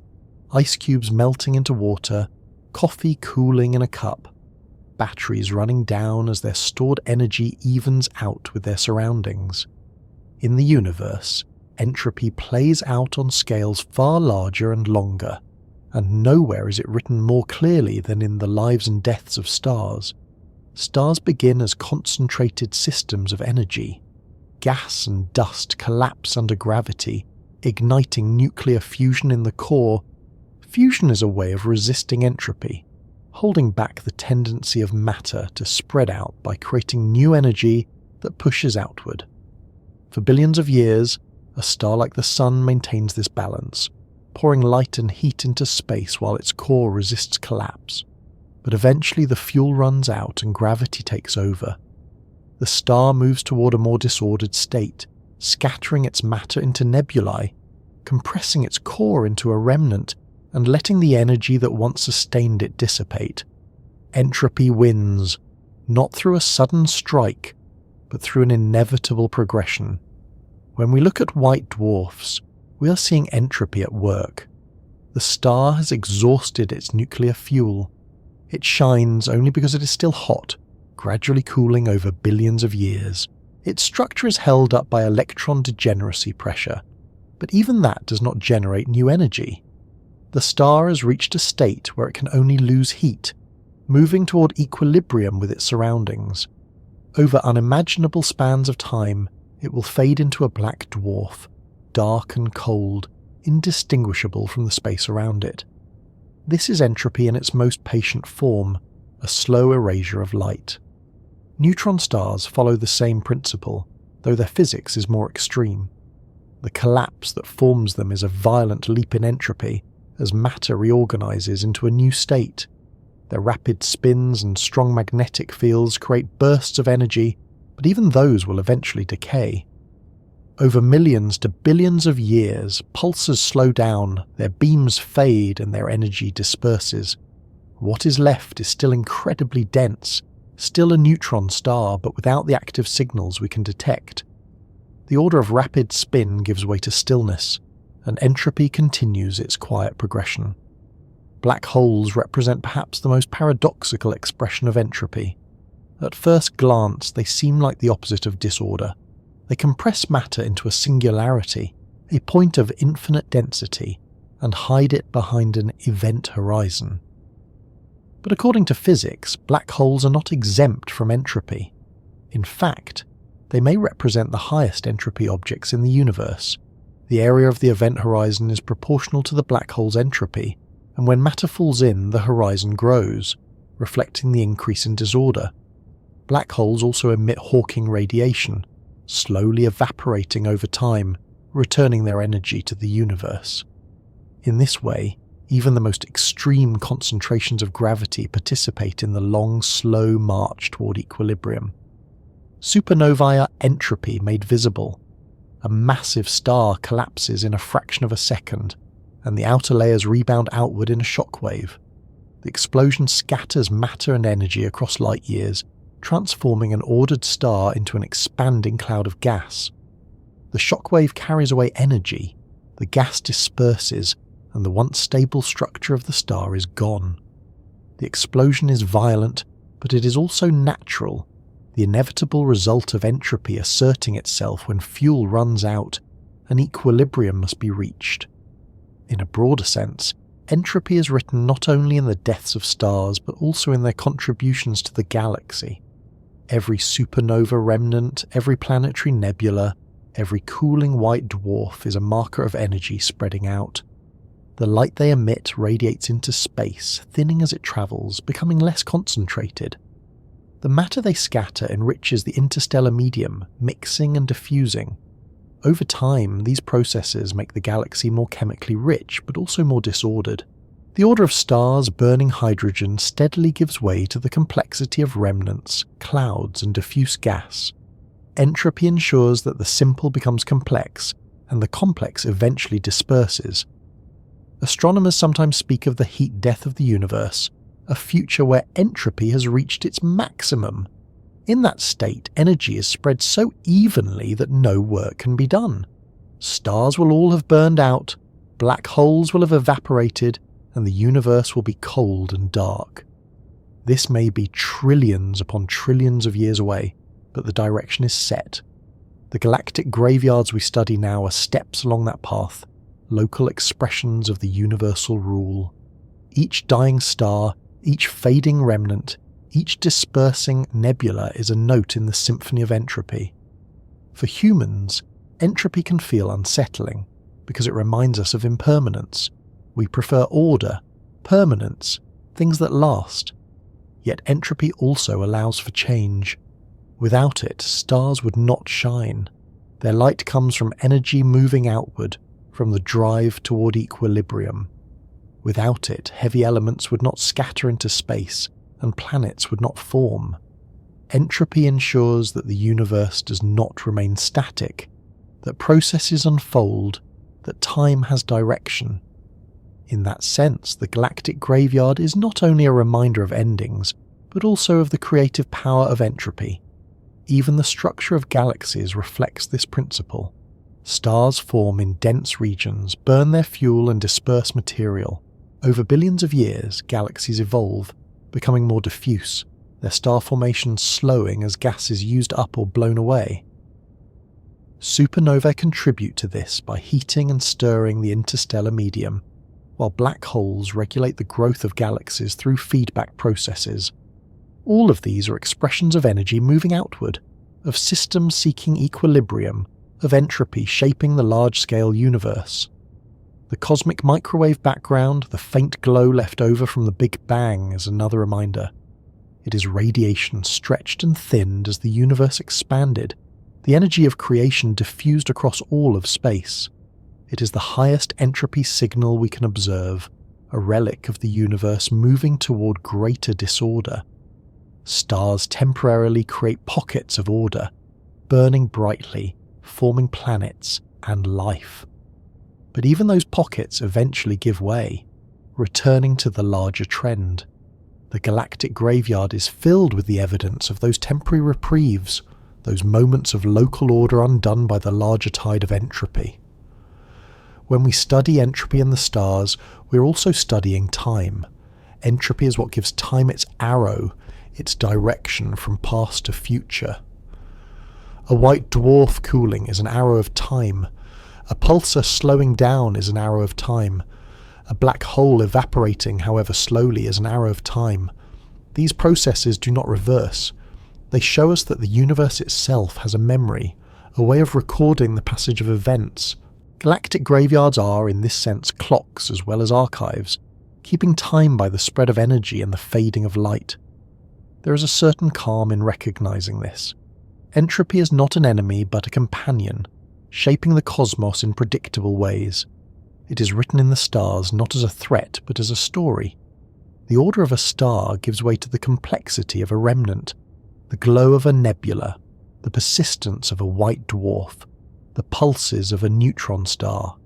Ice cubes melting into water, coffee cooling in a cup, batteries running down as their stored energy evens out with their surroundings. In the universe, entropy plays out on scales far larger and longer, and nowhere is it written more clearly than in the lives and deaths of stars. Stars begin as concentrated systems of energy. Gas and dust collapse under gravity, igniting nuclear fusion in the core. Fusion is a way of resisting entropy, holding back the tendency of matter to spread out by creating new energy that pushes outward. For billions of years, a star like the Sun maintains this balance, pouring light and heat into space while its core resists collapse. But eventually the fuel runs out and gravity takes over. The star moves toward a more disordered state, scattering its matter into nebulae, compressing its core into a remnant, and letting the energy that once sustained it dissipate. Entropy wins, not through a sudden strike, but through an inevitable progression. When we look at white dwarfs, we are seeing entropy at work. The star has exhausted its nuclear fuel. It shines only because it is still hot, gradually cooling over billions of years. Its structure is held up by electron degeneracy pressure, but even that does not generate new energy. The star has reached a state where it can only lose heat, moving toward equilibrium with its surroundings. Over unimaginable spans of time, it will fade into a black dwarf, dark and cold, indistinguishable from the space around it. This is entropy in its most patient form, a slow erasure of light. Neutron stars follow the same principle, though their physics is more extreme. The collapse that forms them is a violent leap in entropy, as matter reorganizes into a new state. Their rapid spins and strong magnetic fields create bursts of energy, but even those will eventually decay. Over millions to billions of years, pulsars slow down, their beams fade and their energy disperses. What is left is still incredibly dense, still a neutron star but without the active signals we can detect. The order of rapid spin gives way to stillness, and entropy continues its quiet progression. Black holes represent perhaps the most paradoxical expression of entropy. At first glance, they seem like the opposite of disorder. They compress matter into a singularity, a point of infinite density, and hide it behind an event horizon. But according to physics, black holes are not exempt from entropy. In fact, they may represent the highest entropy objects in the universe. The area of the event horizon is proportional to the black hole's entropy, and when matter falls in, the horizon grows, reflecting the increase in disorder. Black holes also emit Hawking radiation, slowly evaporating over time, returning their energy to the universe. In this way, even the most extreme concentrations of gravity participate in the long, slow march toward equilibrium. Supernovae are entropy made visible. A massive star collapses in a fraction of a second, and the outer layers rebound outward in a shockwave. The explosion scatters matter and energy across light years, transforming an ordered star into an expanding cloud of gas. The shockwave carries away energy, the gas disperses, and the once stable structure of the star is gone. The explosion is violent, but it is also natural, the inevitable result of entropy asserting itself when fuel runs out, and equilibrium must be reached. In a broader sense, entropy is written not only in the deaths of stars but also in their contributions to the galaxy. Every supernova remnant, every planetary nebula, every cooling white dwarf is a marker of energy spreading out. The light they emit radiates into space, thinning as it travels, becoming less concentrated. The matter they scatter enriches the interstellar medium, mixing and diffusing. Over time, these processes make the galaxy more chemically rich, but also more disordered. The order of stars burning hydrogen steadily gives way to the complexity of remnants, clouds, and diffuse gas. Entropy ensures that the simple becomes complex, and the complex eventually disperses. Astronomers sometimes speak of the heat death of the universe, a future where entropy has reached its maximum. In that state, energy is spread so evenly that no work can be done. Stars will all have burned out, black holes will have evaporated, and the universe will be cold and dark. This may be trillions upon trillions of years away, but the direction is set. The galactic graveyards we study now are steps along that path, local expressions of the universal rule. Each dying star, each fading remnant, each dispersing nebula is a note in the symphony of entropy. For humans, entropy can feel unsettling, because it reminds us of impermanence. We prefer order, permanence, things that last. Yet entropy also allows for change. Without it, stars would not shine. Their light comes from energy moving outward, from the drive toward equilibrium. Without it, heavy elements would not scatter into space, and planets would not form. Entropy ensures that the universe does not remain static, that processes unfold, that time has direction. In that sense, the galactic graveyard is not only a reminder of endings, but also of the creative power of entropy. Even the structure of galaxies reflects this principle. Stars form in dense regions, burn their fuel and disperse material. Over billions of years, galaxies evolve, becoming more diffuse, their star formations slowing as gas is used up or blown away. Supernovae contribute to this by heating and stirring the interstellar medium, while black holes regulate the growth of galaxies through feedback processes. All of these are expressions of energy moving outward, of systems seeking equilibrium, of entropy shaping the large-scale universe. The cosmic microwave background, the faint glow left over from the Big Bang, is another reminder. It is radiation stretched and thinned as the universe expanded, the energy of creation diffused across all of space. It is the highest entropy signal we can observe, a relic of the universe moving toward greater disorder. Stars temporarily create pockets of order, burning brightly, forming planets and life. But even those pockets eventually give way, returning to the larger trend. The galactic graveyard is filled with the evidence of those temporary reprieves, those moments of local order undone by the larger tide of entropy. When we study entropy in the stars, we're also studying time. Entropy is what gives time its arrow, its direction from past to future. A white dwarf cooling is an arrow of time. A pulsar slowing down is an arrow of time. A black hole evaporating, however slowly, is an arrow of time. These processes do not reverse. They show us that the universe itself has a memory, a way of recording the passage of events. Galactic graveyards are, in this sense, clocks as well as archives, keeping time by the spread of energy and the fading of light. There is a certain calm in recognizing this. Entropy is not an enemy but a companion, shaping the cosmos in predictable ways. It is written in the stars not as a threat but as a story. The order of a star gives way to the complexity of a remnant, the glow of a nebula, the persistence of a white dwarf, the pulses of a neutron star.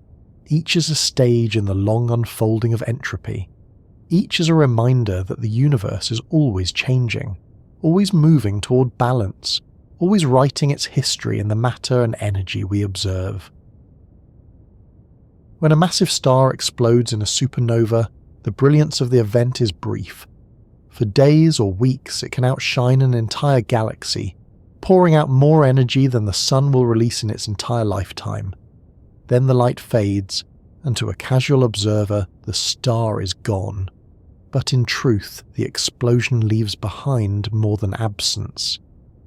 Each is a stage in the long unfolding of entropy. Each is a reminder that the universe is always changing, always moving toward balance, always writing its history in the matter and energy we observe. When a massive star explodes in a supernova, the brilliance of the event is brief. For days or weeks it can outshine an entire galaxy, pouring out more energy than the sun will release in its entire lifetime. Then the light fades, and to a casual observer, the star is gone. But in truth, the explosion leaves behind more than absence.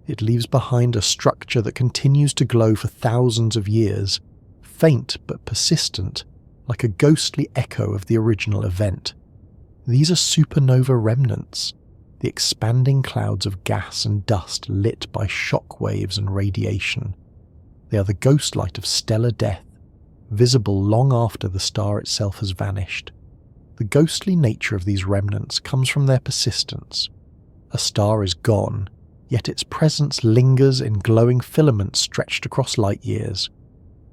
It leaves behind a structure that continues to glow for thousands of years, faint but persistent, like a ghostly echo of the original event. These are supernova remnants, the expanding clouds of gas and dust lit by shock waves and radiation. They are the ghostlight of stellar death, visible long after the star itself has vanished. The ghostly nature of these remnants comes from their persistence. A star is gone, yet its presence lingers in glowing filaments stretched across light years.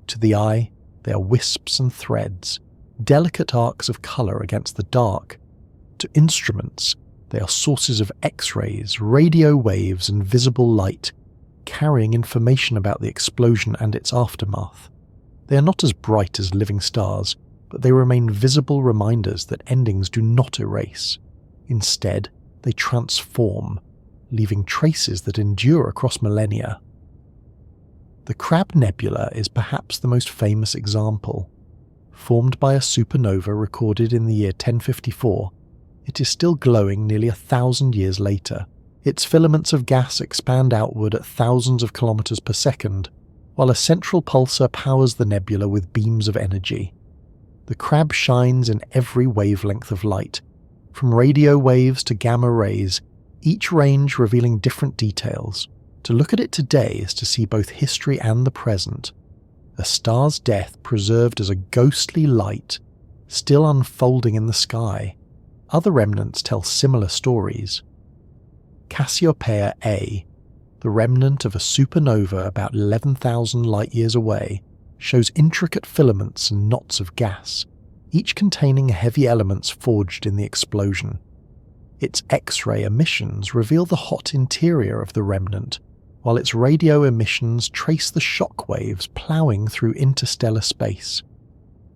To the eye, they are wisps and threads, delicate arcs of colour against the dark. To instruments, they are sources of X-rays, radio waves and visible light, carrying information about the explosion and its aftermath. They are not as bright as living stars, but they remain visible reminders that endings do not erase. Instead, they transform, leaving traces that endure across millennia. The Crab Nebula is perhaps the most famous example. Formed by a supernova recorded in the year 1054, it is still glowing nearly 1,000 years later. Its filaments of gas expand outward at thousands of kilometers per second, while a central pulsar powers the nebula with beams of energy. The crab shines in every wavelength of light, from radio waves to gamma rays, each range revealing different details. To look at it today is to see both history and the present. A star's death preserved as a ghostly light, still unfolding in the sky. Other remnants tell similar stories. Cassiopeia A, the remnant of a supernova about 11,000 light-years away, shows intricate filaments and knots of gas, each containing heavy elements forged in the explosion. Its X-ray emissions reveal the hot interior of the remnant, while its radio emissions trace the shock waves ploughing through interstellar space.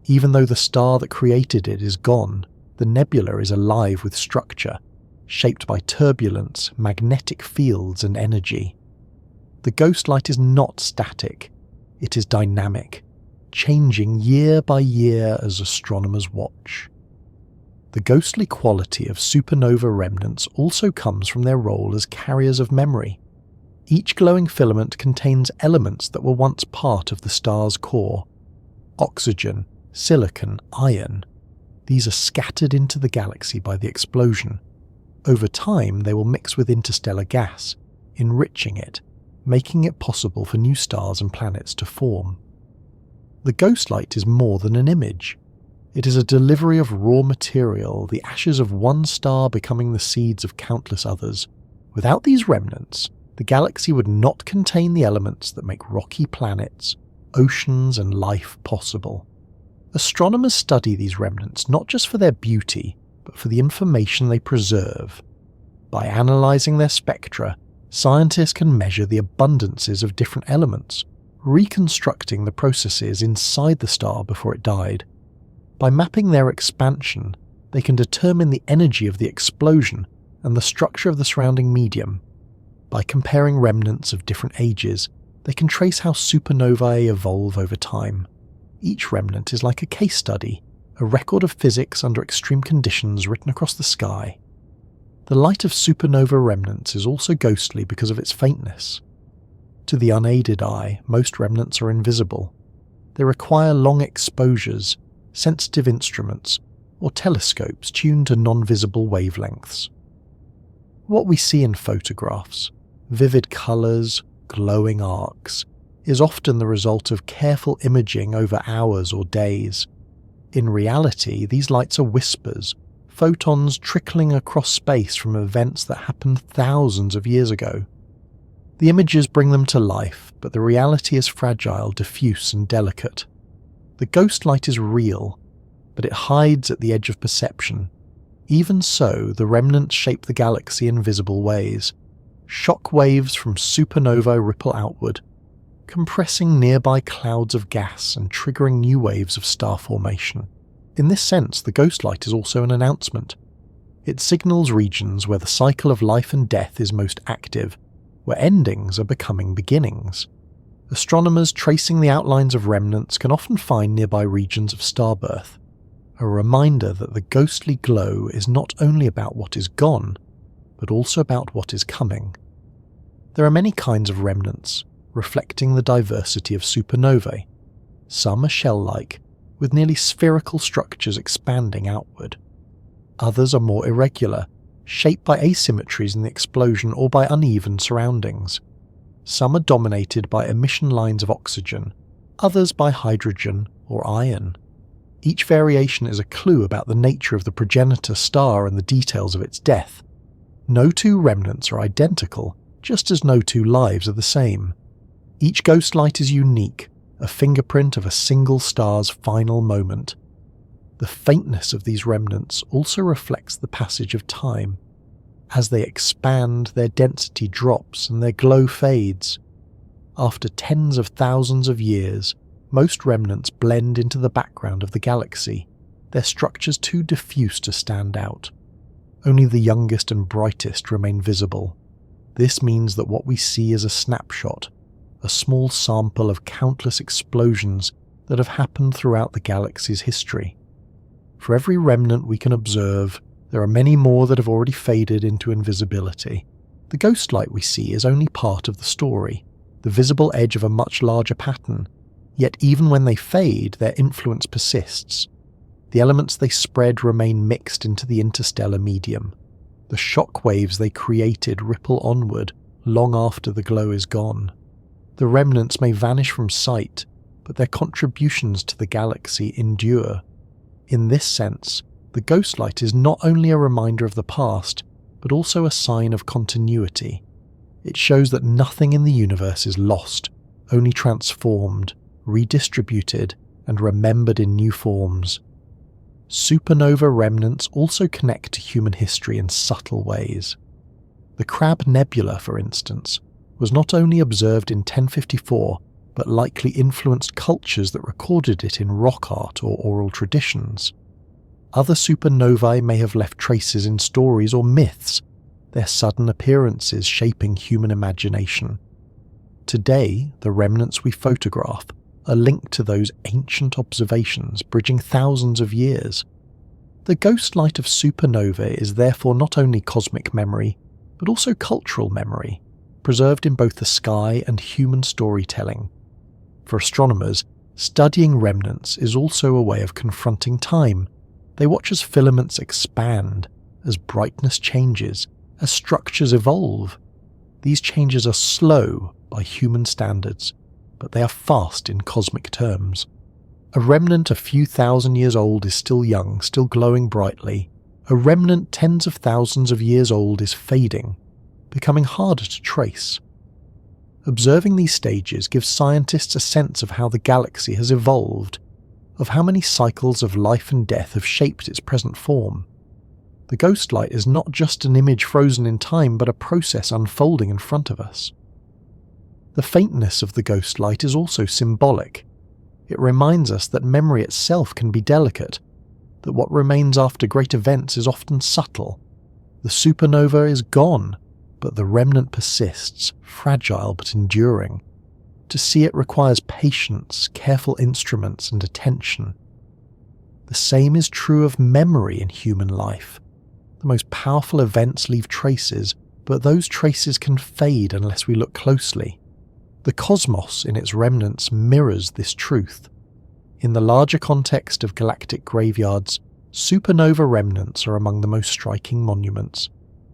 Even though the star that created it is gone, the nebula is alive with structure, shaped by turbulence, magnetic fields and energy. The ghost light is not static, it is dynamic, changing year by year as astronomers watch. The ghostly quality of supernova remnants also comes from their role as carriers of memory. Each glowing filament contains elements that were once part of the star's core. Oxygen, silicon, iron. These are scattered into the galaxy by the explosion. Over time, they will mix with interstellar gas, enriching it, making it possible for new stars and planets to form. The ghost light is more than an image. It is a delivery of raw material, the ashes of one star becoming the seeds of countless others. Without these remnants, the galaxy would not contain the elements that make rocky planets, oceans, and life possible. Astronomers study these remnants not just for their beauty, but for the information they preserve, By analysing their spectra, scientists can measure the abundances of different elements, reconstructing the processes inside the star before it died. By mapping their expansion, they can determine the energy of the explosion and the structure of the surrounding medium. By comparing remnants of different ages, they can trace how supernovae evolve over time. Each remnant is like a case study, a record of physics under extreme conditions written across the sky. The light of supernova remnants is also ghostly because of its faintness. To the unaided eye, most remnants are invisible. They require long exposures, sensitive instruments, or telescopes tuned to non-visible wavelengths. What we see in photographs, vivid colours, glowing arcs, is often the result of careful imaging over hours or days. In reality, these lights are whispers, photons trickling across space from events that happened thousands of years ago. The images bring them to life, but the reality is fragile, diffuse and delicate. The ghost light is real, but it hides at the edge of perception. Even so, the remnants shape the galaxy in visible ways. Shock waves from supernovae ripple outward, compressing nearby clouds of gas and triggering new waves of star formation. In this sense, the ghost light is also an announcement. It signals regions where the cycle of life and death is most active, where endings are becoming beginnings. Astronomers tracing the outlines of remnants can often find nearby regions of starbirth, a reminder that the ghostly glow is not only about what is gone, but also about what is coming. There are many kinds of remnants, reflecting the diversity of supernovae. Some are shell-like, with nearly spherical structures expanding outward. Others are more irregular, shaped by asymmetries in the explosion or by uneven surroundings. Some are dominated by emission lines of oxygen, others by hydrogen or iron. Each variation is a clue about the nature of the progenitor star and the details of its death. No two remnants are identical, just as no two lives are the same. Each ghost light is unique, a fingerprint of a single star's final moment. The faintness of these remnants also reflects the passage of time. As they expand, their density drops and their glow fades. After tens of thousands of years, most remnants blend into the background of the galaxy, their structures too diffuse to stand out. Only the youngest and brightest remain visible. This means that what we see is a snapshot, a small sample of countless explosions that have happened throughout the galaxy's history. For every remnant we can observe, there are many more that have already faded into invisibility. The ghost light we see is only part of the story, the visible edge of a much larger pattern, yet even when they fade, their influence persists. The elements they spread remain mixed into the interstellar medium. The shock waves they created ripple onward long after the glow is gone. The remnants may vanish from sight, but their contributions to the galaxy endure. In this sense, the ghost light is not only a reminder of the past, but also a sign of continuity. It shows that nothing in the universe is lost, only transformed, redistributed, and remembered in new forms. Supernova remnants also connect to human history in subtle ways. The Crab Nebula, for instance, was not only observed in 1054, but likely influenced cultures that recorded it in rock art or oral traditions. Other supernovae may have left traces in stories or myths, their sudden appearances shaping human imagination. Today, the remnants we photograph are linked to those ancient observations bridging thousands of years. The ghost light of supernovae is therefore not only cosmic memory, but also cultural memory, preserved in both the sky and human storytelling. For astronomers, studying remnants is also a way of confronting time. They watch as filaments expand, as brightness changes, as structures evolve. These changes are slow by human standards, but they are fast in cosmic terms. A remnant a few thousand years old is still young, still glowing brightly. A remnant tens of thousands of years old is fading, becoming harder to trace. Observing these stages gives scientists a sense of how the galaxy has evolved, of how many cycles of life and death have shaped its present form. The ghost light is not just an image frozen in time, but a process unfolding in front of us. The faintness of the ghost light is also symbolic. It reminds us that memory itself can be delicate, that what remains after great events is often subtle. The supernova is gone, but the remnant persists, fragile but enduring. To see it requires patience, careful instruments, and attention. The same is true of memory in human life. The most powerful events leave traces, but those traces can fade unless we look closely. The cosmos in its remnants mirrors this truth. In the larger context of galactic graveyards, supernova remnants are among the most striking monuments.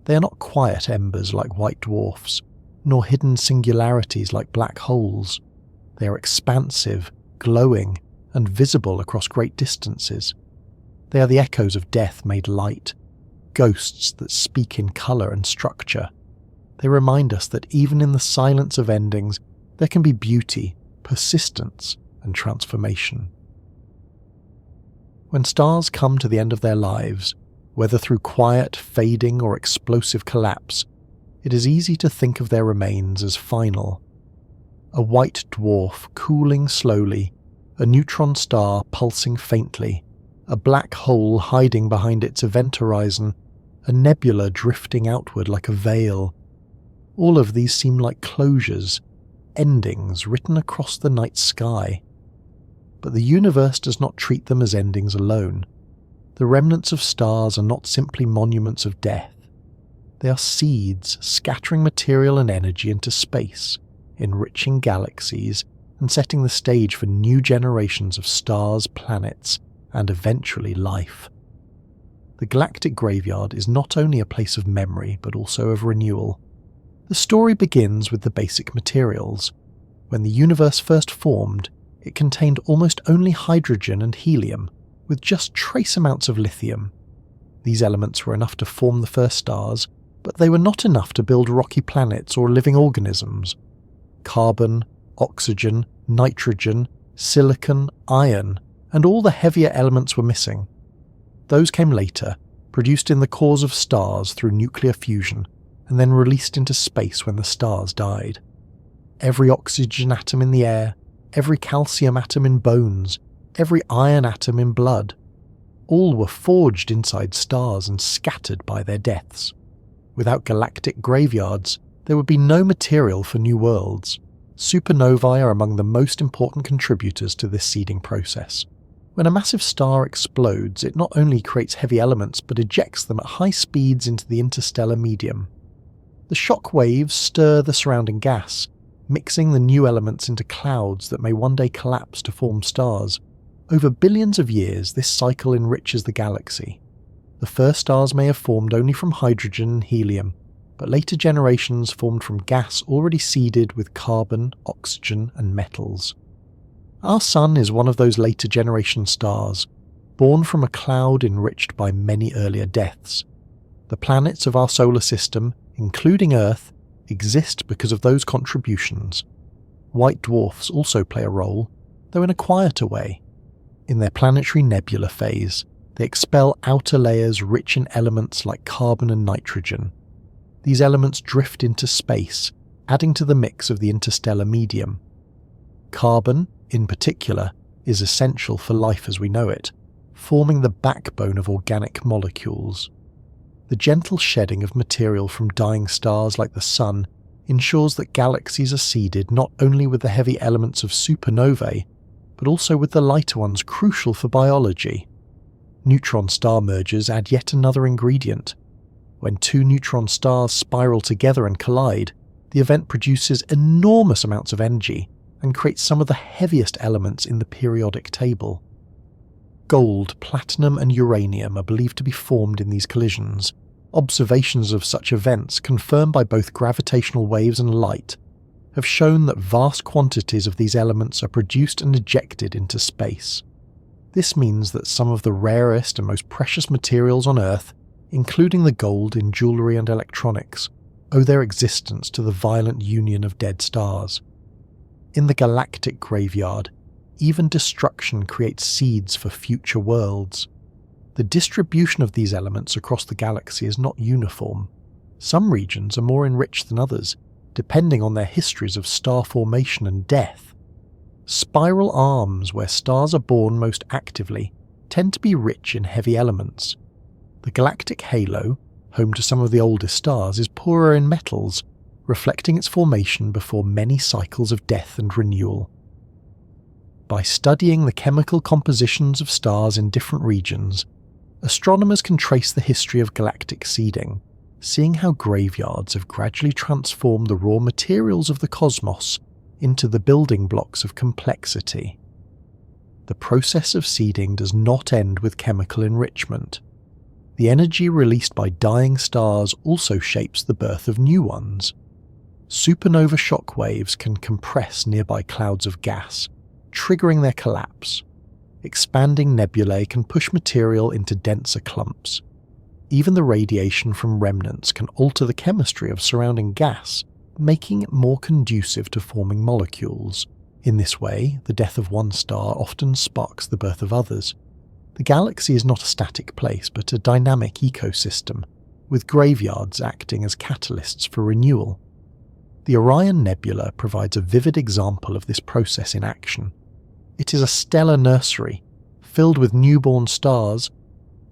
They are not quiet embers like white dwarfs, nor hidden singularities like black holes. They are expansive, glowing, and visible across great distances. They are the echoes of death made light, ghosts that speak in colour and structure. They remind us that even in the silence of endings, there can be beauty, persistence, and transformation. When stars come to the end of their lives, whether through quiet, fading, or explosive collapse, it is easy to think of their remains as final. A white dwarf cooling slowly, a neutron star pulsing faintly, a black hole hiding behind its event horizon, a nebula drifting outward like a veil. All of these seem like closures, endings written across the night sky. But the universe does not treat them as endings alone. The remnants of stars are not simply monuments of death. They are seeds scattering material and energy into space, enriching galaxies, and setting the stage for new generations of stars, planets, and eventually life. The galactic graveyard is not only a place of memory, but also of renewal. The story begins with the basic materials. When the universe first formed, it contained almost only hydrogen and helium, with just trace amounts of lithium. These elements were enough to form the first stars, but they were not enough to build rocky planets or living organisms. Carbon, oxygen, nitrogen, silicon, iron, and all the heavier elements were missing. Those came later, produced in the cores of stars through nuclear fusion, and then released into space when the stars died. Every oxygen atom in the air, every calcium atom in bones, every iron atom in blood, all were forged inside stars and scattered by their deaths. Without galactic graveyards, there would be no material for new worlds. Supernovae are among the most important contributors to this seeding process. When a massive star explodes, it not only creates heavy elements but ejects them at high speeds into the interstellar medium. The shock waves stir the surrounding gas, mixing the new elements into clouds that may one day collapse to form stars. Over billions of years, this cycle enriches the galaxy. The first stars may have formed only from hydrogen and helium, but later generations formed from gas already seeded with carbon, oxygen, and metals. Our Sun is one of those later generation stars, born from a cloud enriched by many earlier deaths. The planets of our solar system, including Earth, exist because of those contributions. White dwarfs also play a role, though in a quieter way. In their planetary nebula phase, they expel outer layers rich in elements like carbon and nitrogen. These elements drift into space, adding to the mix of the interstellar medium. Carbon, in particular, is essential for life as we know it, forming the backbone of organic molecules. The gentle shedding of material from dying stars like the Sun ensures that galaxies are seeded not only with the heavy elements of supernovae, but also with the lighter ones crucial for biology. Neutron star mergers add yet another ingredient. When two neutron stars spiral together and collide, the event produces enormous amounts of energy and creates some of the heaviest elements in the periodic table. Gold, platinum, and uranium are believed to be formed in these collisions. Observations of such events, confirmed by both gravitational waves and light, have shown that vast quantities of these elements are produced and ejected into space. This means that some of the rarest and most precious materials on Earth, including the gold in jewellery and electronics, owe their existence to the violent union of dead stars. In the galactic graveyard, even destruction creates seeds for future worlds. the distribution of these elements across the galaxy is not uniform. Some regions are more enriched than others, depending on their histories of star formation and death. Spiral arms, where stars are born most actively, tend to be rich in heavy elements. The galactic halo, home to some of the oldest stars, is poorer in metals, reflecting its formation before many cycles of death and renewal. By studying the chemical compositions of stars in different regions, astronomers can trace the history of galactic seeding, seeing how graveyards have gradually transformed the raw materials of the cosmos into the building blocks of complexity. The process of seeding does not end with chemical enrichment. The energy released by dying stars also shapes the birth of new ones. Supernova shock waves can compress nearby clouds of gas, triggering their collapse. Expanding nebulae can push material into denser clumps. Even the radiation from remnants can alter the chemistry of surrounding gas, making it more conducive to forming molecules. In this way, the death of one star often sparks the birth of others. The galaxy is not a static place, but a dynamic ecosystem, with graveyards acting as catalysts for renewal. The Orion Nebula provides a vivid example of this process in action. It is a stellar nursery, filled with newborn stars,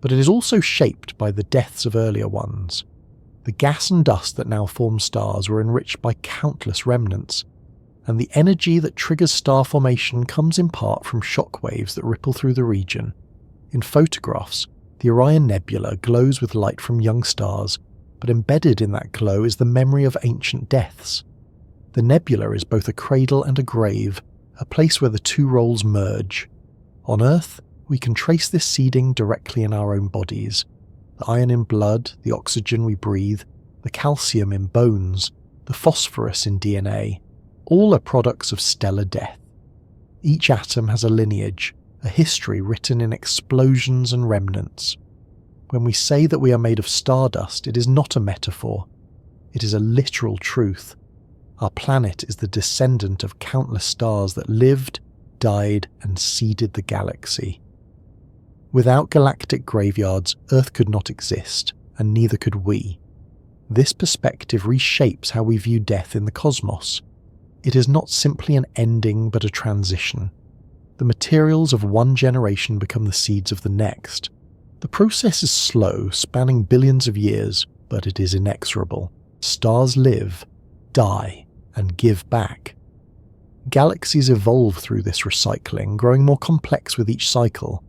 but it is also shaped by the deaths of earlier ones. The gas and dust that now form stars were enriched by countless remnants, and the energy that triggers star formation comes in part from shock waves that ripple through the region. In photographs, the Orion Nebula glows with light from young stars, but embedded in that glow is the memory of ancient deaths. The nebula is both a cradle and a grave, a place where the two roles merge. On Earth, we can trace this seeding directly in our own bodies. The iron in blood, the oxygen we breathe, the calcium in bones, the phosphorus in DNA, all are products of stellar death. Each atom has a lineage, a history written in explosions and remnants. When we say that we are made of stardust, it is not a metaphor. It is a literal truth. Our planet is the descendant of countless stars that lived, died, and seeded the galaxy. Without galactic graveyards, Earth could not exist, and neither could we. This perspective reshapes how we view death in the cosmos. It is not simply an ending, but a transition. The materials of one generation become the seeds of the next. The process is slow, spanning billions of years, but it is inexorable. Stars live, die, and give back. Galaxies evolve through this recycling, growing more complex with each cycle.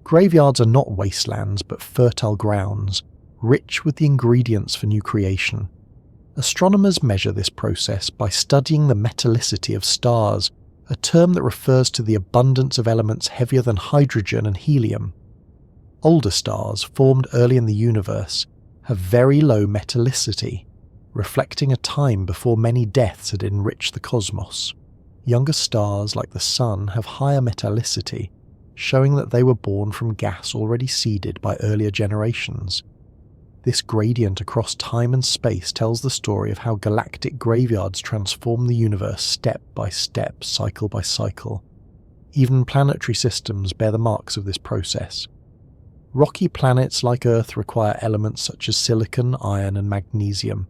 Graveyards are not wastelands, but fertile grounds, rich with the ingredients for new creation. Astronomers measure this process by studying the metallicity of stars, a term that refers to the abundance of elements heavier than hydrogen and helium. Older stars, formed early in the universe, have very low metallicity, reflecting a time before many deaths had enriched the cosmos. Younger stars, like the Sun, have higher metallicity, showing that they were born from gas already seeded by earlier generations. This gradient across time and space tells the story of how galactic graveyards transform the universe step by step, cycle by cycle. Even planetary systems bear the marks of this process. Rocky planets like Earth require elements such as silicon, iron, and magnesium,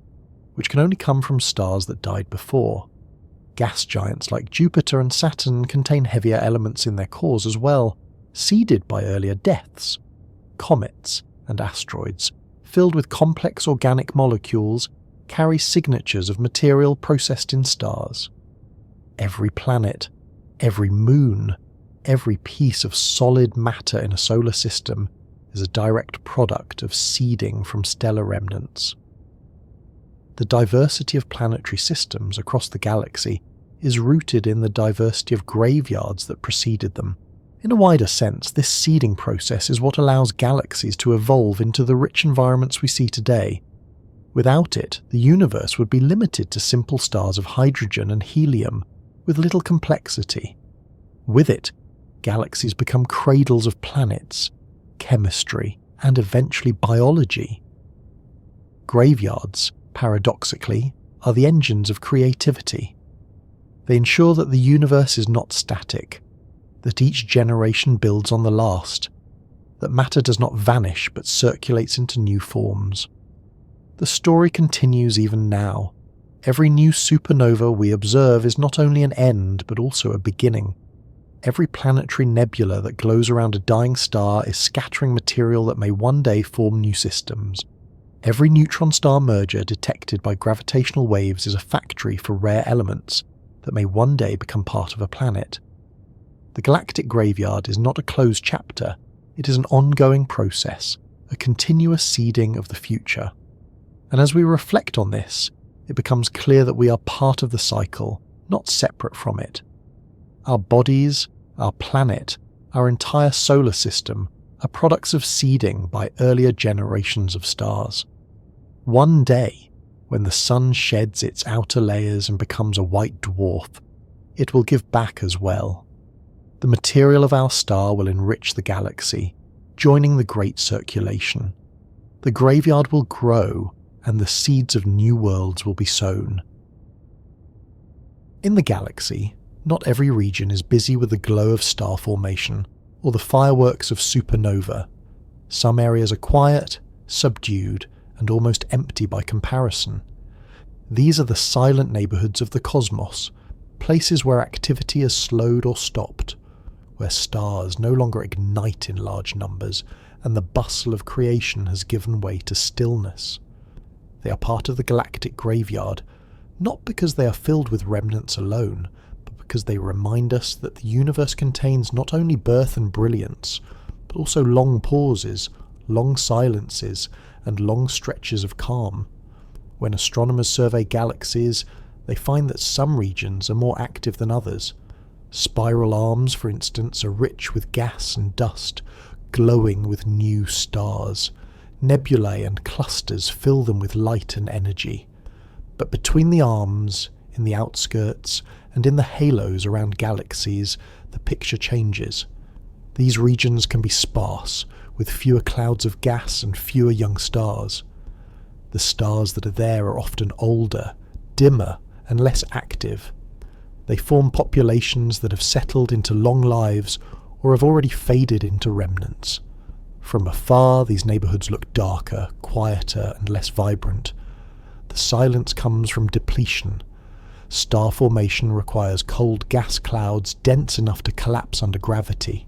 which can only come from stars that died before. Gas giants like Jupiter and Saturn contain heavier elements in their cores as well, seeded by earlier deaths. Comets and asteroids, filled with complex organic molecules, carry signatures of material processed in stars. Every planet, every moon, every piece of solid matter in a solar system is a direct product of seeding from stellar remnants. The diversity of planetary systems across the galaxy is rooted in the diversity of graveyards that preceded them. In a wider sense, this seeding process is what allows galaxies to evolve into the rich environments we see today. Without it, the universe would be limited to simple stars of hydrogen and helium, with little complexity. With it, galaxies become cradles of planets, chemistry, and eventually biology. Graveyards, paradoxically, are the engines of creativity. They ensure that the universe is not static, that each generation builds on the last. that matter does not vanish but circulates into new forms. The story continues even now. Every new supernova we observe is not only an end but also a beginning. Every planetary nebula that glows around a dying star is scattering material that may one day form new systems. Every neutron star merger detected by gravitational waves is a factory for rare elements that may one day become part of a planet. The galactic graveyard is not a closed chapter, it is an ongoing process, a continuous seeding of the future. And as we reflect on this, it becomes clear that we are part of the cycle, not separate from it. Our bodies, our planet, our entire solar system are products of seeding by earlier generations of stars. One day, when the sun sheds its outer layers and becomes a white dwarf, it will give back as well. The material of our star will enrich the galaxy, joining the great circulation. The graveyard will grow, and the seeds of new worlds will be sown. In the galaxy, not every region is busy with the glow of star formation or the fireworks of supernova. Some areas are quiet, subdued, and almost empty by comparison. These are the silent neighbourhoods of the cosmos, places where activity has slowed or stopped, where stars no longer ignite in large numbers and the bustle of creation has given way to stillness. They are part of the galactic graveyard, not because they are filled with remnants alone, but because they remind us that the universe contains not only birth and brilliance, but also long pauses, long silences, and long stretches of calm. When astronomers survey galaxies, they find that some regions are more active than others. Spiral arms, for instance, are rich with gas and dust, glowing with new stars. Nebulae and clusters fill them with light and energy. But between the arms, in the outskirts, and in the halos around galaxies, the picture changes. These regions can be sparse, with fewer clouds of gas and fewer young stars. The stars that are there are often older, dimmer, and less active. They form populations that have settled into long lives or have already faded into remnants. From afar, these neighbourhoods look darker, quieter, and less vibrant. The silence comes from depletion. Star formation requires cold gas clouds dense enough to collapse under gravity.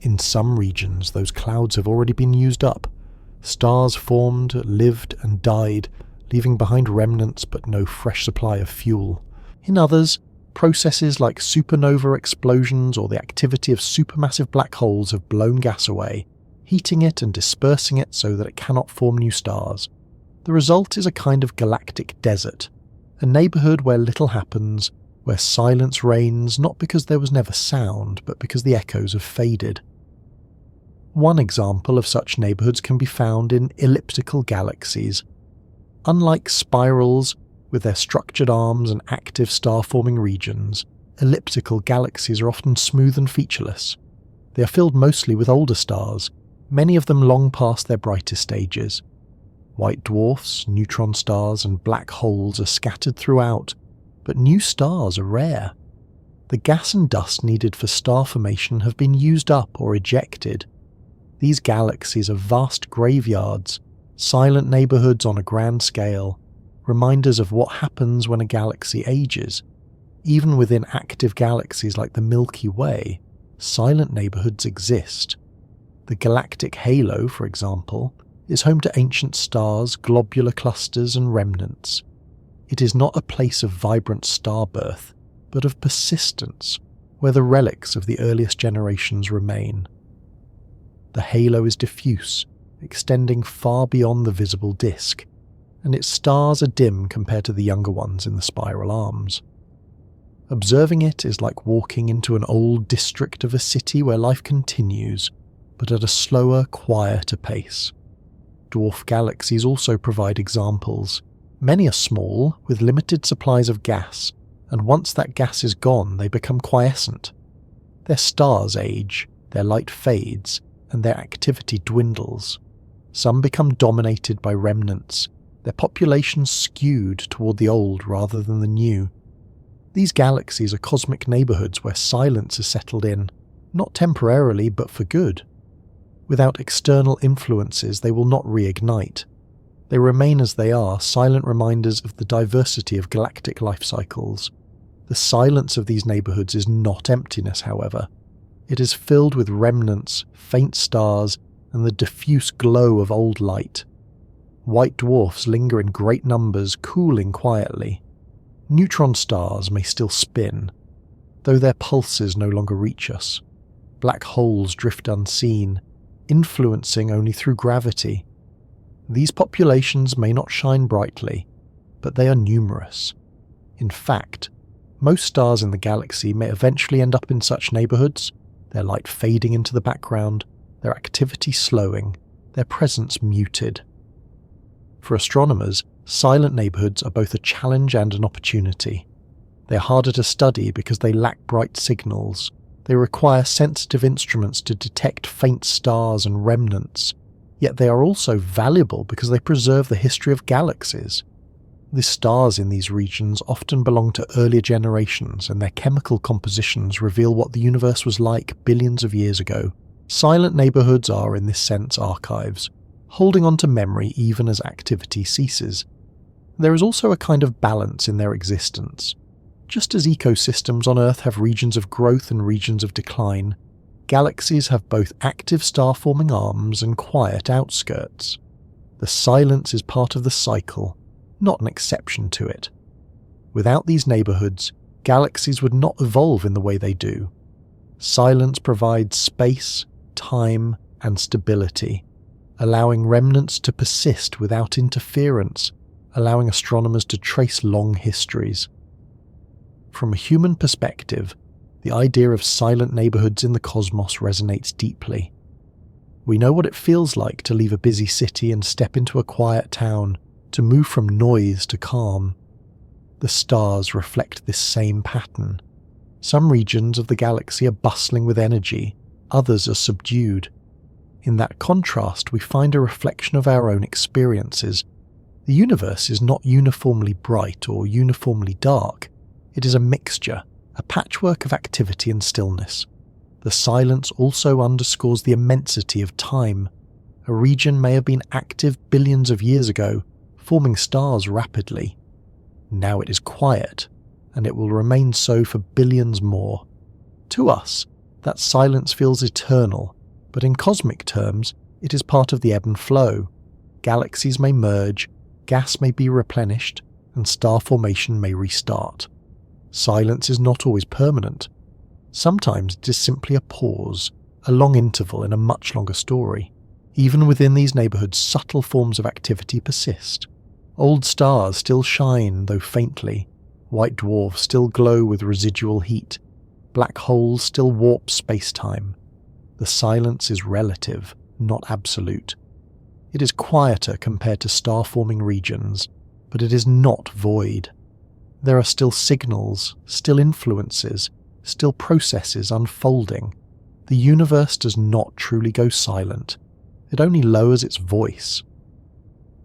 In some regions, those clouds have already been used up. Stars formed, lived, and died, leaving behind remnants but no fresh supply of fuel. In others, processes like supernova explosions or the activity of supermassive black holes have blown gas away, heating it and dispersing it so that it cannot form new stars. The result is a kind of galactic desert, a neighbourhood where little happens, where silence reigns not because there was never sound, but because the echoes have faded. One example of such neighbourhoods can be found in elliptical galaxies. Unlike spirals, with their structured arms and active star-forming regions, elliptical galaxies are often smooth and featureless. They are filled mostly with older stars, many of them long past their brightest stages. White dwarfs, neutron stars, and black holes are scattered throughout, but new stars are rare. The gas and dust needed for star formation have been used up or ejected. These galaxies are vast graveyards, silent neighbourhoods on a grand scale, reminders of what happens when a galaxy ages. Even within active galaxies like the Milky Way, silent neighbourhoods exist. The galactic halo, for example, is home to ancient stars, globular clusters, and remnants. It is not a place of vibrant star birth, but of persistence, where the relics of the earliest generations remain. The halo is diffuse, extending far beyond the visible disk, and its stars are dim compared to the younger ones in the spiral arms. Observing it is like walking into an old district of a city where life continues, but at a slower, quieter pace. Dwarf galaxies also provide examples. Many are small, with limited supplies of gas, and once that gas is gone, they become quiescent. Their stars age, their light fades, and their activity dwindles. Some become dominated by remnants, their populations skewed toward the old rather than the new. These galaxies are cosmic neighbourhoods where silence has settled in, not temporarily but for good. Without external influences, they will not reignite. They remain as they are, silent reminders of the diversity of galactic life cycles. The silence of these neighborhoods is not emptiness, however. It is filled with remnants, faint stars, and the diffuse glow of old light. White dwarfs linger in great numbers, cooling quietly. Neutron stars may still spin, though their pulses no longer reach us. Black holes drift unseen, influencing only through gravity. These populations may not shine brightly, but they are numerous. In fact, most stars in the galaxy may eventually end up in such neighborhoods, their light fading into the background, their activity slowing, their presence muted. For astronomers, silent neighborhoods are both a challenge and an opportunity. They are harder to study because they lack bright signals. They require sensitive instruments to detect faint stars and remnants, yet they are also valuable because they preserve the history of galaxies. The stars in these regions often belong to earlier generations, and their chemical compositions reveal what the universe was like billions of years ago. Silent neighborhoods are, in this sense, archives, holding on to memory even as activity ceases. There is also a kind of balance in their existence. Just as ecosystems on Earth have regions of growth and regions of decline, galaxies have both active star-forming arms and quiet outskirts. The silence is part of the cycle, not an exception to it. Without these neighborhoods, galaxies would not evolve in the way they do. Silence provides space, time, and stability, allowing remnants to persist without interference, allowing astronomers to trace long histories. From a human perspective, the idea of silent neighborhoods in the cosmos resonates deeply. We know what it feels like to leave a busy city and step into a quiet town, to move from noise to calm. The stars reflect this same pattern. Some regions of the galaxy are bustling with energy, others are subdued. In that contrast, we find a reflection of our own experiences. The universe is not uniformly bright or uniformly dark. It is a mixture, a patchwork of activity and stillness. The silence also underscores the immensity of time. A region may have been active billions of years ago, forming stars rapidly. Now it is quiet, and it will remain so for billions more. To us, that silence feels eternal, but in cosmic terms, it is part of the ebb and flow. Galaxies may merge, gas may be replenished, and star formation may restart. Silence is not always permanent. Sometimes it is simply a pause, a long interval in a much longer story. Even within these neighborhoods, subtle forms of activity persist. Old stars still shine, though faintly. White dwarfs still glow with residual heat. Black holes still warp space-time. The silence is relative, not absolute. It is quieter compared to star-forming regions, but it is not void. There are still signals, still influences, still processes unfolding. The universe does not truly go silent. It only lowers its voice.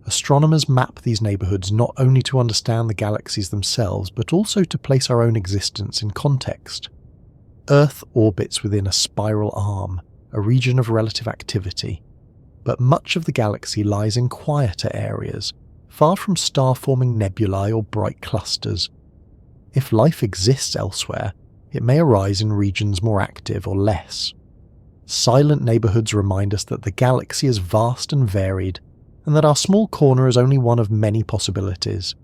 Astronomers map these neighborhoods not only to understand the galaxies themselves, but also to place our own existence in context. Earth orbits within a spiral arm, a region of relative activity, but much of the galaxy lies in quieter areas, far from star-forming nebulae or bright clusters. If life exists elsewhere, it may arise in regions more active or less. Silent neighborhoods remind us that the galaxy is vast and varied, and that our small corner is only one of many possibilities.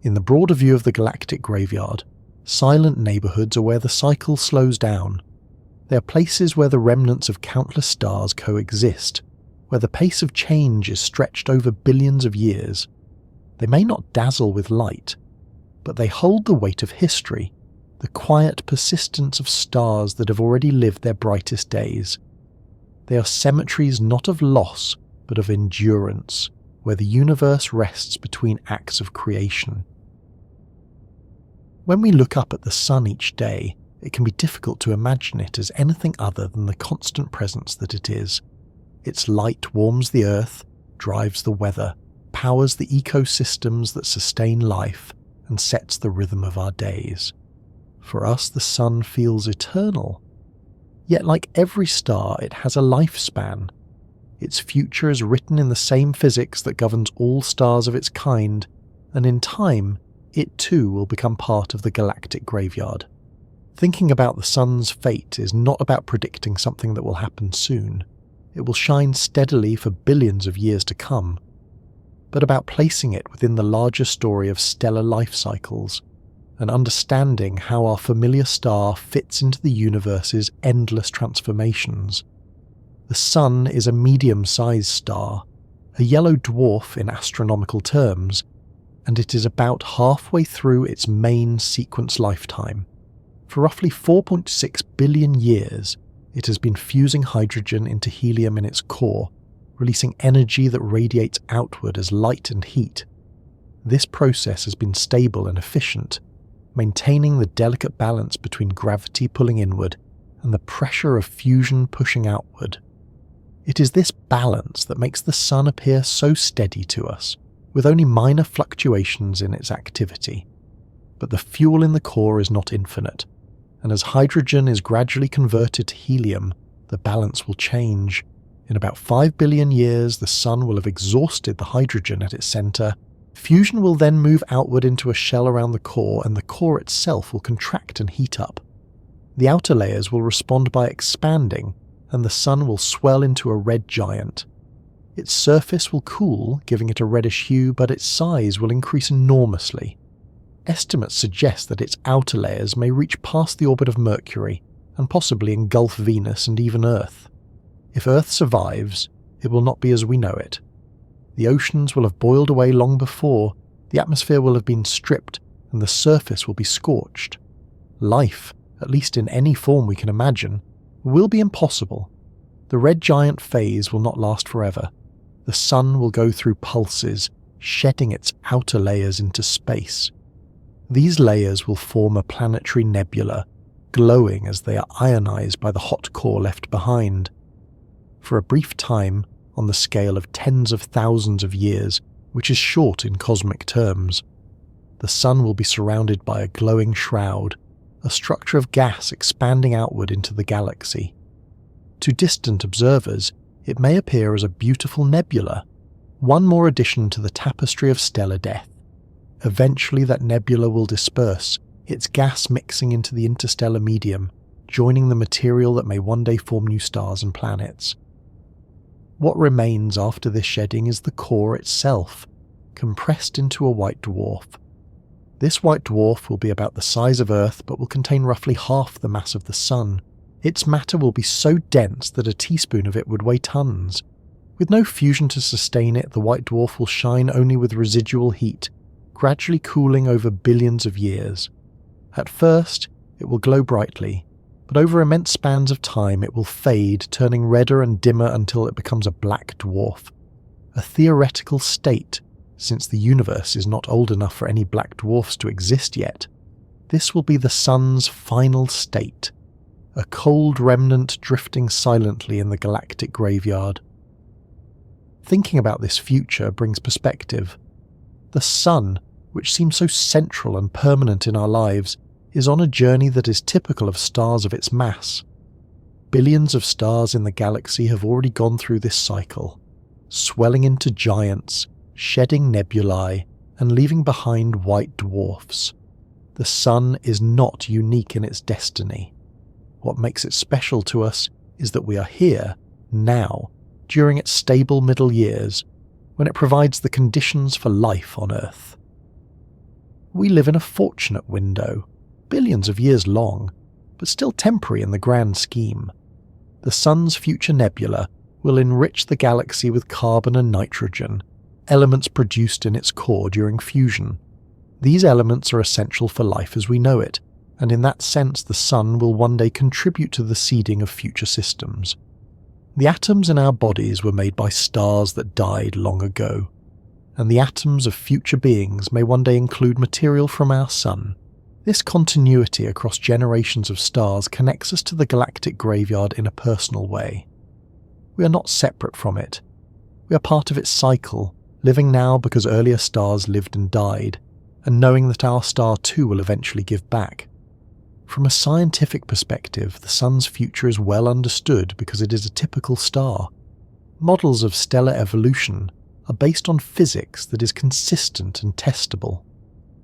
In the broader view of the galactic graveyard, silent neighborhoods are where the cycle slows down. They are places where the remnants of countless stars coexist, where the pace of change is stretched over billions of years. They may not dazzle with light, but they hold the weight of history, the quiet persistence of stars that have already lived their brightest days. They are cemeteries not of loss, but of endurance, where the universe rests between acts of creation. When we look up at the sun each day, it can be difficult to imagine it as anything other than the constant presence that it is. Its light warms the earth, drives the weather, powers the ecosystems that sustain life, and sets the rhythm of our days. For us, the sun feels eternal. Yet like every star, it has a lifespan. Its future is written in the same physics that governs all stars of its kind, and in time, it too will become part of the galactic graveyard. Thinking about the sun's fate is not about predicting something that will happen soon. It will shine steadily for billions of years to come, but about placing it within the larger story of stellar life cycles, and understanding how our familiar star fits into the universe's endless transformations. The Sun is a medium-sized star, a yellow dwarf in astronomical terms, and it is about halfway through its main sequence lifetime. For roughly 4.6 billion years, it has been fusing hydrogen into helium in its core, releasing energy that radiates outward as light and heat. This process has been stable and efficient, maintaining the delicate balance between gravity pulling inward and the pressure of fusion pushing outward. It is this balance that makes the Sun appear so steady to us, with only minor fluctuations in its activity. But the fuel in the core is not infinite, and as hydrogen is gradually converted to helium, the balance will change. In about 5 billion years, the Sun will have exhausted the hydrogen at its centre. Fusion will then move outward into a shell around the core, and the core itself will contract and heat up. The outer layers will respond by expanding, and the Sun will swell into a red giant. Its surface will cool, giving it a reddish hue, but its size will increase enormously. Estimates suggest that its outer layers may reach past the orbit of Mercury, and possibly engulf Venus and even Earth. If Earth survives, it will not be as we know it. The oceans will have boiled away long before, the atmosphere will have been stripped, and the surface will be scorched. Life, at least in any form we can imagine, will be impossible. The red giant phase will not last forever. The Sun will go through pulses, shedding its outer layers into space. These layers will form a planetary nebula, glowing as they are ionized by the hot core left behind. For a brief time, on the scale of tens of thousands of years, which is short in cosmic terms, the Sun will be surrounded by a glowing shroud, a structure of gas expanding outward into the galaxy. To distant observers, it may appear as a beautiful nebula, one more addition to the tapestry of stellar death. Eventually that nebula will disperse, its gas mixing into the interstellar medium, joining the material that may one day form new stars and planets. What remains after this shedding is the core itself, compressed into a white dwarf. This white dwarf will be about the size of Earth but will contain roughly half the mass of the Sun. Its matter will be so dense that a teaspoon of it would weigh tons. With no fusion to sustain it, the white dwarf will shine only with residual heat, gradually cooling over billions of years. At first, it will glow brightly, but over immense spans of time it will fade, turning redder and dimmer until it becomes a black dwarf. A theoretical state, since the universe is not old enough for any black dwarfs to exist yet. This will be the Sun's final state, a cold remnant drifting silently in the galactic graveyard. Thinking about this future brings perspective. The Sun, which seems so central and permanent in our lives, is on a journey that is typical of stars of its mass. Billions of stars in the galaxy have already gone through this cycle, swelling into giants, shedding nebulae, and leaving behind white dwarfs. The Sun is not unique in its destiny. What makes it special to us is that we are here, now, during its stable middle years, when it provides the conditions for life on Earth. We live in a fortunate window, billions of years long, but still temporary in the grand scheme. The Sun's future nebula will enrich the galaxy with carbon and nitrogen, elements produced in its core during fusion. These elements are essential for life as we know it, and in that sense the Sun will one day contribute to the seeding of future systems. The atoms in our bodies were made by stars that died long ago, and the atoms of future beings may one day include material from our Sun. This continuity across generations of stars connects us to the galactic graveyard in a personal way. We are not separate from it. We are part of its cycle, living now because earlier stars lived and died, and knowing that our star too will eventually give back. From a scientific perspective, the Sun's future is well understood because it is a typical star. Models of stellar evolution are based on physics that is consistent and testable.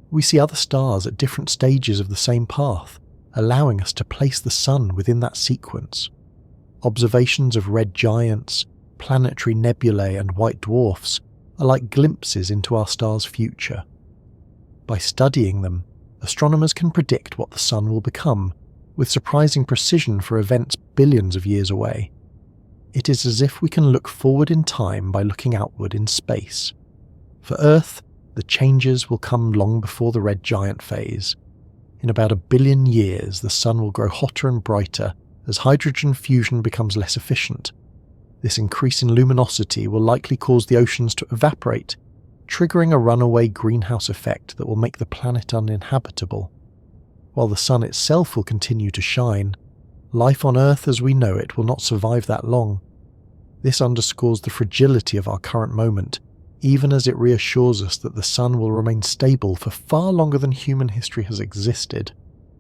We see other stars at different stages of the same path, allowing us to place the Sun within that sequence. Observations of red giants, planetary nebulae and white dwarfs are like glimpses into our star's future. By studying them, astronomers can predict what the Sun will become, with surprising precision for events billions of years away. It is as if we can look forward in time by looking outward in space. For Earth, the changes will come long before the red giant phase. In about 1 billion years, the Sun will grow hotter and brighter as hydrogen fusion becomes less efficient. This increase in luminosity will likely cause the oceans to evaporate, triggering a runaway greenhouse effect that will make the planet uninhabitable. While the Sun itself will continue to shine, life on Earth as we know it will not survive that long. This underscores the fragility of our current moment, even as it reassures us that the Sun will remain stable for far longer than human history has existed.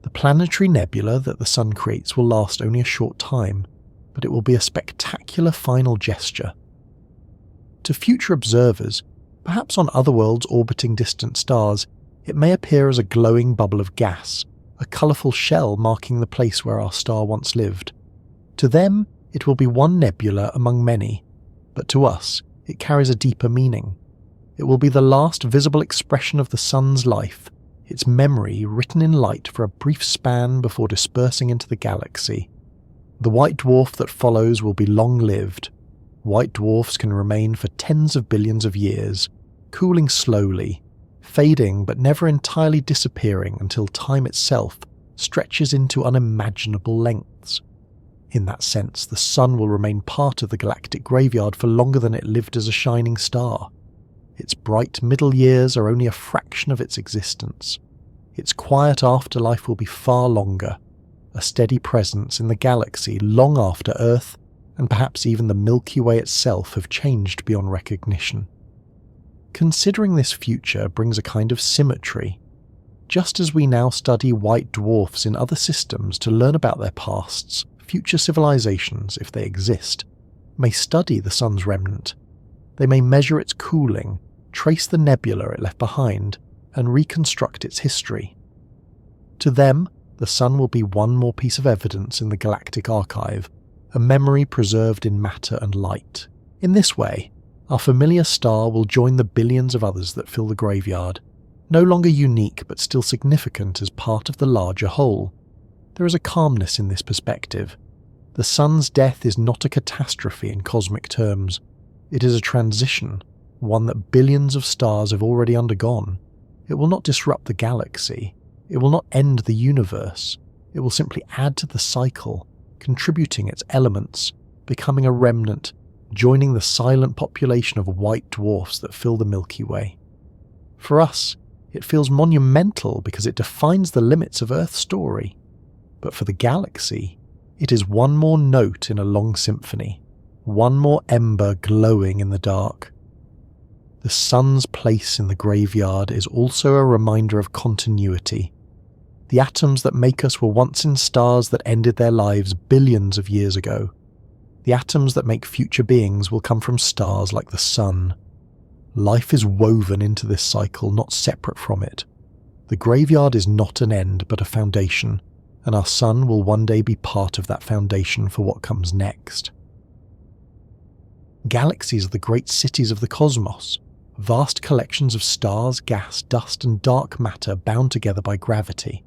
The planetary nebula that the Sun creates will last only a short time, but it will be a spectacular final gesture. To future observers, perhaps on other worlds orbiting distant stars, it may appear as a glowing bubble of gas, a colourful shell marking the place where our star once lived. To them, it will be one nebula among many, but to us, it carries a deeper meaning. It will be the last visible expression of the Sun's life, its memory written in light for a brief span before dispersing into the galaxy. The white dwarf that follows will be long-lived. White dwarfs can remain for tens of billions of years, cooling slowly, fading but never entirely disappearing until time itself stretches into unimaginable lengths. In that sense, the Sun will remain part of the galactic graveyard for longer than it lived as a shining star. Its bright middle years are only a fraction of its existence. Its quiet afterlife will be far longer, a steady presence in the galaxy long after Earth and perhaps even the Milky Way itself have changed beyond recognition. Considering this future brings a kind of symmetry. Just as we now study white dwarfs in other systems to learn about their pasts, future civilizations, if they exist, may study the Sun's remnant. They may measure its cooling, trace the nebula it left behind, and reconstruct its history. To them, the Sun will be one more piece of evidence in the galactic archive, a memory preserved in matter and light. In this way, our familiar star will join the billions of others that fill the graveyard, no longer unique but still significant as part of the larger whole. There is a calmness in this perspective. The Sun's death is not a catastrophe in cosmic terms. It is a transition, one that billions of stars have already undergone. It will not disrupt the galaxy. It will not end the universe. It will simply add to the cycle, contributing its elements, becoming a remnant, joining the silent population of white dwarfs that fill the Milky Way. For us, it feels monumental because it defines the limits of Earth's story. But for the galaxy, it is one more note in a long symphony, one more ember glowing in the dark. The Sun's place in the graveyard is also a reminder of continuity. The atoms that make us were once in stars that ended their lives billions of years ago. The atoms that make future beings will come from stars like the Sun. Life is woven into this cycle, not separate from it. The graveyard is not an end, but a foundation, and our Sun will one day be part of that foundation for what comes next. Galaxies are the great cities of the cosmos, vast collections of stars, gas, dust, and dark matter bound together by gravity.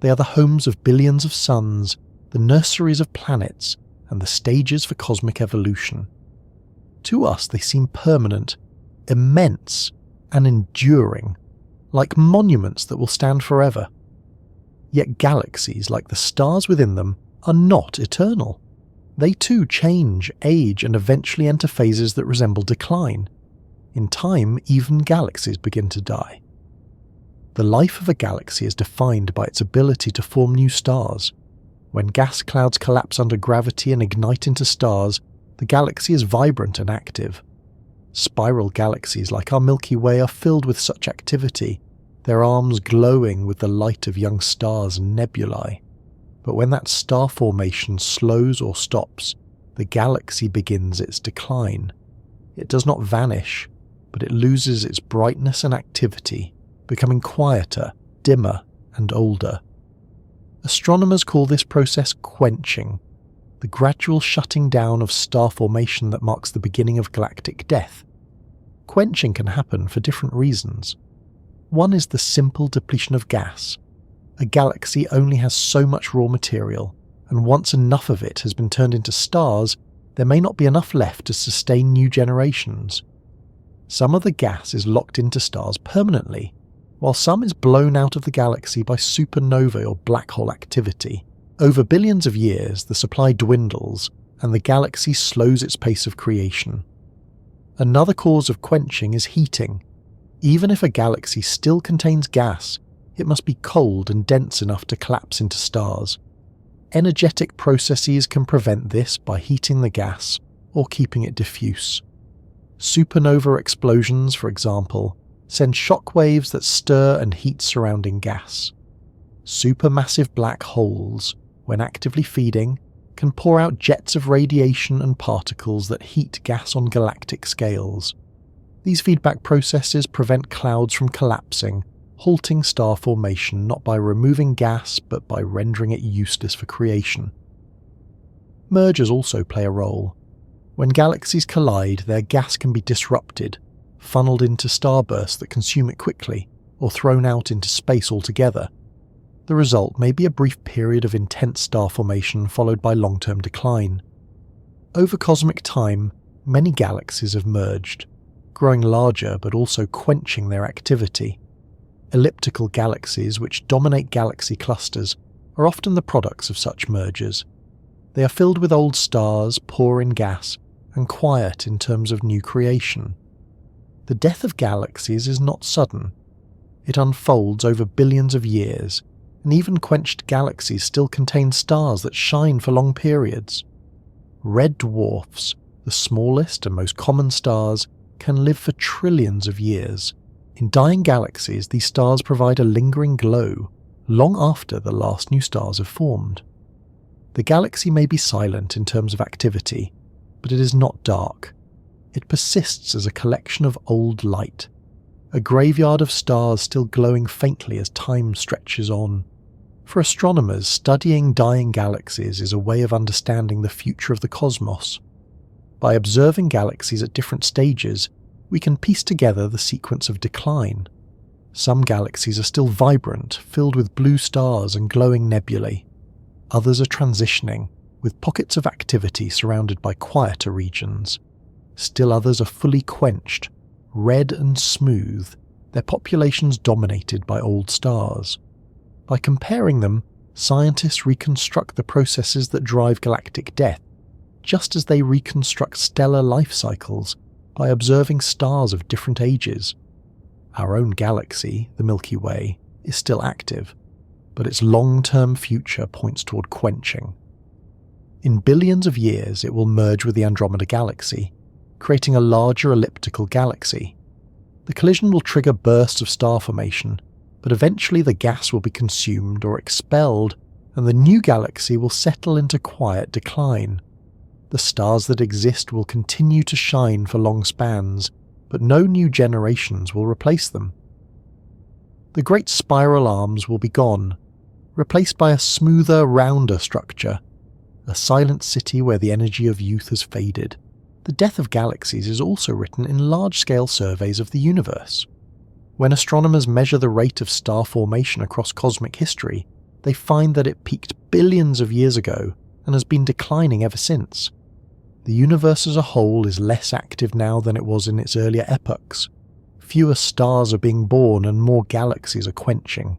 They are the homes of billions of suns, the nurseries of planets, and the stages for cosmic evolution. To us, they seem permanent, immense, and enduring, like monuments that will stand forever. Yet galaxies, like the stars within them, are not eternal. They too change, age, and eventually enter phases that resemble decline. In time, even galaxies begin to die. The life of a galaxy is defined by its ability to form new stars. When gas clouds collapse under gravity and ignite into stars, the galaxy is vibrant and active. Spiral galaxies like our Milky Way are filled with such activity, their arms glowing with the light of young stars and nebulae. But when that star formation slows or stops, the galaxy begins its decline. It does not vanish, but it loses its brightness and activity, becoming quieter, dimmer, and older. Astronomers call this process quenching, the gradual shutting down of star formation that marks the beginning of galactic death. Quenching can happen for different reasons. One is the simple depletion of gas. A galaxy only has so much raw material, and once enough of it has been turned into stars, there may not be enough left to sustain new generations. Some of the gas is locked into stars permanently, while some is blown out of the galaxy by supernova or black hole activity. Over billions of years, the supply dwindles, and the galaxy slows its pace of creation. Another cause of quenching is heating. Even if a galaxy still contains gas, it must be cold and dense enough to collapse into stars. Energetic processes can prevent this by heating the gas or keeping it diffuse. Supernova explosions, for example, send shock waves that stir and heat surrounding gas. Supermassive black holes, when actively feeding, can pour out jets of radiation and particles that heat gas on galactic scales. These feedback processes prevent clouds from collapsing, halting star formation not by removing gas but by rendering it useless for creation. Mergers also play a role. When galaxies collide, their gas can be disrupted, funneled into starbursts that consume it quickly, or thrown out into space altogether. The result may be a brief period of intense star formation followed by long-term decline. Over cosmic time, many galaxies have merged, growing larger but also quenching their activity. Elliptical galaxies, which dominate galaxy clusters, are often the products of such mergers. They are filled with old stars, poor in gas, and quiet in terms of new creation. The death of galaxies is not sudden. It unfolds over billions of years, and even quenched galaxies still contain stars that shine for long periods. Red dwarfs, the smallest and most common stars, can live for trillions of years. In dying galaxies, these stars provide a lingering glow, long after the last new stars have formed. The galaxy may be silent in terms of activity, but it is not dark. It persists as a collection of old light, a graveyard of stars still glowing faintly as time stretches on. For astronomers, studying dying galaxies is a way of understanding the future of the cosmos. By observing galaxies at different stages, we can piece together the sequence of decline. Some galaxies are still vibrant, filled with blue stars and glowing nebulae. Others are transitioning, with pockets of activity surrounded by quieter regions. Still others are fully quenched, red and smooth, their populations dominated by old stars. By comparing them, scientists reconstruct the processes that drive galactic death, just as they reconstruct stellar life cycles by observing stars of different ages. Our own galaxy, the Milky Way, is still active, but its long-term future points toward quenching. In billions of years, it will merge with the Andromeda Galaxy, creating a larger elliptical galaxy. The collision will trigger bursts of star formation, but eventually the gas will be consumed or expelled, and the new galaxy will settle into quiet decline. The stars that exist will continue to shine for long spans, but no new generations will replace them. The great spiral arms will be gone, replaced by a smoother, rounder structure, a silent city where the energy of youth has faded. The death of galaxies is also written in large-scale surveys of the universe. When astronomers measure the rate of star formation across cosmic history, they find that it peaked billions of years ago and has been declining ever since. The universe as a whole is less active now than it was in its earlier epochs. Fewer stars are being born and more galaxies are quenching.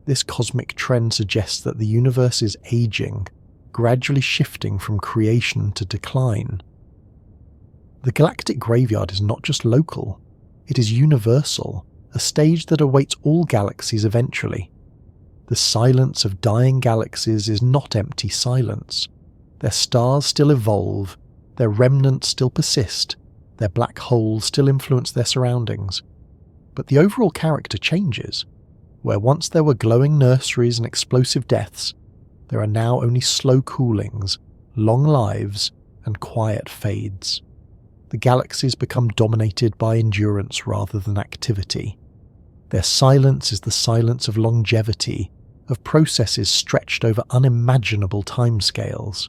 This cosmic trend suggests that the universe is aging, gradually shifting from creation to decline. The galactic graveyard is not just local, it is universal, a stage that awaits all galaxies eventually. The silence of dying galaxies is not empty silence. Their stars still evolve, their remnants still persist, their black holes still influence their surroundings. but the overall character changes. Where once there were glowing nurseries and explosive deaths, there are now only slow coolings, long lives, and quiet fades. The galaxies become dominated by endurance rather than activity. Their silence is the silence of longevity, of processes stretched over unimaginable timescales.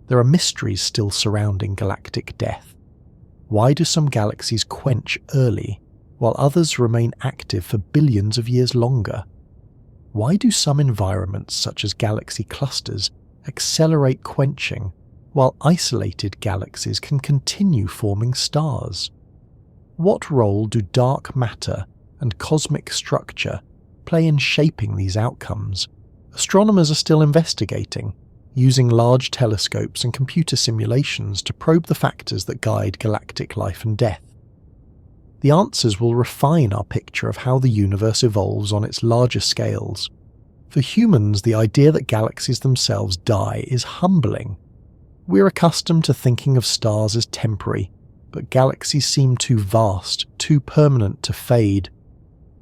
There are mysteries still surrounding galactic death. Why do some galaxies quench early, while others remain active for billions of years longer? Why do some environments, such as galaxy clusters, accelerate quenching, while isolated galaxies can continue forming stars? What role do dark matter and cosmic structure play in shaping these outcomes? Astronomers are still investigating, using large telescopes and computer simulations to probe the factors that guide galactic life and death. The answers will refine our picture of how the universe evolves on its larger scales. For humans, the idea that galaxies themselves die is humbling. We're accustomed to thinking of stars as temporary, but galaxies seem too vast, too permanent to fade.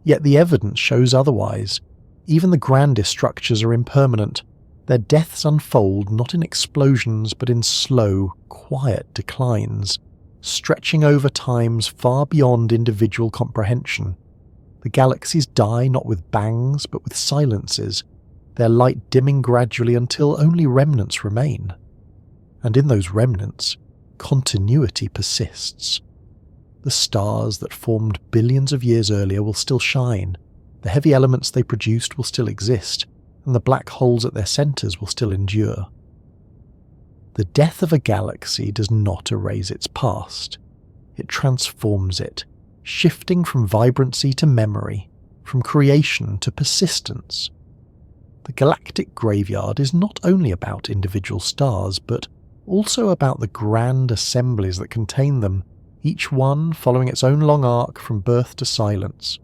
Yet the evidence shows otherwise. Even the grandest structures are impermanent. Their deaths unfold not in explosions but in slow, quiet declines, stretching over times far beyond individual comprehension. The galaxies die not with bangs but with silences, their light dimming gradually until only remnants remain. And in those remnants, continuity persists. The stars that formed billions of years earlier will still shine, the heavy elements they produced will still exist, and the black holes at their centres will still endure. The death of a galaxy does not erase its past. It transforms it, shifting from vibrancy to memory, from creation to persistence. The galactic graveyard is not only about individual stars, but also about the grand assemblies that contain them, each one following its own long arc from birth to silence.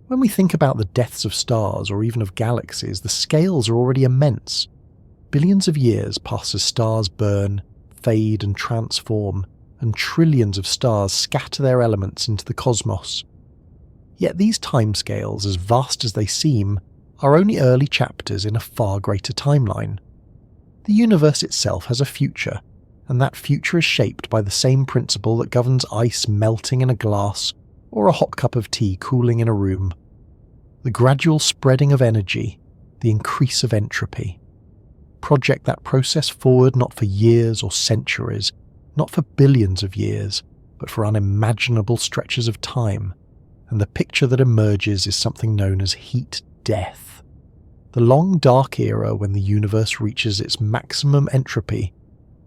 When we think about the deaths of stars or even of galaxies, the scales are already immense. Billions of years pass as stars burn, fade and transform, and trillions of stars scatter their elements into the cosmos. Yet these timescales, as vast as they seem, are only early chapters in a far greater timeline. The universe itself has a future, and that future is shaped by the same principle that governs ice melting in a glass or a hot cup of tea cooling in a room. The gradual spreading of energy, the increase of entropy. Project that process forward not for years or centuries, not for billions of years, but for unimaginable stretches of time, and the picture that emerges is something known as heat death. The long dark era when the universe reaches its maximum entropy,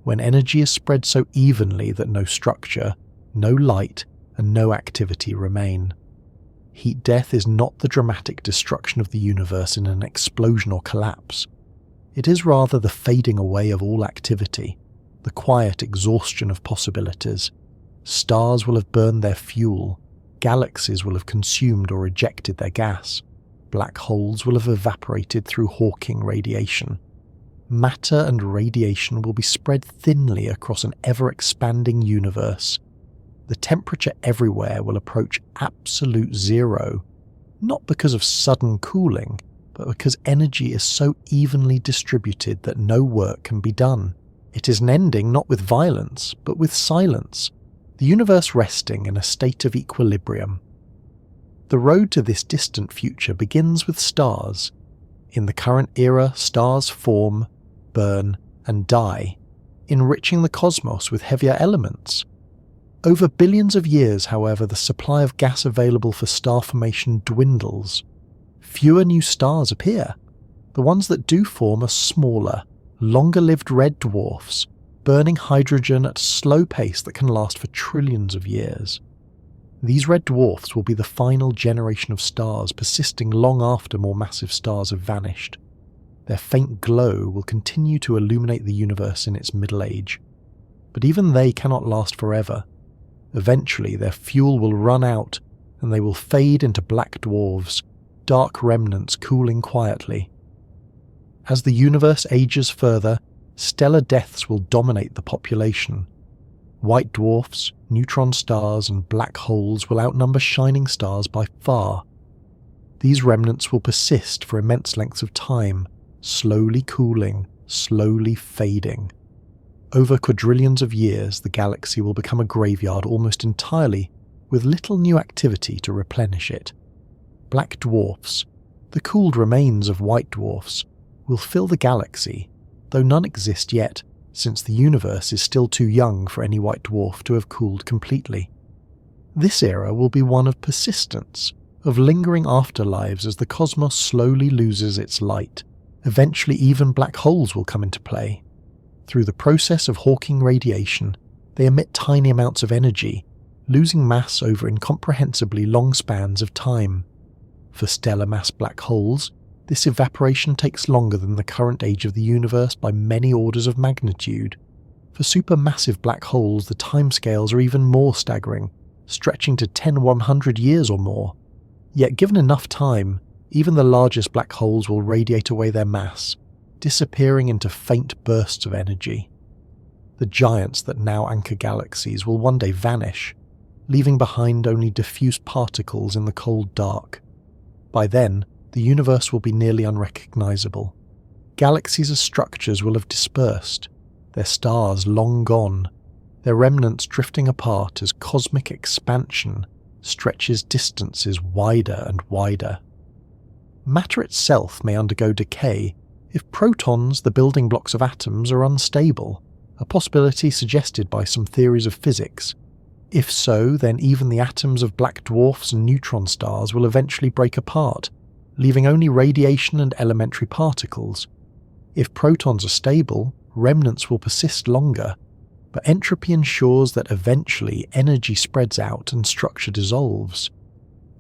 when energy is spread so evenly that no structure, no light, and no activity remain. Heat death is not the dramatic destruction of the universe in an explosion or collapse. It is rather the fading away of all activity, the quiet exhaustion of possibilities. Stars will have burned their fuel, galaxies will have consumed or ejected their gas, black holes will have evaporated through Hawking radiation. Matter and radiation will be spread thinly across an ever-expanding universe. The temperature everywhere will approach absolute zero, not because of sudden cooling, but because energy is so evenly distributed that no work can be done. It is an ending not with violence, but with silence, the universe resting in a state of equilibrium. The road to this distant future begins with stars. In the current era, stars form, burn, and die, enriching the cosmos with heavier elements. Over billions of years, however, the supply of gas available for star formation dwindles. Fewer new stars appear. The ones that do form are smaller, longer-lived red dwarfs, burning hydrogen at a slow pace that can last for trillions of years. These red dwarfs will be the final generation of stars persisting long after more massive stars have vanished. Their faint glow will continue to illuminate the universe in its middle age. But even they cannot last forever. Eventually their fuel will run out, and they will fade into black dwarves, dark remnants cooling quietly. As the universe ages further, stellar deaths will dominate the population. White dwarfs, neutron stars, and black holes will outnumber shining stars by far. These remnants will persist for immense lengths of time, slowly cooling, slowly fading. Over quadrillions of years, the galaxy will become a graveyard almost entirely, with little new activity to replenish it. Black dwarfs, the cooled remains of white dwarfs, will fill the galaxy, though none exist yet, since the universe is still too young for any white dwarf to have cooled completely. This era will be one of persistence, of lingering afterlives as the cosmos slowly loses its light. Eventually even black holes will come into play. Through the process of Hawking radiation, they emit tiny amounts of energy, losing mass over incomprehensibly long spans of time. For stellar mass black holes, this evaporation takes longer than the current age of the universe by many orders of magnitude. For supermassive black holes, the timescales are even more staggering, stretching to 10-100 years or more. Yet given enough time, even the largest black holes will radiate away their mass, disappearing into faint bursts of energy. The giants that now anchor galaxies will one day vanish, leaving behind only diffuse particles in the cold dark. By then, the universe will be nearly unrecognizable. Galaxies as structures will have dispersed, their stars long gone, their remnants drifting apart as cosmic expansion stretches distances wider and wider. Matter itself may undergo decay if protons, the building blocks of atoms, are unstable, a possibility suggested by some theories of physics. If so, then even the atoms of black dwarfs and neutron stars will eventually break apart, leaving only radiation and elementary particles. If protons are stable, remnants will persist longer, but entropy ensures that eventually energy spreads out and structure dissolves.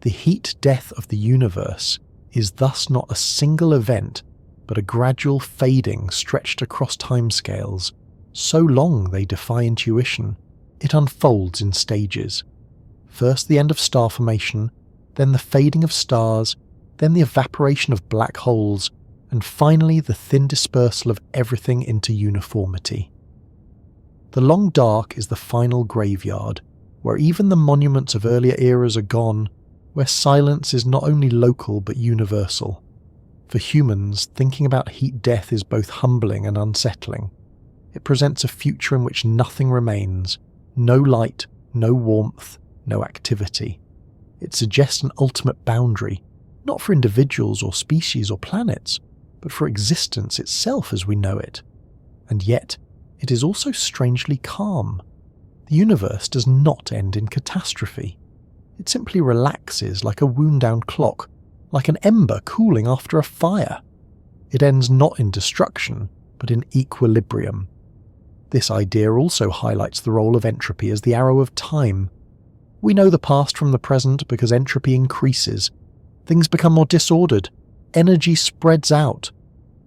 The heat death of the universe is thus not a single event, but a gradual fading stretched across timescales, so long they defy intuition. It unfolds in stages. First the end of star formation, then the fading of stars, then the evaporation of black holes, and finally the thin dispersal of everything into uniformity. The long dark is the final graveyard, where even the monuments of earlier eras are gone, where silence is not only local but universal. For humans, thinking about heat death is both humbling and unsettling. It presents a future in which nothing remains, no light, no warmth, no activity. It suggests an ultimate boundary, not for individuals or species or planets, but for existence itself as we know it. And yet, it is also strangely calm. The universe does not end in catastrophe. It simply relaxes like a wound-down clock, like an ember cooling after a fire. It ends not in destruction, but in equilibrium. This idea also highlights the role of entropy as the arrow of time. We know the past from the present because entropy increases. Things become more disordered. Energy spreads out.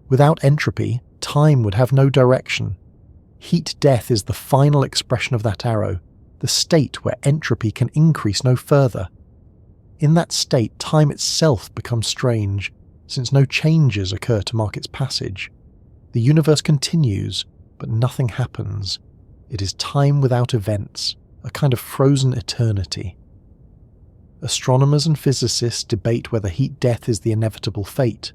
Without entropy, time would have no direction. Heat death is the final expression of that arrow, the state where entropy can increase no further. In that state, time itself becomes strange, since no changes occur to mark its passage. The universe continues, but nothing happens. It is time without events, a kind of frozen eternity. Astronomers and physicists debate whether heat death is the inevitable fate.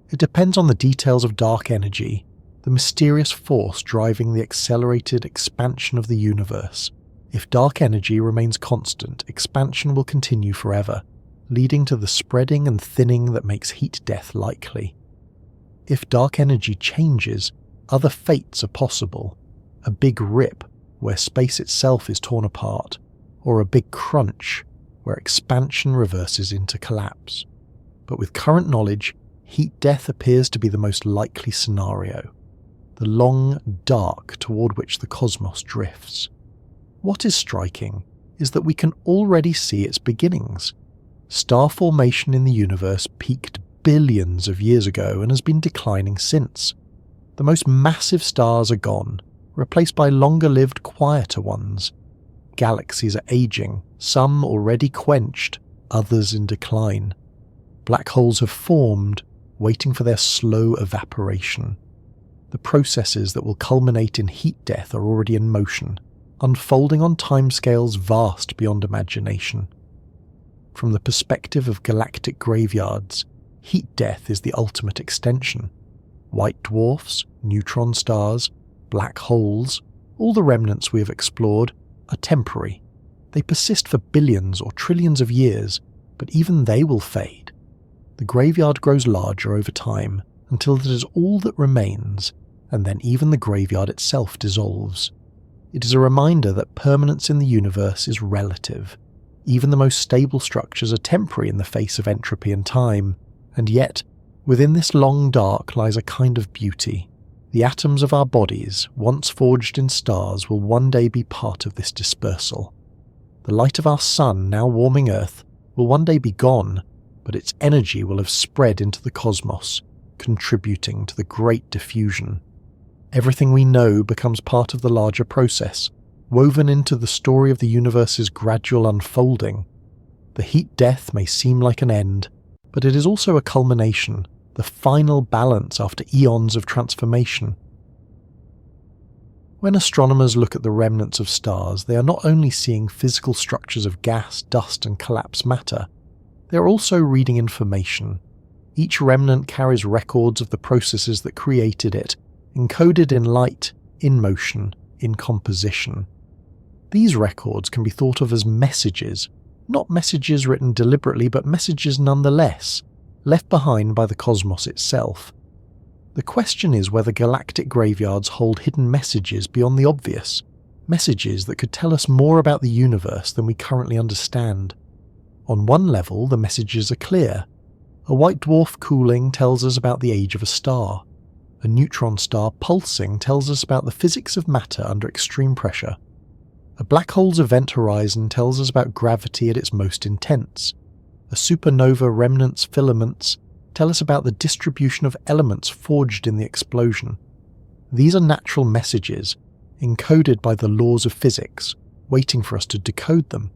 It depends on the details of dark energy, the mysterious force driving the accelerated expansion of the universe. If dark energy remains constant, expansion will continue forever, leading to the spreading and thinning that makes heat death likely. If dark energy changes, other fates are possible. A big rip, where space itself is torn apart, or a big crunch, where expansion reverses into collapse. But with current knowledge, heat death appears to be the most likely scenario, the long dark toward which the cosmos drifts. What is striking is that we can already see its beginnings. Star formation in the universe peaked billions of years ago and has been declining since. The most massive stars are gone, replaced by longer-lived, quieter ones. Galaxies are aging, some already quenched, others in decline. Black holes have formed, waiting for their slow evaporation. The processes that will culminate in heat death are already in motion. unfolding on timescales vast beyond imagination. From the perspective of galactic graveyards, heat death is the ultimate extension. White dwarfs, neutron stars, black holes, all the remnants we have explored are temporary. They persist for billions or trillions of years, but even they will fade. The graveyard grows larger over time until it is all that remains, and then even the graveyard itself dissolves. It is a reminder that permanence in the universe is relative. Even the most stable structures are temporary in the face of entropy and time, and yet, within this long dark lies a kind of beauty. The atoms of our bodies, once forged in stars, will one day be part of this dispersal. The light of our sun, now warming Earth, will one day be gone, but its energy will have spread into the cosmos, contributing to the great diffusion. Everything we know becomes part of the larger process, woven into the story of the universe's gradual unfolding. The heat death may seem like an end, but it is also a culmination, the final balance after eons of transformation. When astronomers look at the remnants of stars, they are not only seeing physical structures of gas, dust, and collapsed matter, they are also reading information. Each remnant carries records of the processes that created it, encoded in light, in motion, in composition. These records can be thought of as messages, not messages written deliberately, but messages nonetheless, left behind by the cosmos itself. The question is whether galactic graveyards hold hidden messages beyond the obvious, messages that could tell us more about the universe than we currently understand. On one level, the messages are clear. A white dwarf cooling tells us about the age of a star. A neutron star pulsing tells us about the physics of matter under extreme pressure. A black hole's event horizon tells us about gravity at its most intense. A supernova remnant's filaments tell us about the distribution of elements forged in the explosion. These are natural messages, encoded by the laws of physics, waiting for us to decode them.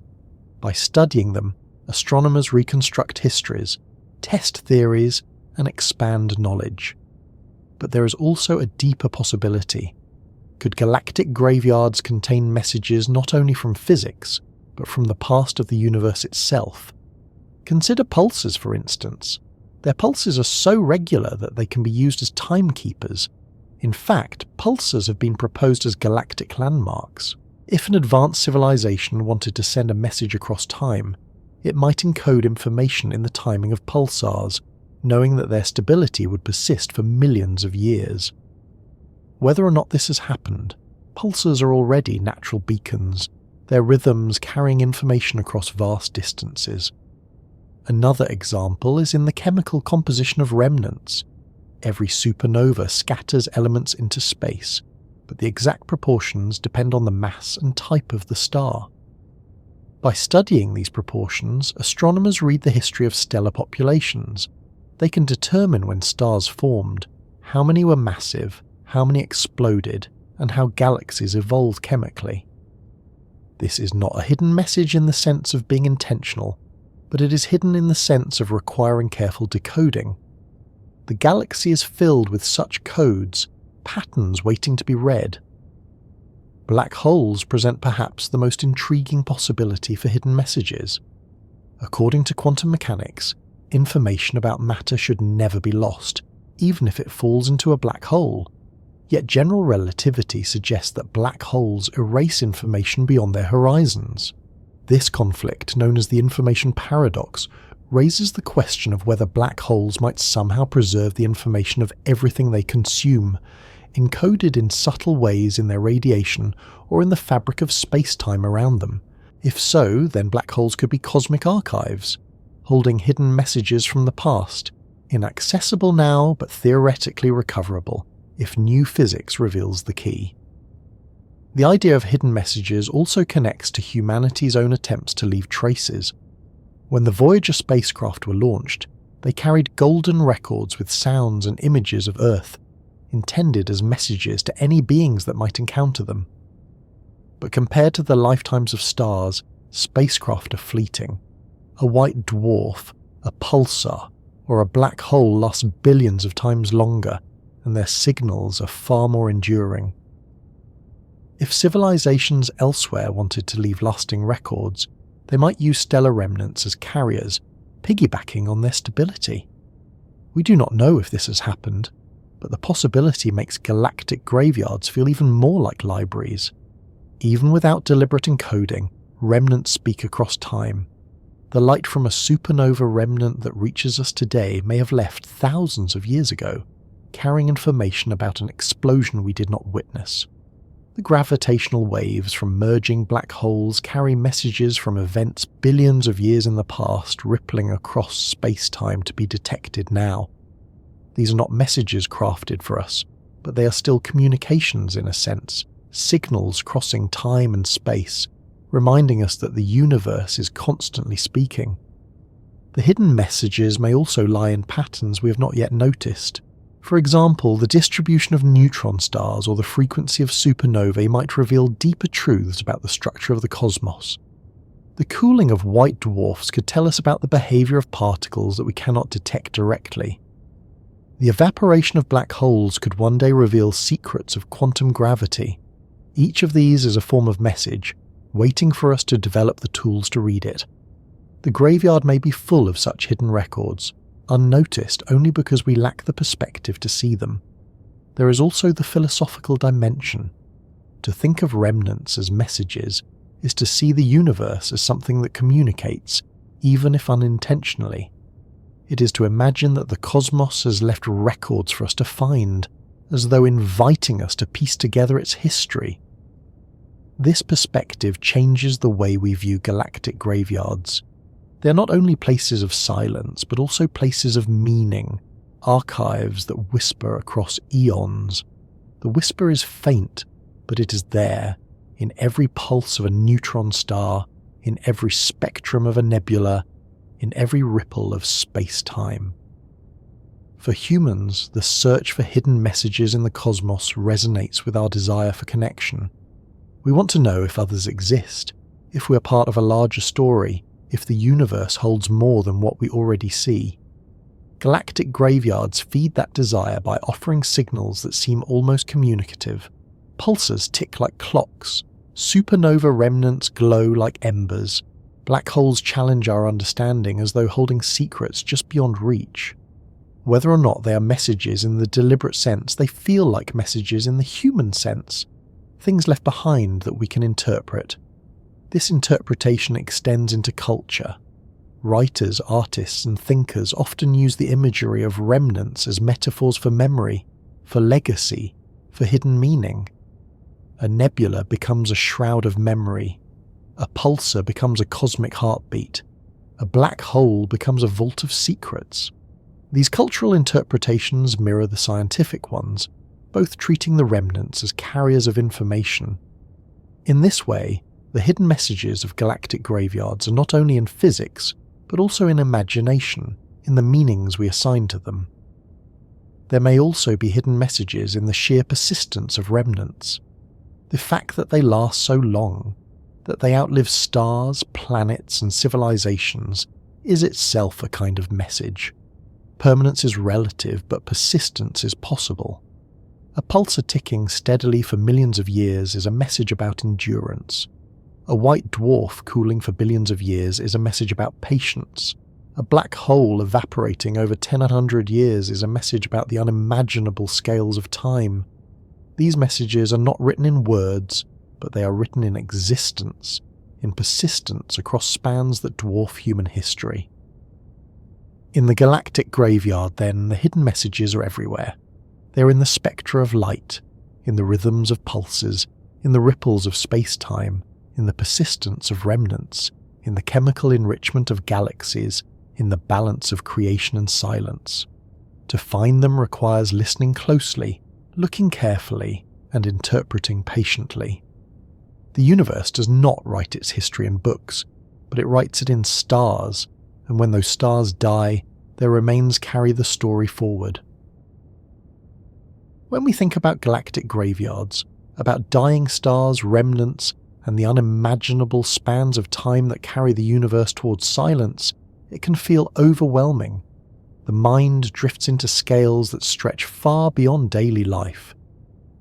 By studying them, astronomers reconstruct histories, test theories, and expand knowledge. But there is also a deeper possibility. Could galactic graveyards contain messages not only from physics, but from the past of the universe itself? Consider pulsars, for instance. Their pulses are so regular that they can be used as timekeepers. In fact, pulsars have been proposed as galactic landmarks. If an advanced civilization wanted to send a message across time, it might encode information in the timing of pulsars, knowing that their stability would persist for millions of years. Whether or not this has happened, pulsars are already natural beacons, their rhythms carrying information across vast distances. Another example is in the chemical composition of remnants. Every supernova scatters elements into space, but the exact proportions depend on the mass and type of the star. By studying these proportions, astronomers read the history of stellar populations. They can determine when stars formed, how many were massive, how many exploded, and how galaxies evolved chemically. This is not a hidden message in the sense of being intentional, but it is hidden in the sense of requiring careful decoding. The galaxy is filled with such codes, patterns waiting to be read. Black holes present perhaps the most intriguing possibility for hidden messages. According to quantum mechanics, information about matter should never be lost, even if it falls into a black hole. Yet general relativity suggests that black holes erase information beyond their horizons. This conflict, known as the information paradox, raises the question of whether black holes might somehow preserve the information of everything they consume, encoded in subtle ways in their radiation or in the fabric of space-time around them. If so, then black holes could be cosmic archives, holding hidden messages from the past, inaccessible now but theoretically recoverable, if new physics reveals the key. The idea of hidden messages also connects to humanity's own attempts to leave traces. When the Voyager spacecraft were launched, they carried golden records with sounds and images of Earth, intended as messages to any beings that might encounter them. But compared to the lifetimes of stars, spacecraft are fleeting. A white dwarf, a pulsar, or a black hole lasts billions of times longer, and their signals are far more enduring. If civilizations elsewhere wanted to leave lasting records, they might use stellar remnants as carriers, piggybacking on their stability. We do not know if this has happened, but the possibility makes galactic graveyards feel even more like libraries. Even without deliberate encoding, remnants speak across time. The light from a supernova remnant that reaches us today may have left thousands of years ago, carrying information about an explosion we did not witness. The gravitational waves from merging black holes carry messages from events billions of years in the past rippling across space-time to be detected now. These are not messages crafted for us, but they are still communications in a sense, signals crossing time and space, reminding us that the universe is constantly speaking. The hidden messages may also lie in patterns we have not yet noticed. For example, the distribution of neutron stars or the frequency of supernovae might reveal deeper truths about the structure of the cosmos. The cooling of white dwarfs could tell us about the behavior of particles that we cannot detect directly. The evaporation of black holes could one day reveal secrets of quantum gravity. Each of these is a form of message, waiting for us to develop the tools to read it. The graveyard may be full of such hidden records, unnoticed only because we lack the perspective to see them. There is also the philosophical dimension. To think of remnants as messages is to see the universe as something that communicates, even if unintentionally. It is to imagine that the cosmos has left records for us to find, as though inviting us to piece together its history. This perspective changes the way we view galactic graveyards. They are not only places of silence, but also places of meaning, archives that whisper across eons. The whisper is faint, but it is there, in every pulse of a neutron star, in every spectrum of a nebula, in every ripple of space-time. For humans, the search for hidden messages in the cosmos resonates with our desire for connection. We want to know if others exist, if we are part of a larger story, if the universe holds more than what we already see. Galactic graveyards feed that desire by offering signals that seem almost communicative. Pulsars tick like clocks, supernova remnants glow like embers, black holes challenge our understanding as though holding secrets just beyond reach. Whether or not they are messages in the deliberate sense, they feel like messages in the human sense, things left behind that we can interpret. This interpretation extends into culture. Writers, artists, and thinkers often use the imagery of remnants as metaphors for memory, for legacy, for hidden meaning. A nebula becomes a shroud of memory. A pulsar becomes a cosmic heartbeat. A black hole becomes a vault of secrets. These cultural interpretations mirror the scientific ones, both treating the remnants as carriers of information. In this way, the hidden messages of galactic graveyards are not only in physics, but also in imagination, in the meanings we assign to them. There may also be hidden messages in the sheer persistence of remnants. The fact that they last so long, that they outlive stars, planets, and civilizations, is itself a kind of message. Permanence is relative, but persistence is possible. A pulsar ticking steadily for millions of years is a message about endurance. A white dwarf cooling for billions of years is a message about patience. A black hole evaporating over 1,000 years is a message about the unimaginable scales of time. These messages are not written in words, but they are written in existence, in persistence across spans that dwarf human history. In the galactic graveyard, then, the hidden messages are everywhere. They are in the spectra of light, in the rhythms of pulses, in the ripples of space-time, in the persistence of remnants, in the chemical enrichment of galaxies, in the balance of creation and silence. To find them requires listening closely, looking carefully, and interpreting patiently. The universe does not write its history in books, but it writes it in stars, and when those stars die, their remains carry the story forward. When we think about galactic graveyards, about dying stars, remnants, and the unimaginable spans of time that carry the universe towards silence, it can feel overwhelming. The mind drifts into scales that stretch far beyond daily life.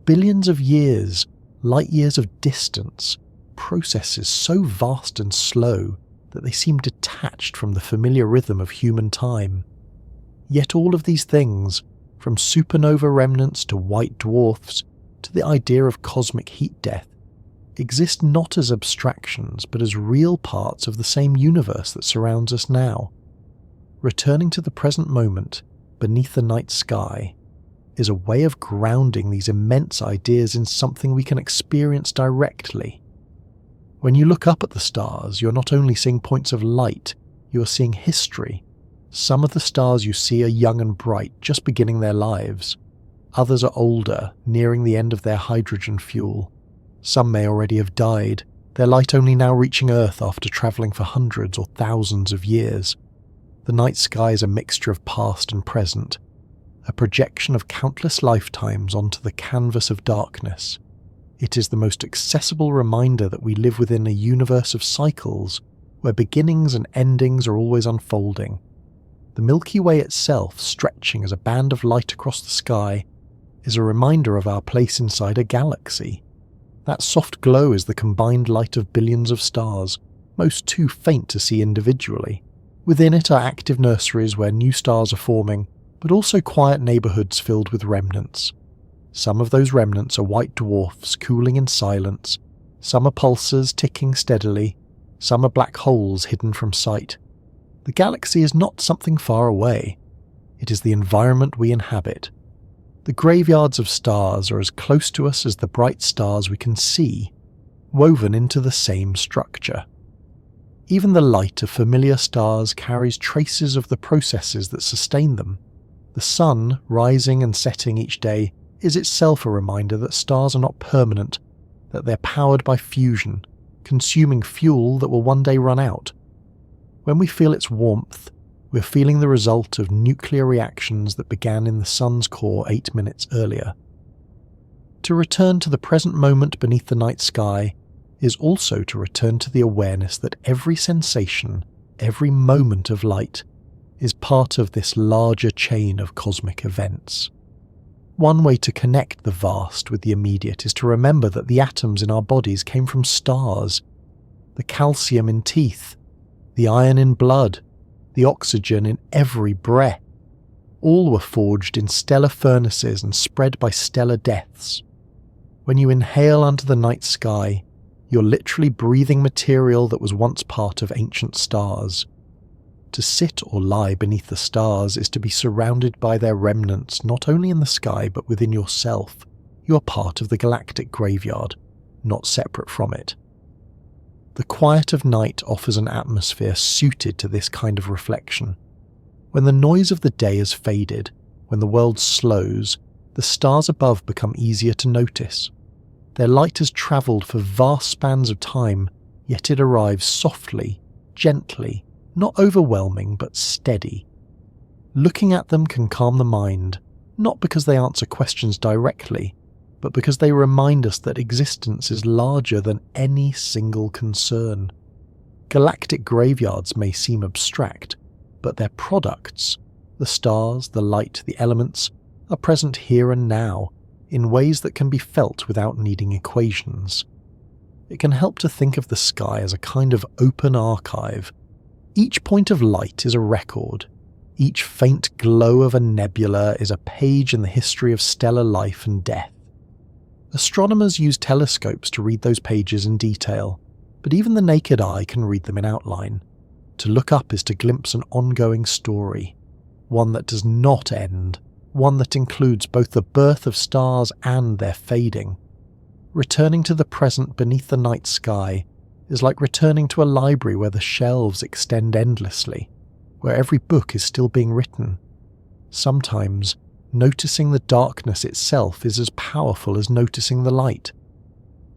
Billions of years, light years of distance, processes so vast and slow that they seem detached from the familiar rhythm of human time. Yet all of these things, from supernova remnants to white dwarfs to the idea of cosmic heat death, exist not as abstractions but as real parts of the same universe that surrounds us now. Returning to the present moment beneath the night sky is a way of grounding these immense ideas in something we can experience directly. When you look up at the stars, you're not only seeing points of light, you are seeing history. Some of the stars you see are young and bright, just beginning their lives. Others are older, nearing the end of their hydrogen fuel. Some may already have died, their light only now reaching Earth after travelling for hundreds or thousands of years. The night sky is a mixture of past and present, a projection of countless lifetimes onto the canvas of darkness. It is the most accessible reminder that we live within a universe of cycles where beginnings and endings are always unfolding. The Milky Way itself, stretching as a band of light across the sky, is a reminder of our place inside a galaxy. That soft glow is the combined light of billions of stars, most too faint to see individually. Within it are active nurseries where new stars are forming, but also quiet neighbourhoods filled with remnants. Some of those remnants are white dwarfs cooling in silence, some are pulsars ticking steadily, some are black holes hidden from sight. The galaxy is not something far away. It is the environment we inhabit. The graveyards of stars are as close to us as the bright stars we can see, woven into the same structure. Even the light of familiar stars carries traces of the processes that sustain them. The sun, rising and setting each day, is itself a reminder that stars are not permanent, that they're powered by fusion, consuming fuel that will one day run out. When we feel its warmth, we're feeling the result of nuclear reactions that began in the sun's core 8 minutes earlier. To return to the present moment beneath the night sky is also to return to the awareness that every sensation, every moment of light, is part of this larger chain of cosmic events. One way to connect the vast with the immediate is to remember that the atoms in our bodies came from stars. The calcium in teeth, the iron in blood, the oxygen in every breath. All were forged in stellar furnaces and spread by stellar deaths. When you inhale under the night sky, you're literally breathing material that was once part of ancient stars. To sit or lie beneath the stars is to be surrounded by their remnants not only in the sky but within yourself. You are part of the galactic graveyard, not separate from it. The quiet of night offers an atmosphere suited to this kind of reflection. When the noise of the day has faded, when the world slows, the stars above become easier to notice. Their light has travelled for vast spans of time, yet it arrives softly, gently, not overwhelming but steady. Looking at them can calm the mind, not because they answer questions directly, but because they remind us that existence is larger than any single concern. Galactic graveyards may seem abstract, but their products, the stars, the light, the elements, are present here and now, in ways that can be felt without needing equations. It can help to think of the sky as a kind of open archive. Each point of light is a record. Each faint glow of a nebula is a page in the history of stellar life and death. Astronomers use telescopes to read those pages in detail, but even the naked eye can read them in outline. To look up is to glimpse an ongoing story, one that does not end, one that includes both the birth of stars and their fading. Returning to the present beneath the night sky is like returning to a library where the shelves extend endlessly, where every book is still being written. Sometimes, noticing the darkness itself is as powerful as noticing the light.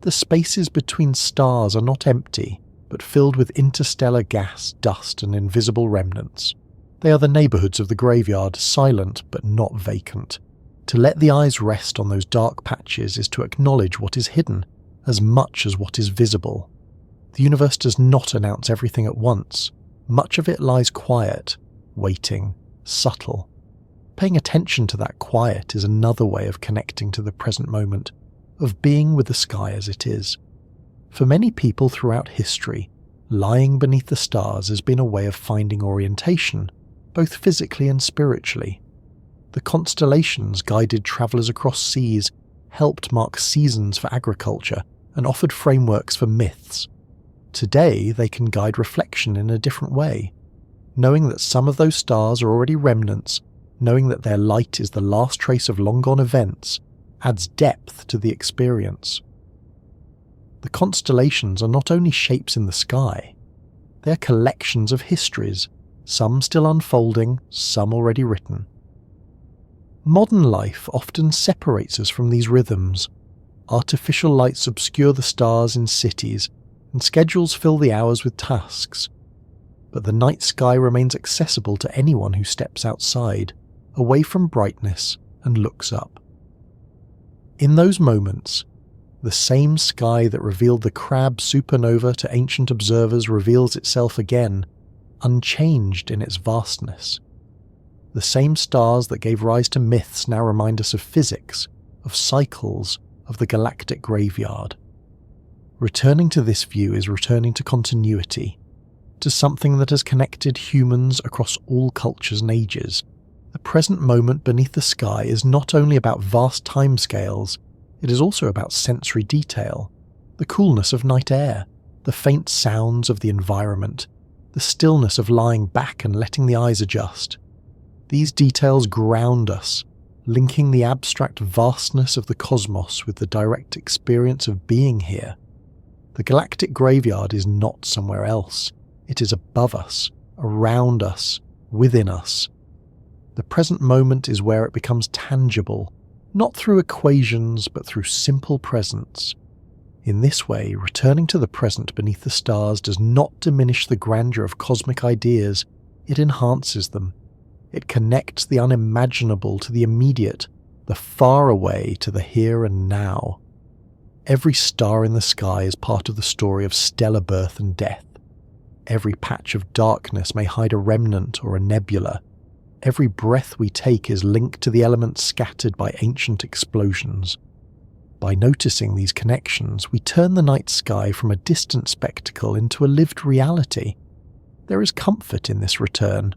The spaces between stars are not empty, but filled with interstellar gas, dust, and invisible remnants. They are the neighbourhoods of the graveyard, silent but not vacant. To let the eyes rest on those dark patches is to acknowledge what is hidden, as much as what is visible. The universe does not announce everything at once. Much of it lies quiet, waiting, subtle. Paying attention to that quiet is another way of connecting to the present moment, of being with the sky as it is. For many people throughout history, lying beneath the stars has been a way of finding orientation, both physically and spiritually. The constellations guided travellers across seas, helped mark seasons for agriculture, and offered frameworks for myths. Today, they can guide reflection in a different way. Knowing that some of those stars are already remnants, knowing that their light is the last trace of long-gone events, adds depth to the experience. The constellations are not only shapes in the sky, they are collections of histories, some still unfolding, some already written. Modern life often separates us from these rhythms. Artificial lights obscure the stars in cities, and schedules fill the hours with tasks. But the night sky remains accessible to anyone who steps outside, away from brightness, and looks up. In those moments, the same sky that revealed the Crab supernova to ancient observers reveals itself again, unchanged in its vastness. The same stars that gave rise to myths now remind us of physics, of cycles, of the galactic graveyard. Returning to this view is returning to continuity, to something that has connected humans across all cultures and ages. The present moment beneath the sky is not only about vast timescales, it is also about sensory detail, the coolness of night air, the faint sounds of the environment, the stillness of lying back and letting the eyes adjust. These details ground us, linking the abstract vastness of the cosmos with the direct experience of being here. The galactic graveyard is not somewhere else. It is above us, around us, within us. The present moment is where it becomes tangible, not through equations but through simple presence. In this way, returning to the present beneath the stars does not diminish the grandeur of cosmic ideas, it enhances them. It connects the unimaginable to the immediate, the far away to the here and now. Every star in the sky is part of the story of stellar birth and death. Every patch of darkness may hide a remnant or a nebula. Every breath we take is linked to the elements scattered by ancient explosions. By noticing these connections, we turn the night sky from a distant spectacle into a lived reality. There is comfort in this return.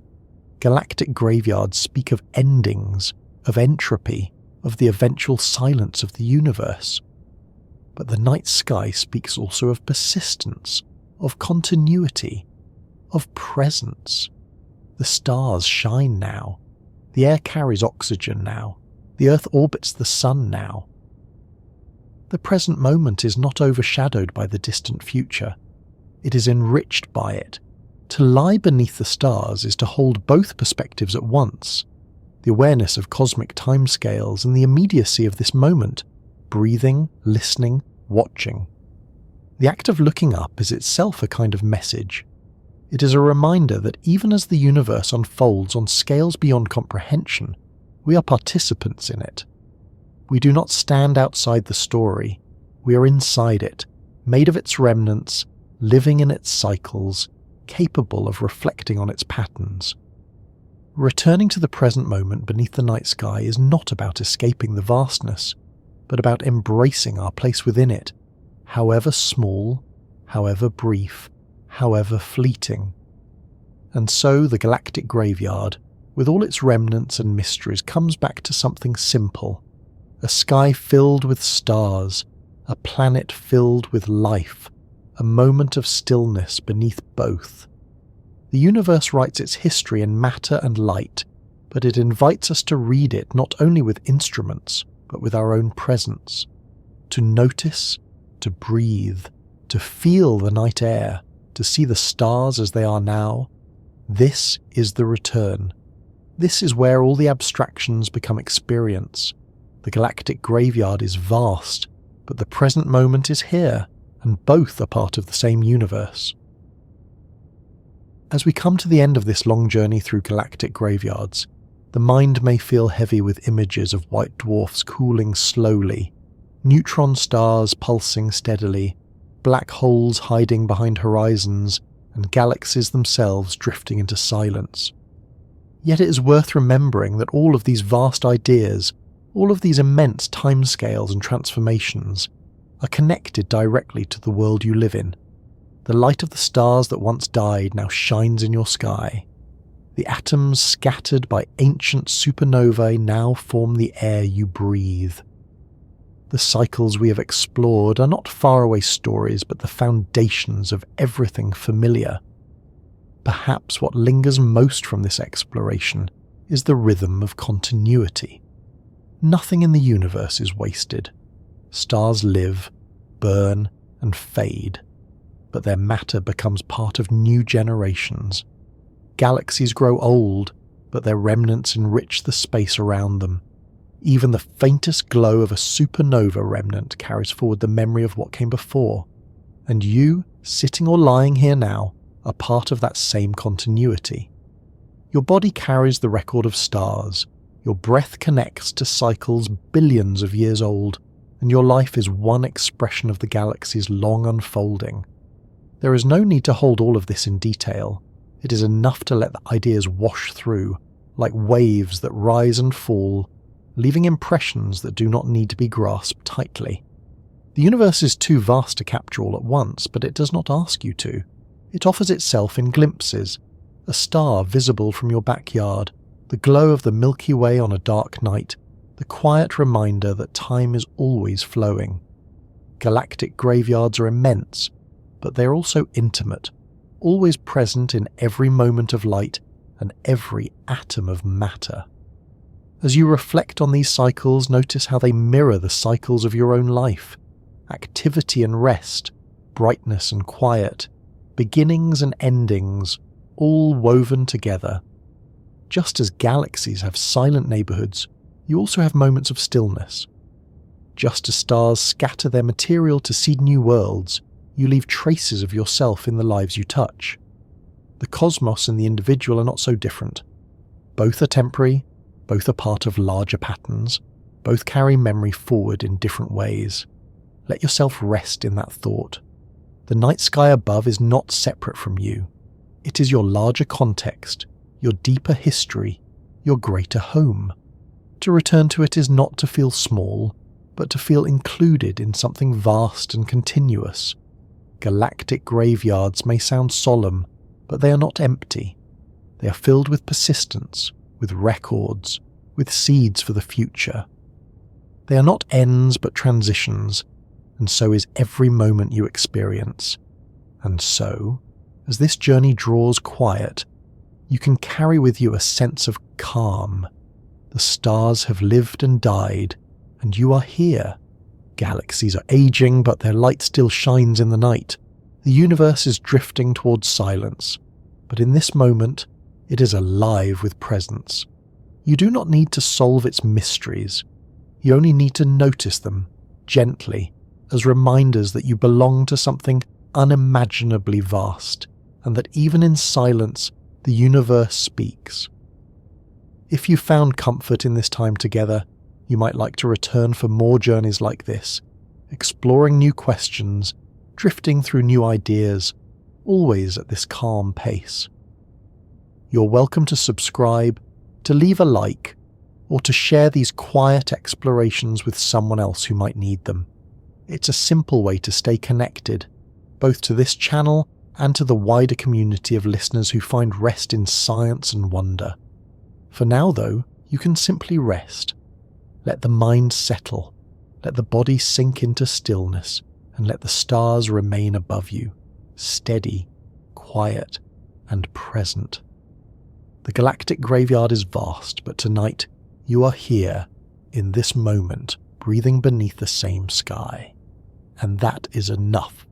Galactic graveyards speak of endings, of entropy, of the eventual silence of the universe. But the night sky speaks also of persistence, of continuity, of presence. The stars shine now. The air carries oxygen now. The Earth orbits the sun now. The present moment is not overshadowed by the distant future. It is enriched by it. To lie beneath the stars is to hold both perspectives at once. The awareness of cosmic timescales and the immediacy of this moment, breathing, listening, watching. The act of looking up is itself a kind of message. It is a reminder that even as the universe unfolds on scales beyond comprehension, we are participants in it. We do not stand outside the story. We are inside it, made of its remnants, living in its cycles, capable of reflecting on its patterns. Returning to the present moment beneath the night sky is not about escaping the vastness, but about embracing our place within it, however small, however brief, however fleeting. And so the galactic graveyard, with all its remnants and mysteries, comes back to something simple. A sky filled with stars, a planet filled with life, a moment of stillness beneath both. The universe writes its history in matter and light, but it invites us to read it not only with instruments, but with our own presence. To notice, to breathe, to feel the night air, to see the stars as they are now. This is the return. This is where all the abstractions become experience. The galactic graveyard is vast, but the present moment is here, and both are part of the same universe. As we come to the end of this long journey through galactic graveyards, the mind may feel heavy with images of white dwarfs cooling slowly, neutron stars pulsing steadily, black holes hiding behind horizons, and galaxies themselves drifting into silence. Yet it is worth remembering that all of these vast ideas, All of these immense timescales and transformations are connected directly to the world you live in. The light of the stars that once died now shines in your sky. The atoms scattered by ancient supernovae now form the air you breathe. The cycles we have explored are not faraway stories, but the foundations of everything familiar. Perhaps what lingers most from this exploration is the rhythm of continuity. Nothing in the universe is wasted. Stars live, burn, and fade, but their matter becomes part of new generations. Galaxies grow old, but their remnants enrich the space around them. Even the faintest glow of a supernova remnant carries forward the memory of what came before, and you, sitting or lying here now, are part of that same continuity. Your body carries the record of stars, your breath connects to cycles billions of years old, and your life is one expression of the galaxy's long unfolding. There is no need to hold all of this in detail. It is enough to let the ideas wash through, like waves that rise and fall, leaving impressions that do not need to be grasped tightly. The universe is too vast to capture all at once, but it does not ask you to. It offers itself in glimpses. A star visible from your backyard, the glow of the Milky Way on a dark night, the quiet reminder that time is always flowing. Galactic graveyards are immense, but they are also intimate, always present in every moment of light and every atom of matter. As you reflect on these cycles, notice how they mirror the cycles of your own life. Activity and rest, brightness and quiet, beginnings and endings, all woven together. Just as galaxies have silent neighborhoods, you also have moments of stillness. Just as stars scatter their material to seed new worlds, you leave traces of yourself in the lives you touch. The cosmos and the individual are not so different. Both are temporary, both are part of larger patterns, both carry memory forward in different ways. Let yourself rest in that thought. The night sky above is not separate from you. It is your larger context, your deeper history, your greater home. To return to it is not to feel small, but to feel included in something vast and continuous. Galactic graveyards may sound solemn, but they are not empty. They are filled with persistence, with records, with seeds for the future. They are not ends but transitions, and so is every moment you experience. And so, as this journey draws quiet, you can carry with you a sense of calm. The stars have lived and died, and you are here. Galaxies are aging, but their light still shines in the night. The universe is drifting towards silence, but in this moment, it is alive with presence. You do not need to solve its mysteries. You only need to notice them, gently, as reminders that you belong to something unimaginably vast, and that even in silence, the universe speaks. If you found comfort in this time together, you might like to return for more journeys like this, exploring new questions, drifting through new ideas, always at this calm pace. You're welcome to subscribe, to leave a like, or to share these quiet explorations with someone else who might need them. It's a simple way to stay connected, both to this channel and to the wider community of listeners who find rest in science and wonder. For now, though, you can simply rest. Let the mind settle, let the body sink into stillness, and let the stars remain above you, steady, quiet, and present. The galactic graveyard is vast, but tonight you are here, in this moment, breathing beneath the same sky. And that is enough